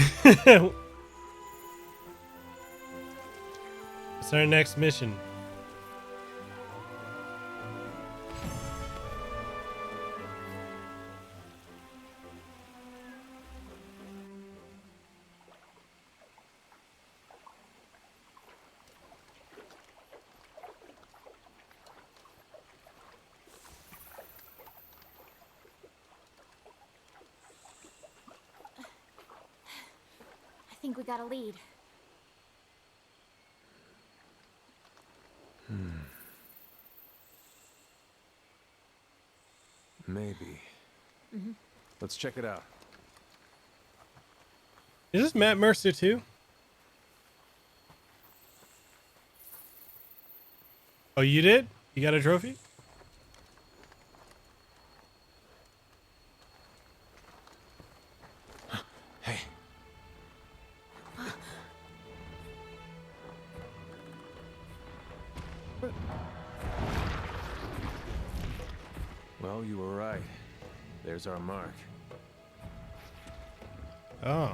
What's our next mission? I think we got a lead. Maybe. Let's check it out. Is this Matt Mercer too? Oh, you did? You got a trophy? Hey. Well, you were right. There's our mark. Oh.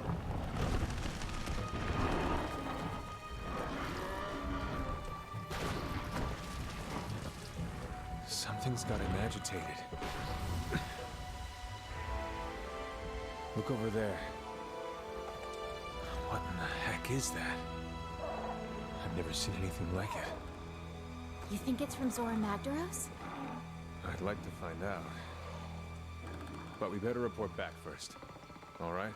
Something's got him agitated. Look over there. What in the heck is that? I've never seen anything like it. You think it's from Zora Magdaros? I'd like to find out. But we better report back first. All right?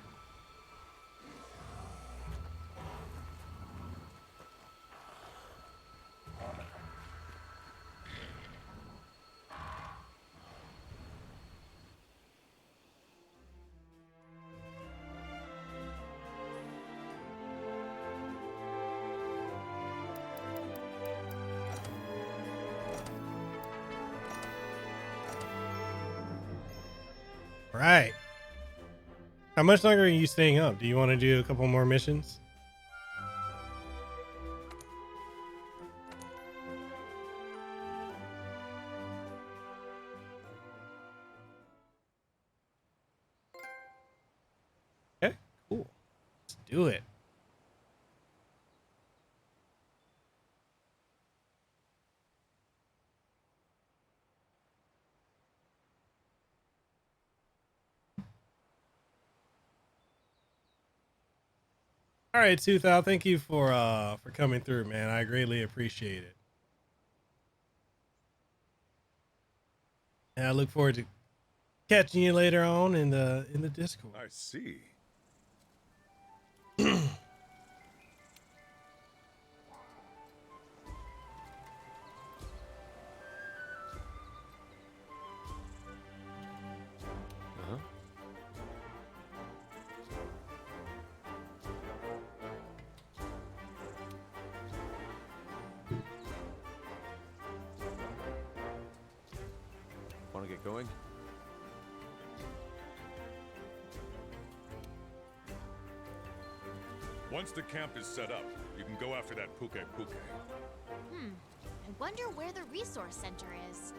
Right. How much longer are you staying up? Do you want to do a couple more missions? Okay, cool. Let's do it. All right, Toothal, thank you for coming through, man. I greatly appreciate it. And I look forward to catching you later on in the Discord. I see. Uh-huh. Want to get going? Once the camp is set up, you can go after that puke. I wonder where the resource center is.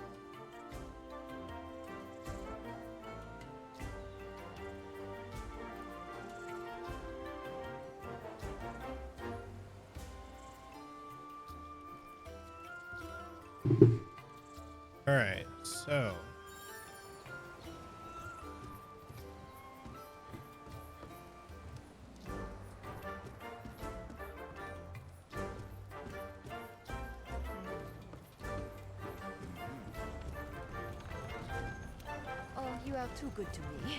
All right, so out too good to me.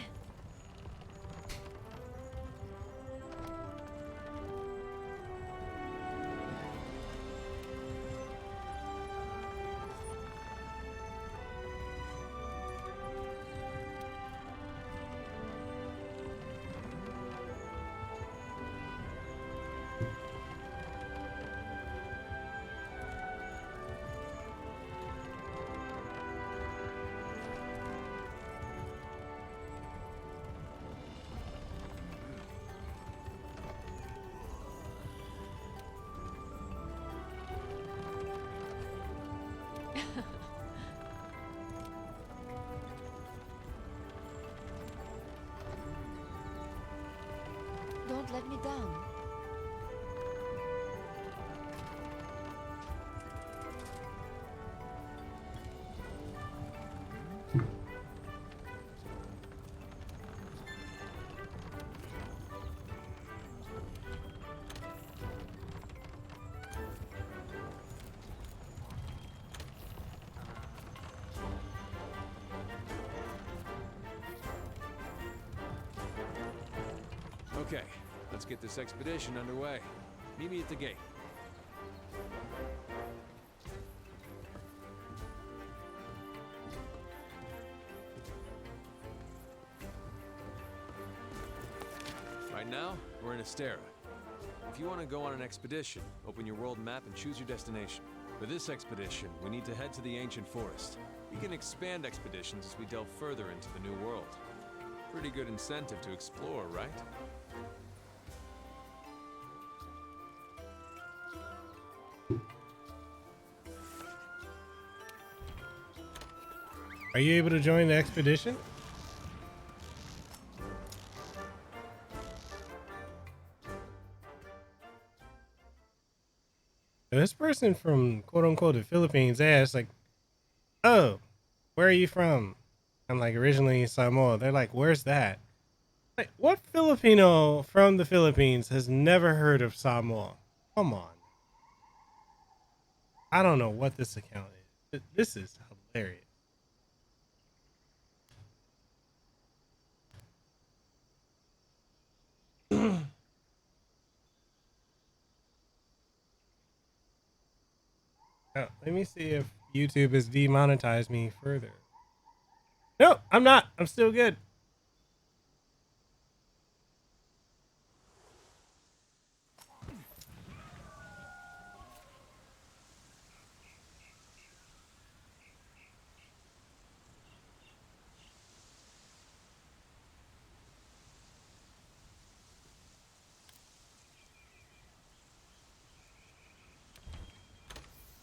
Don't let me down. Okay, let's get this expedition underway. Meet me at the gate. Right now, we're in Astera. If you want to go on an expedition, open your world map and choose your destination. For this expedition, we need to head to the ancient forest. We can expand expeditions as we delve further into the new world. Pretty good incentive to explore, right? Are you able to join the expedition? This person from quote unquote the Philippines asked like, "Oh, where are you from?" I'm like, originally Samoa. They're like, "Where's that?" Like, what Filipino from the Philippines has never heard of Samoa? Come on. I don't know what this account is. This is hilarious. Oh, let me see if YouTube has demonetized me further. No, I'm not. I'm still good.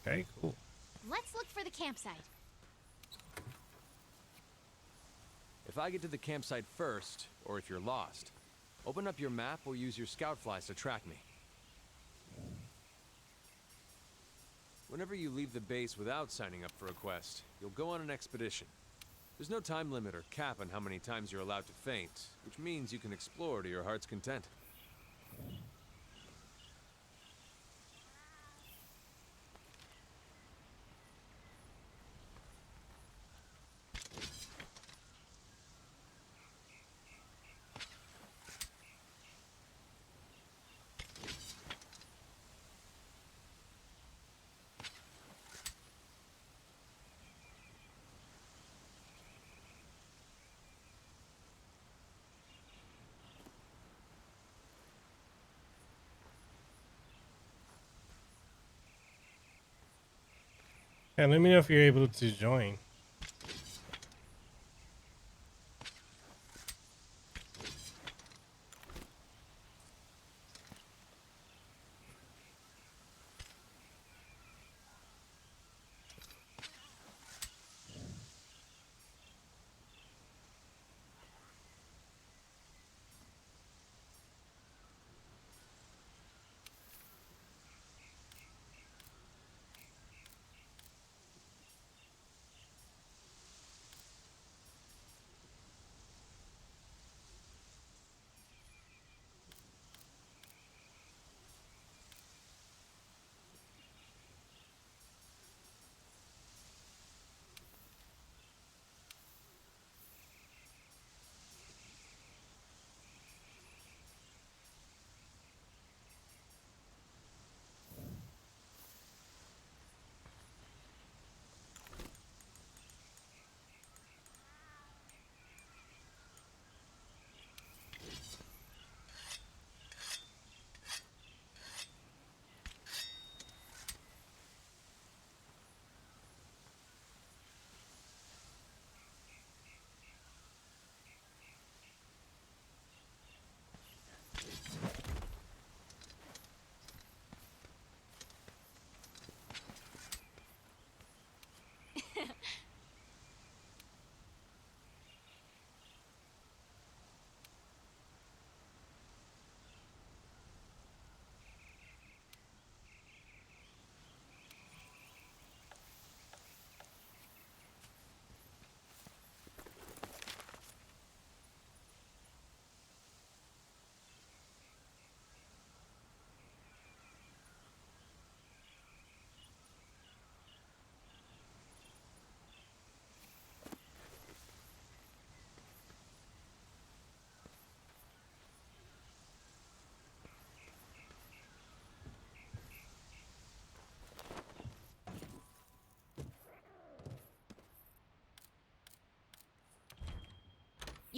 Okay, cool. Let's look for the campsite. If I get to the campsite first, or if you're lost, open up your map or use your scout flies to track me. Whenever you leave the base without signing up for a quest, you'll go on an expedition. There's no time limit or cap on how many times you're allowed to faint, which means you can explore to your heart's content. Yeah, let me know if you're able to join.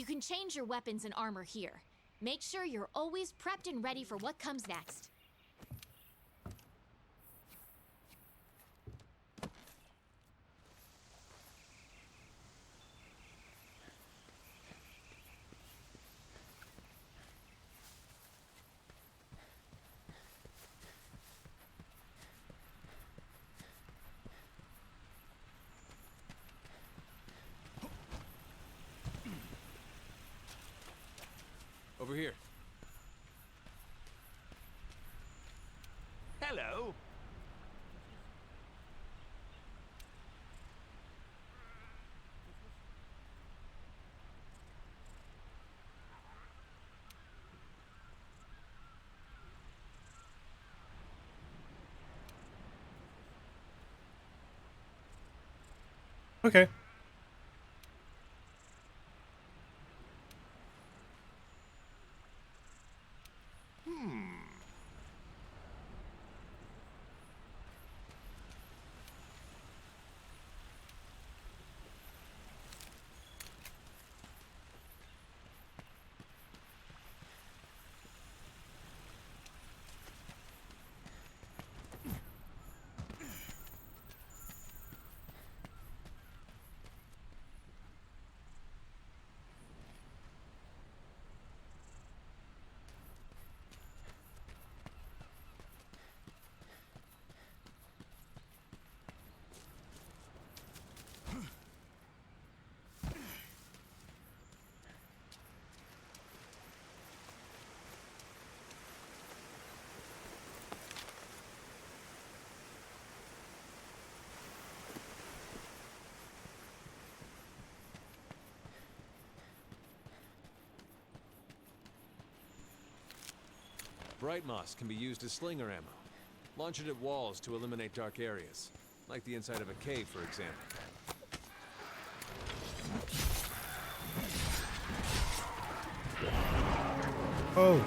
You can change your weapons and armor here. Make sure you're always prepped and ready for what comes next. Over here. Hello. Okay. Bright moss can be used as slinger ammo. Launch it at walls to eliminate dark areas, like the inside of a cave, for example. Oh.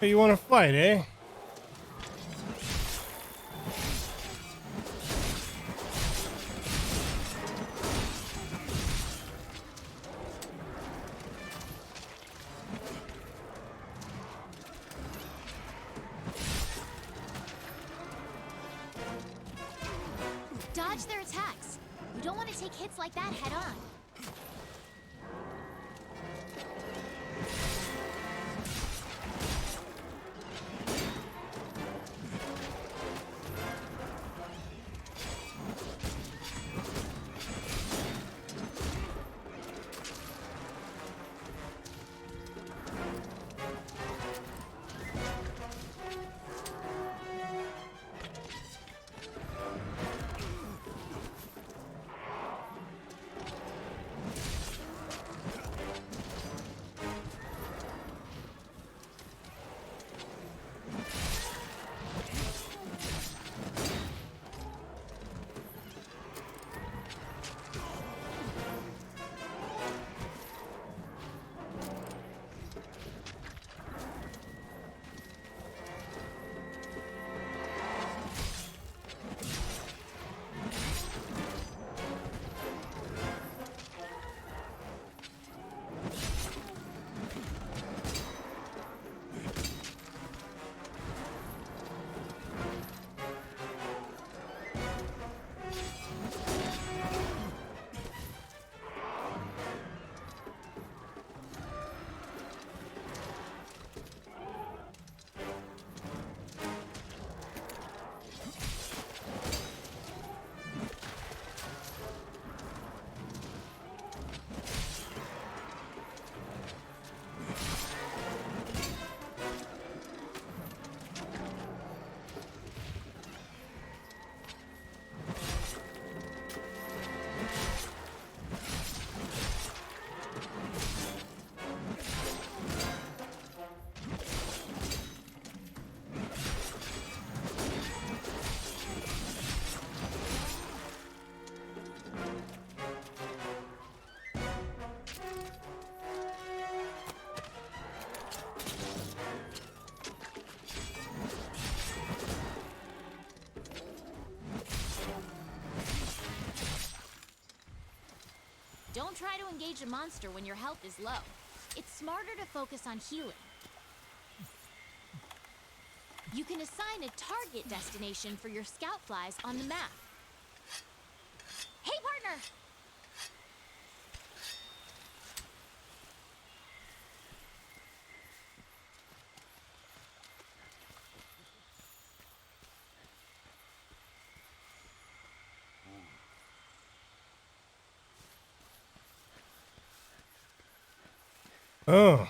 Hey, you want to fight, eh? Dodge their attacks. You don't want to take hits like that head on. Don't try to engage a monster when your health is low. It's smarter to focus on healing. You can assign a target destination for your scout flies on the map. Hey, partner! Oh.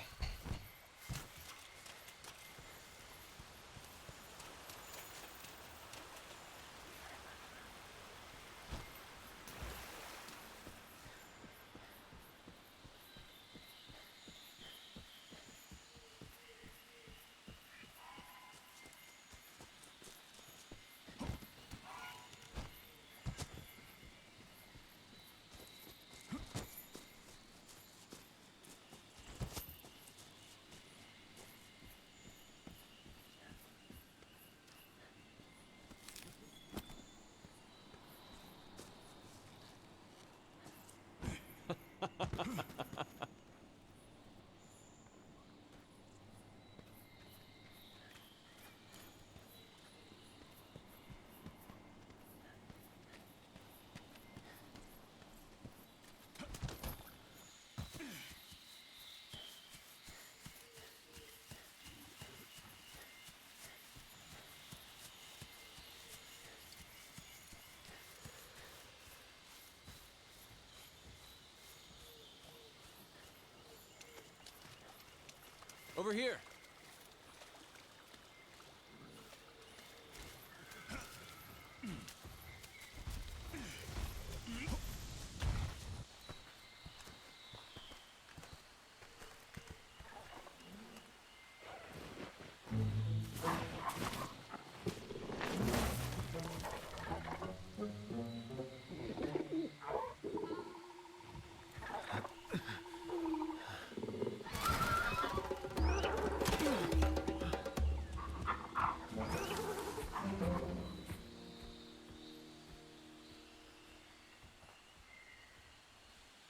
Over here.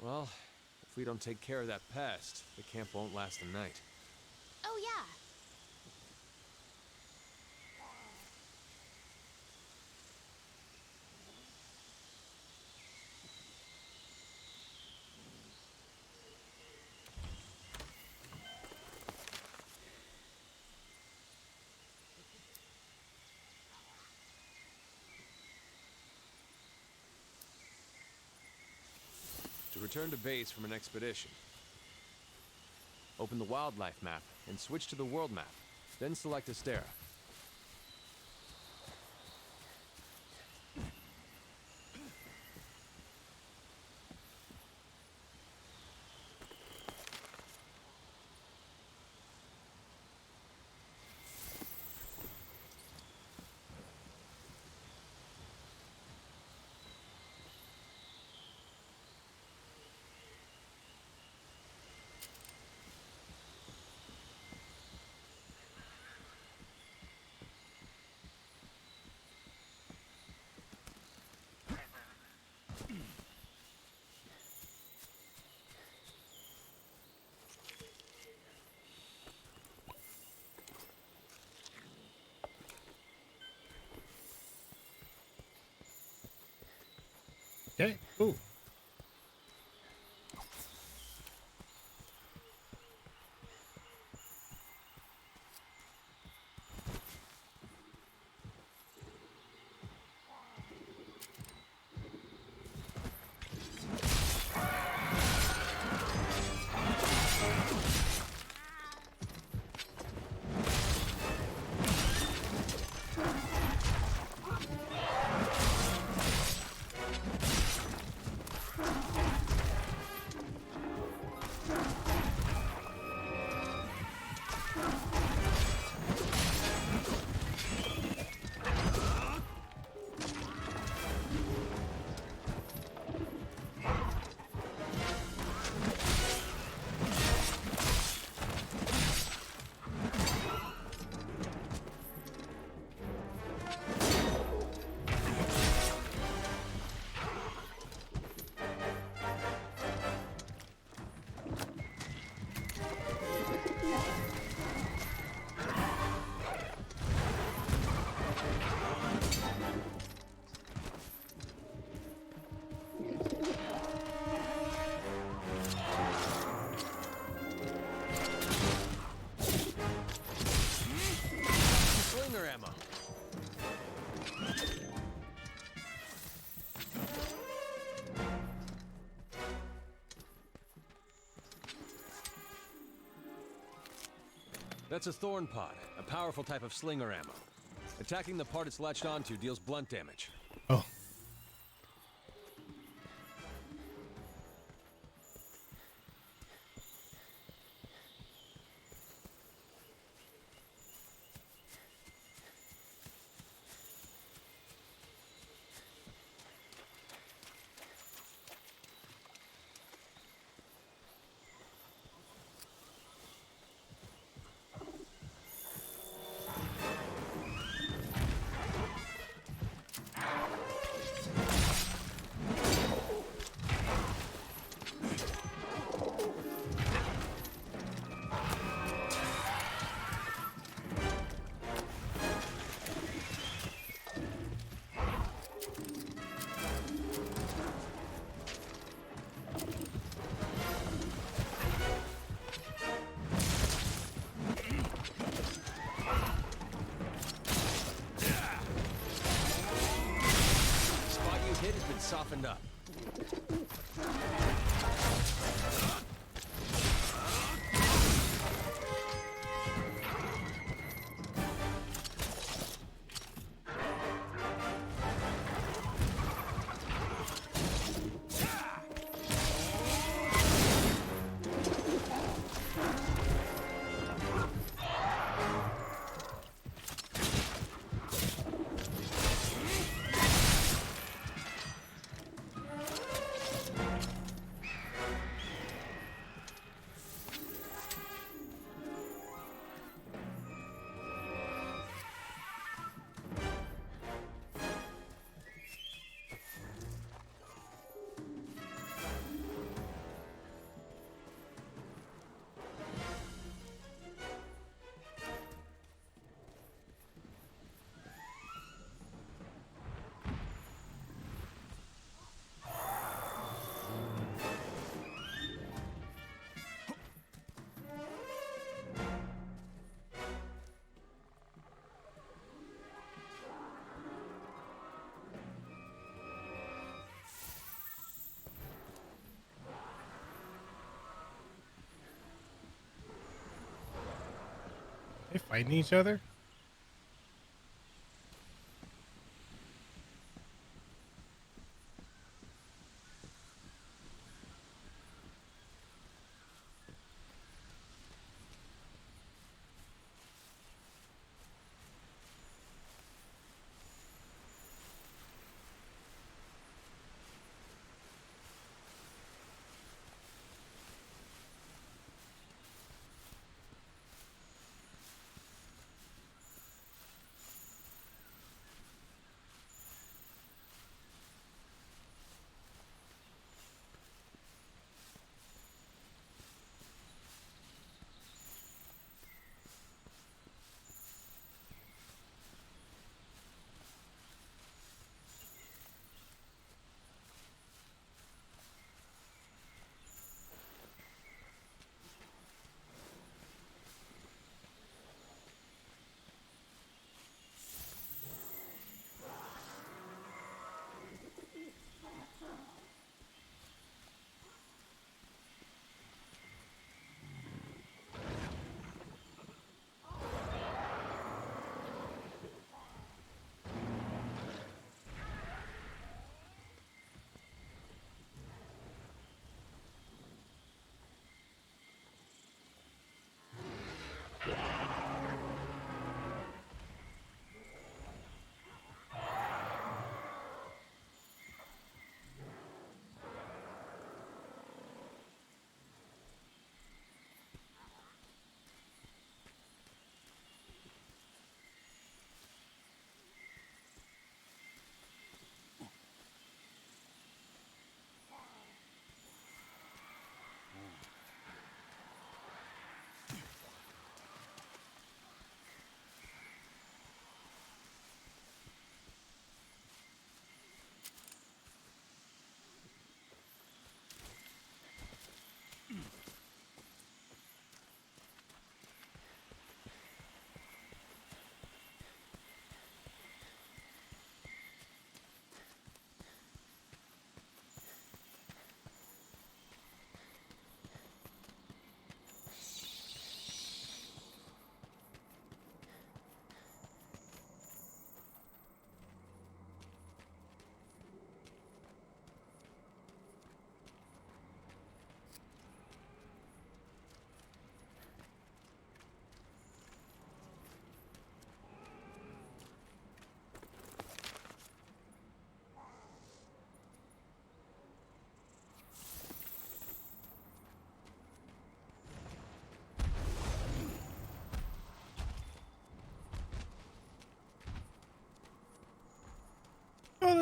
Well, if we don't take care of that pest, the camp won't last a night. Oh, yeah. To return to base from an expedition, open the wildlife map and switch to the world map, then select Astera. Okay. Ooh. That's a thorn pod, a powerful type of slinger ammo. Attacking the part it's latched onto deals blunt damage. Oh. Softened up. They fighting each other?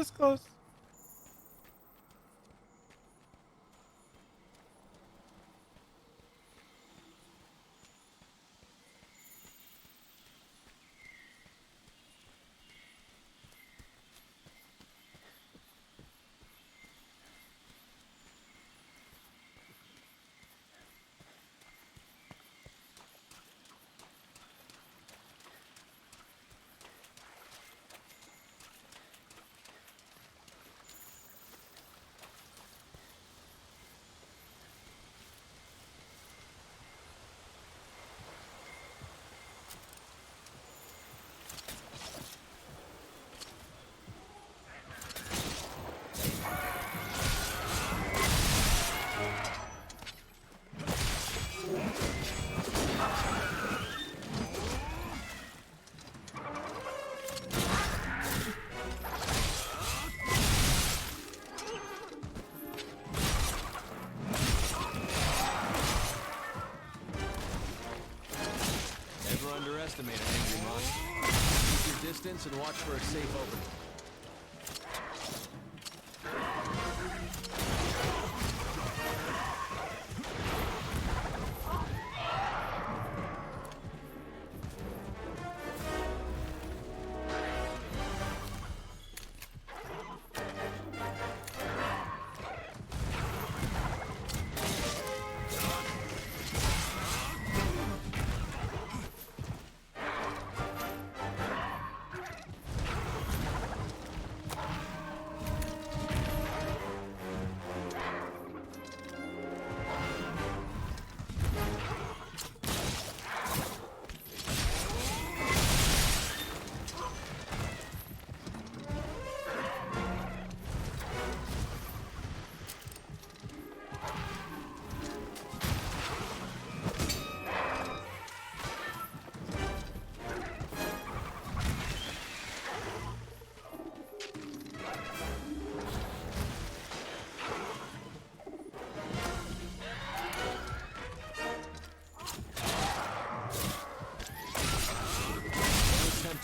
this close. Underestimate an angry monster. Keep your distance and watch for a safe opening.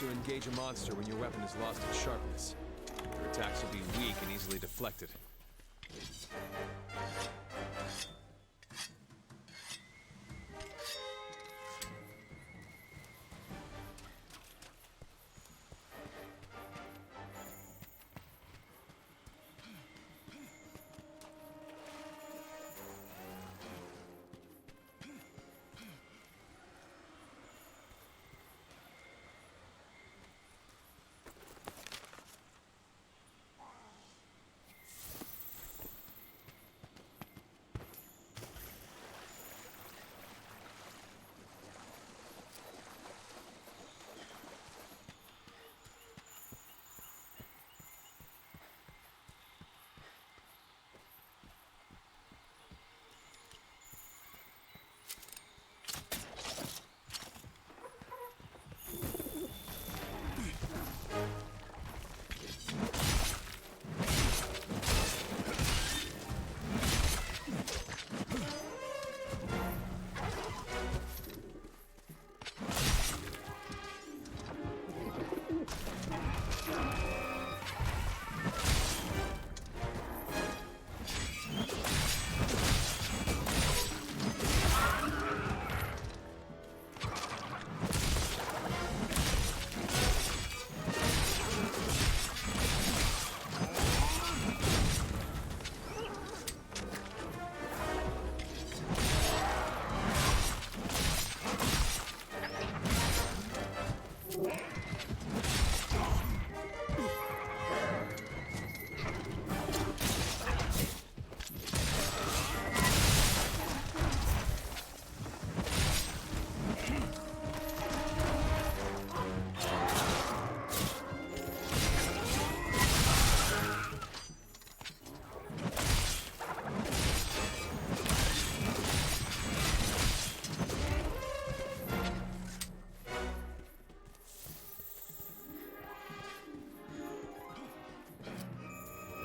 To engage a monster when your weapon has lost its sharpness. Your attacks will be weak and easily deflected.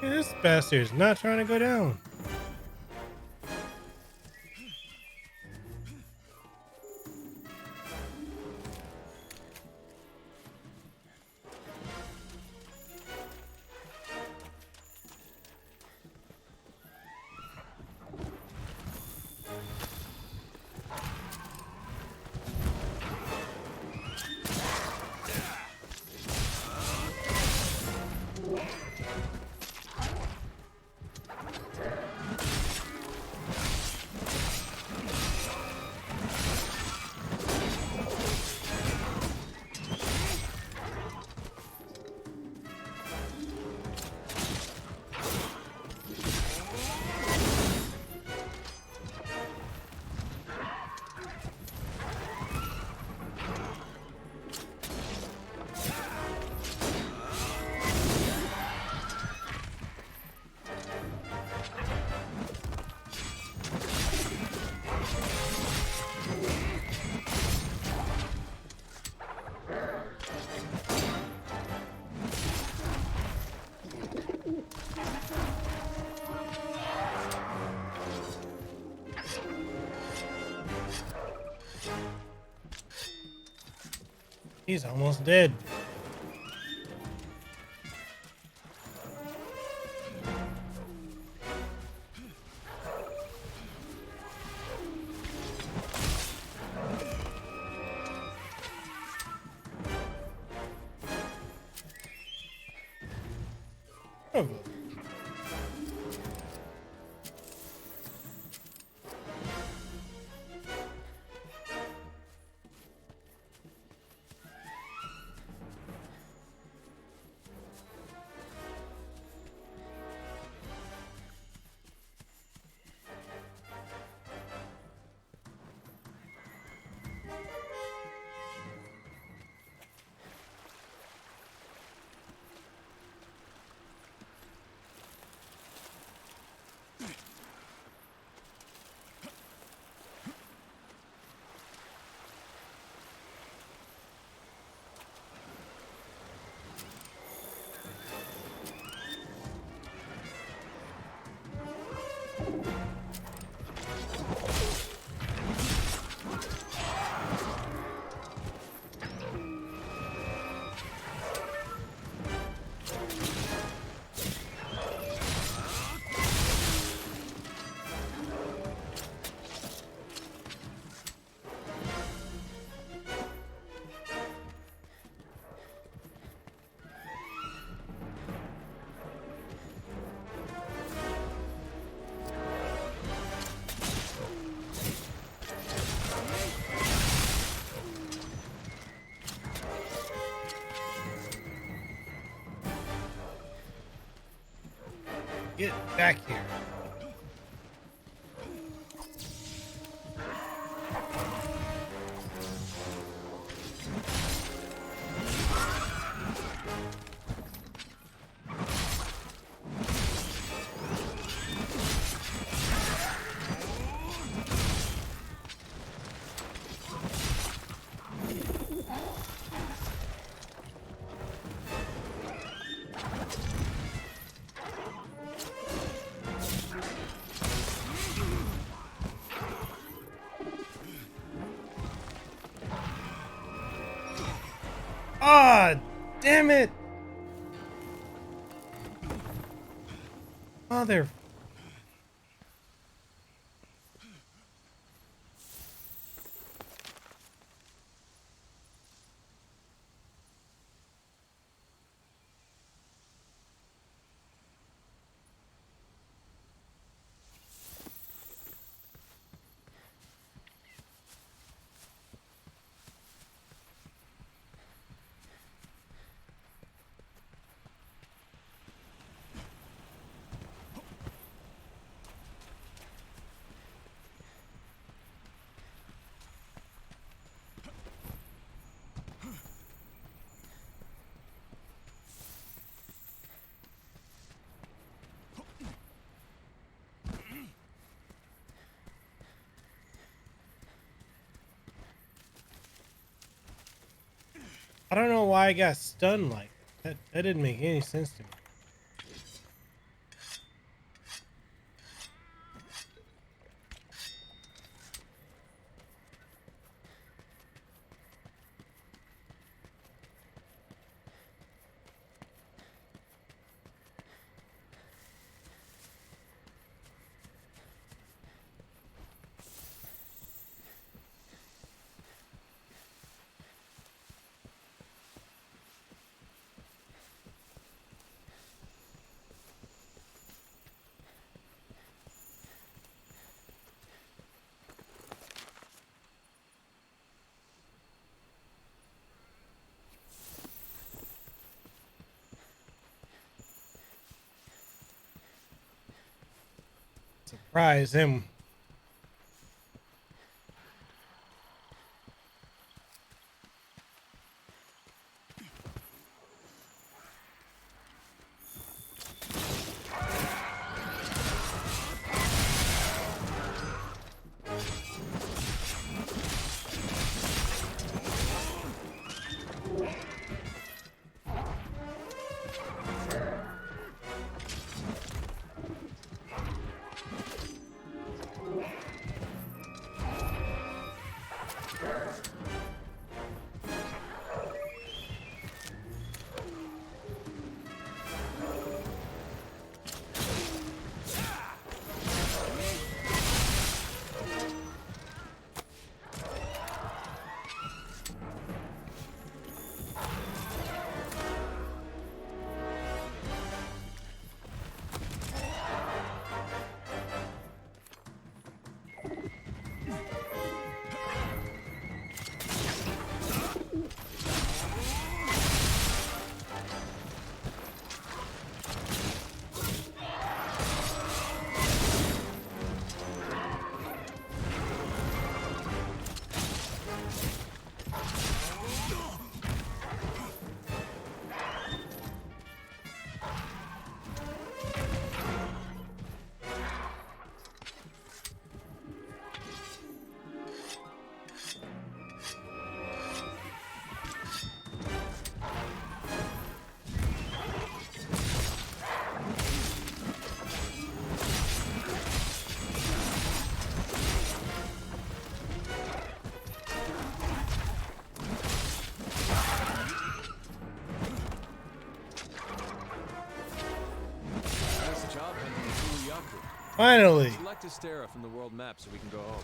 This bastard's not trying to go down. He's almost dead. Oh. Get back here. Ah, damn it! Mother. I don't know why I got stunned like that. That didn't make any sense to me. Surprise him. Finally. Select Astera from the world map so we can go home.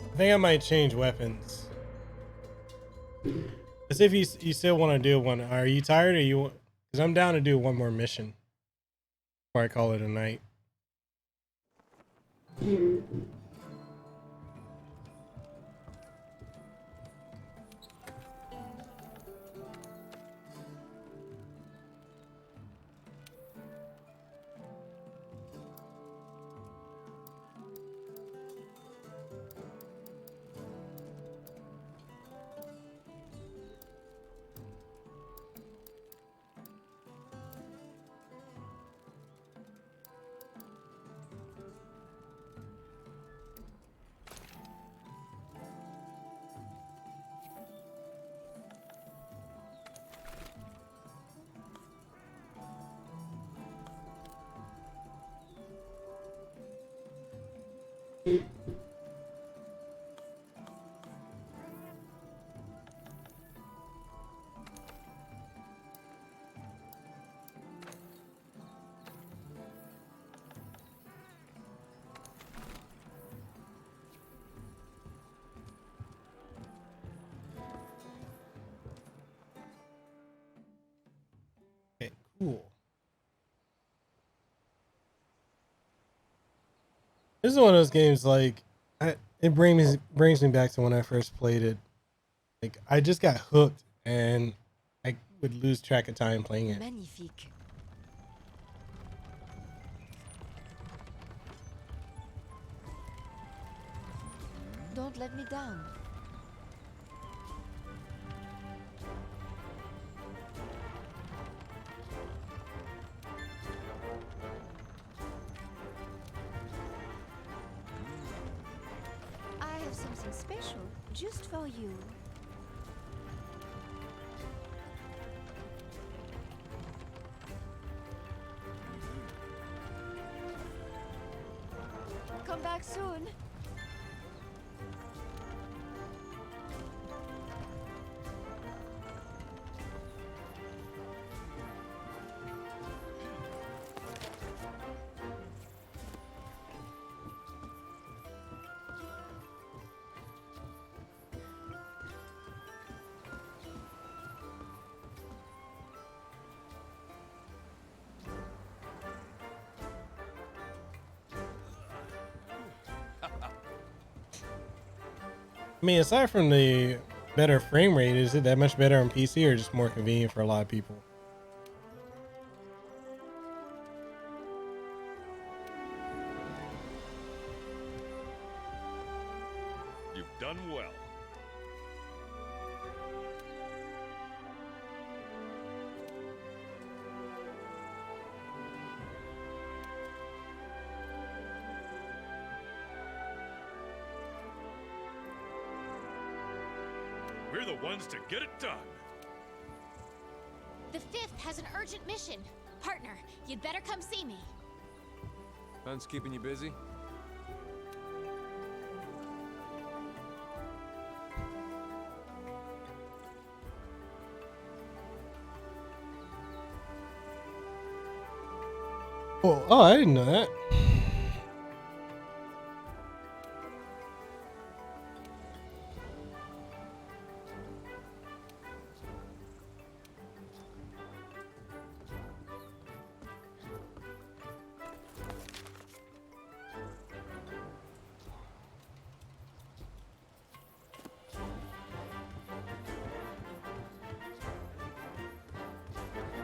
I think I might change weapons. As if you still want to do one. Are you tired or you? Because I'm down to do one more mission before I call it a night. Okay, cool. This is one of those games like it brings me back to when I first played it. Like I just got hooked and I would lose track of time playing it. Magnifique. Don't let me down. I have something special just for you. Come back soon. I mean, aside from the better frame rate, is it that much better on PC or just more convenient for a lot of people? done well. We're the ones to get it done. The 5th has an urgent mission. Partner, you'd better come see me. Hunt's keeping you busy? Oh, I didn't know that.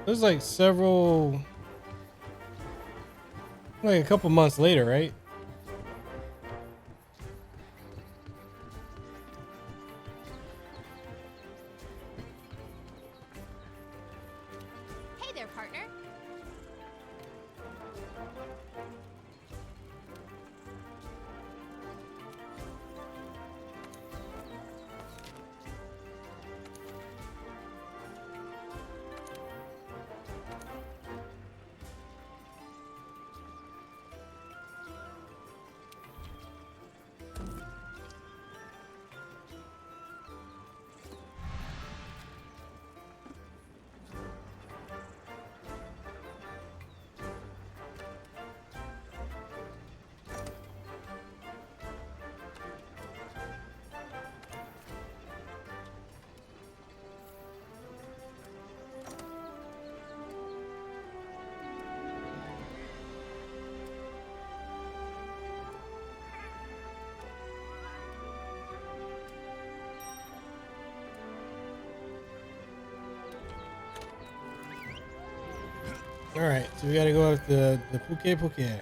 It was like like a couple months later, right? Hey there, partner. All right, so we gotta go up the Puke. Oh yeah.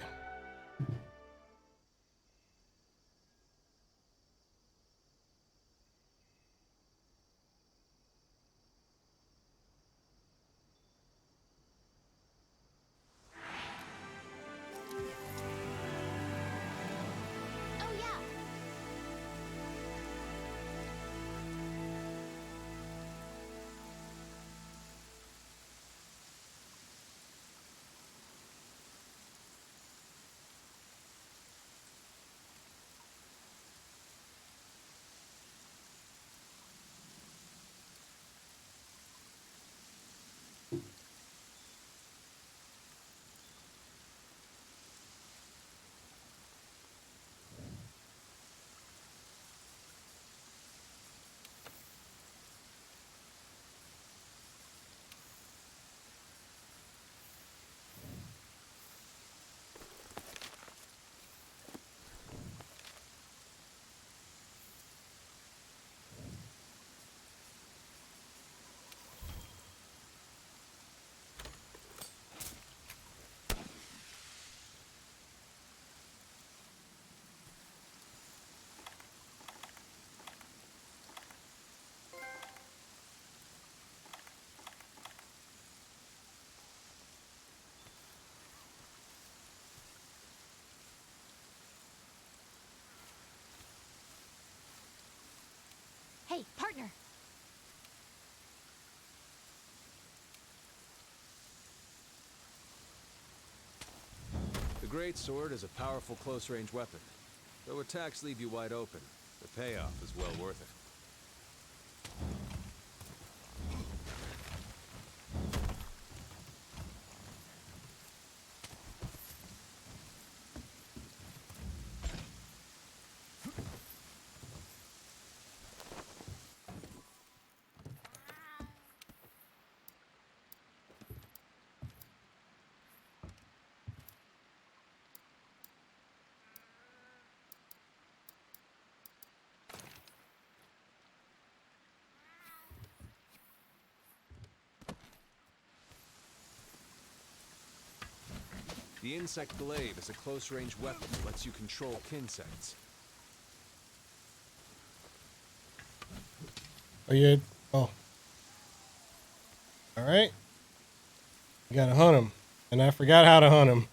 Hey, partner. The Great Sword is a powerful close-range weapon. Though attacks leave you wide open, the payoff is well worth it. The insect Glaive is a close-range weapon that lets you control insects. Oh, you. Oh. All right. You gotta hunt him, and I forgot how to hunt him.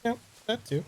Yeah, that too.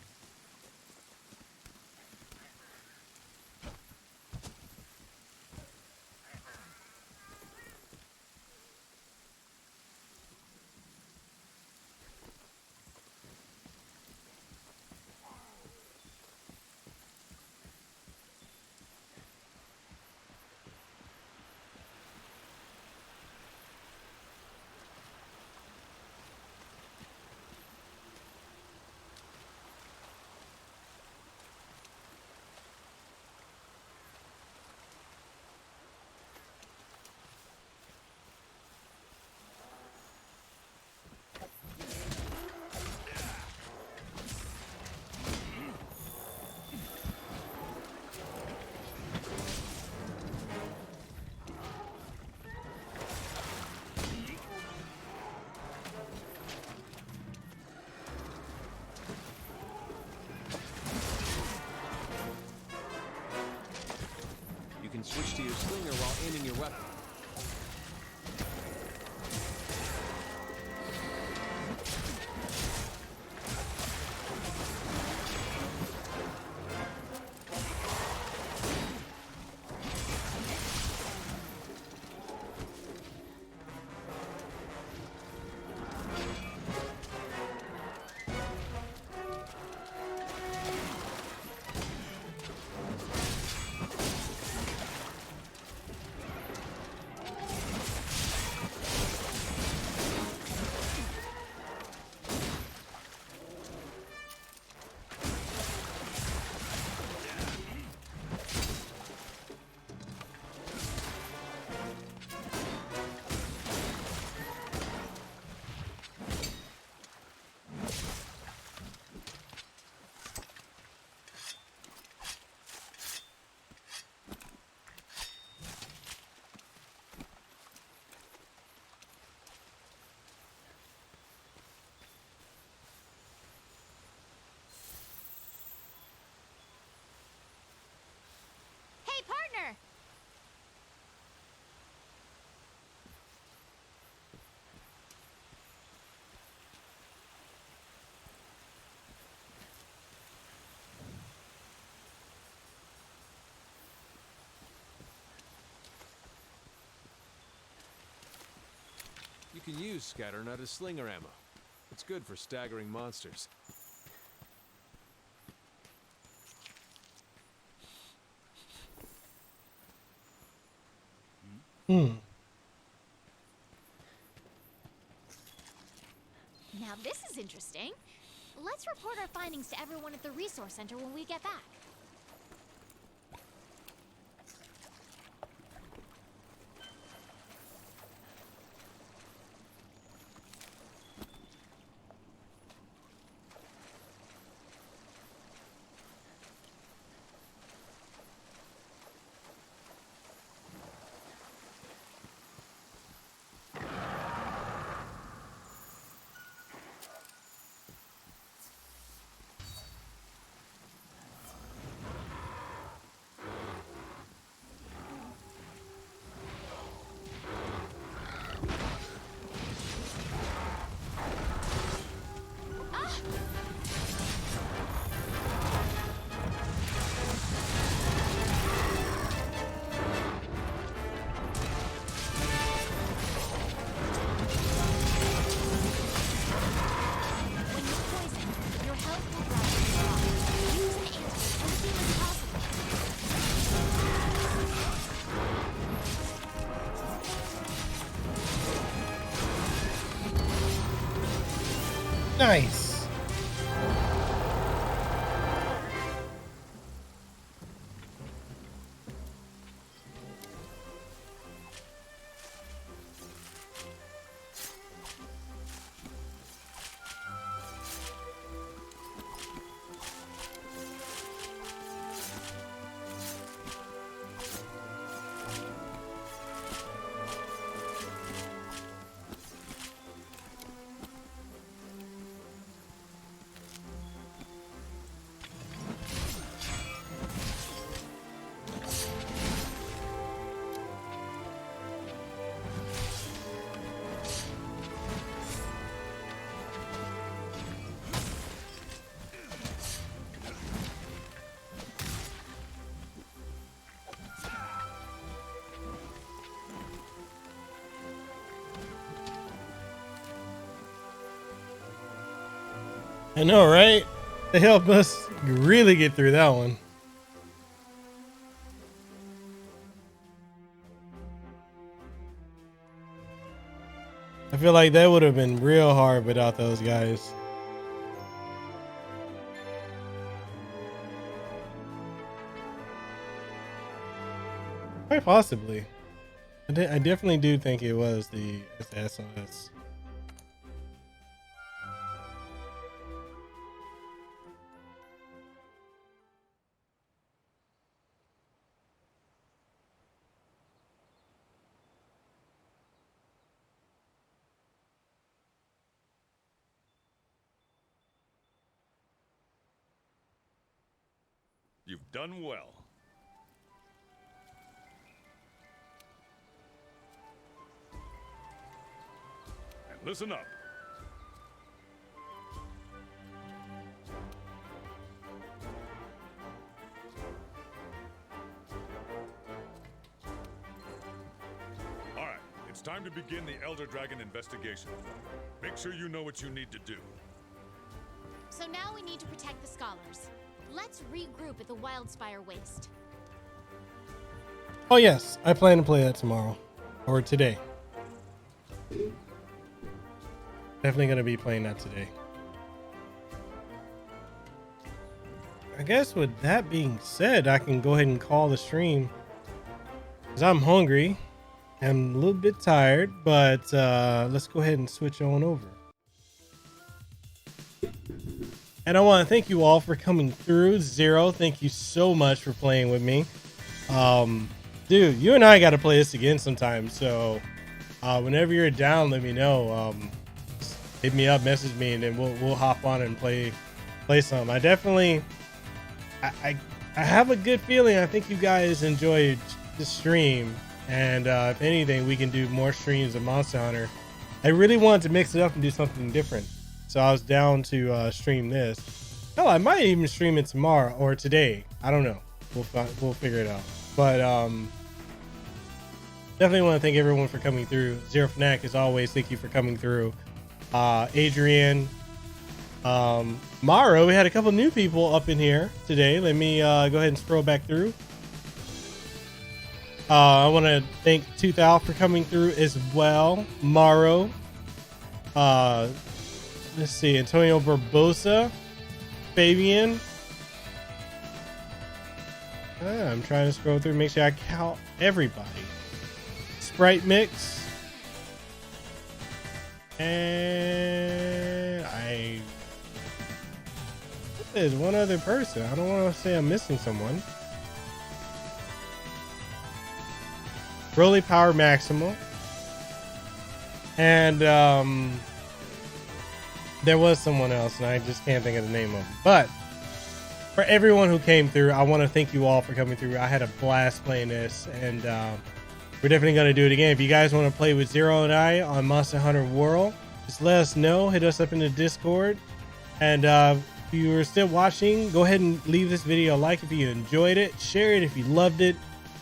You can switch to your slinger while aiming your weapon. Hey, partner! You can use Scatternut as slinger ammo. It's good for staggering monsters. Hmm. Now this is interesting. Let's report our findings to everyone at the resource center when we get back. Nice. I know, right? They helped us really get through that one. I feel like that would have been real hard without those guys. Quite possibly. I definitely do think it was the SOS. You've done well. And listen up. All right, it's time to begin the Elder Dragon investigation. Make sure you know what you need to do. So now we need to protect the scholars. Let's regroup at the Wildspire Waste. Oh yes, I plan to play that tomorrow or today. Definitely going to be playing that today. I guess with that being said, I can go ahead and call the stream because I'm hungry. I'm a little bit tired, but let's go ahead and switch on over. And I want to thank you all for coming through. Zero, thank you so much for playing with me. Dude, you and I got to play this again sometime. So whenever you're down, let me know. Hit me up, message me, and then we'll hop on and play some. I definitely, I have a good feeling. I think you guys enjoyed the stream, and if anything, we can do more streams of Monster Hunter. I really wanted to mix it up and do something different. So I was down to stream this. Hell, I might even stream it tomorrow or today. I don't know. We'll figure it out. But definitely want to thank everyone for coming through. Zero Fnac, as always, thank you for coming through. Adrian, Maro, we had a couple new people up in here today. Let me go ahead and scroll back through. I want to thank Tooth Out for coming through as well. Maro. Let's see, Antonio Barbosa, Fabian. I'm trying to scroll through, make sure I count everybody. Sprite Mix. And there's one other person. I don't want to say I'm missing someone. Broly Power Maximal. And there was someone else, and I just can't think of the name of them. But for everyone who came through, I want to thank you all for coming through. I had a blast playing this, and we're definitely going to do it again. If you guys want to play with Zero and I on Monster Hunter World, just let us know. Hit us up in the Discord. And if you are still watching, go ahead and leave this video a like if you enjoyed it. Share it if you loved it.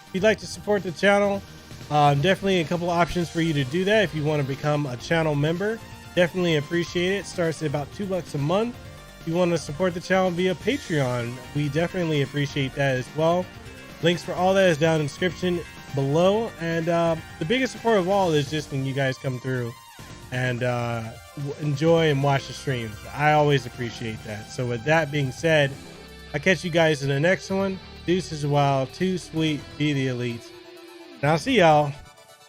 If you'd like to support the channel, definitely a couple options for you to do that. If you want to become a channel member, definitely appreciate it. Starts at about $2 a month. If you want to support the channel via Patreon, we definitely appreciate that as well. Links for all that is down in the description below. And the biggest support of all is just when you guys come through and enjoy and watch the streams. I always appreciate that. So with that being said, I'll catch you guys in the next one. Deuces a while, too sweet, be the elite. And I'll see y'all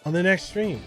on the next stream.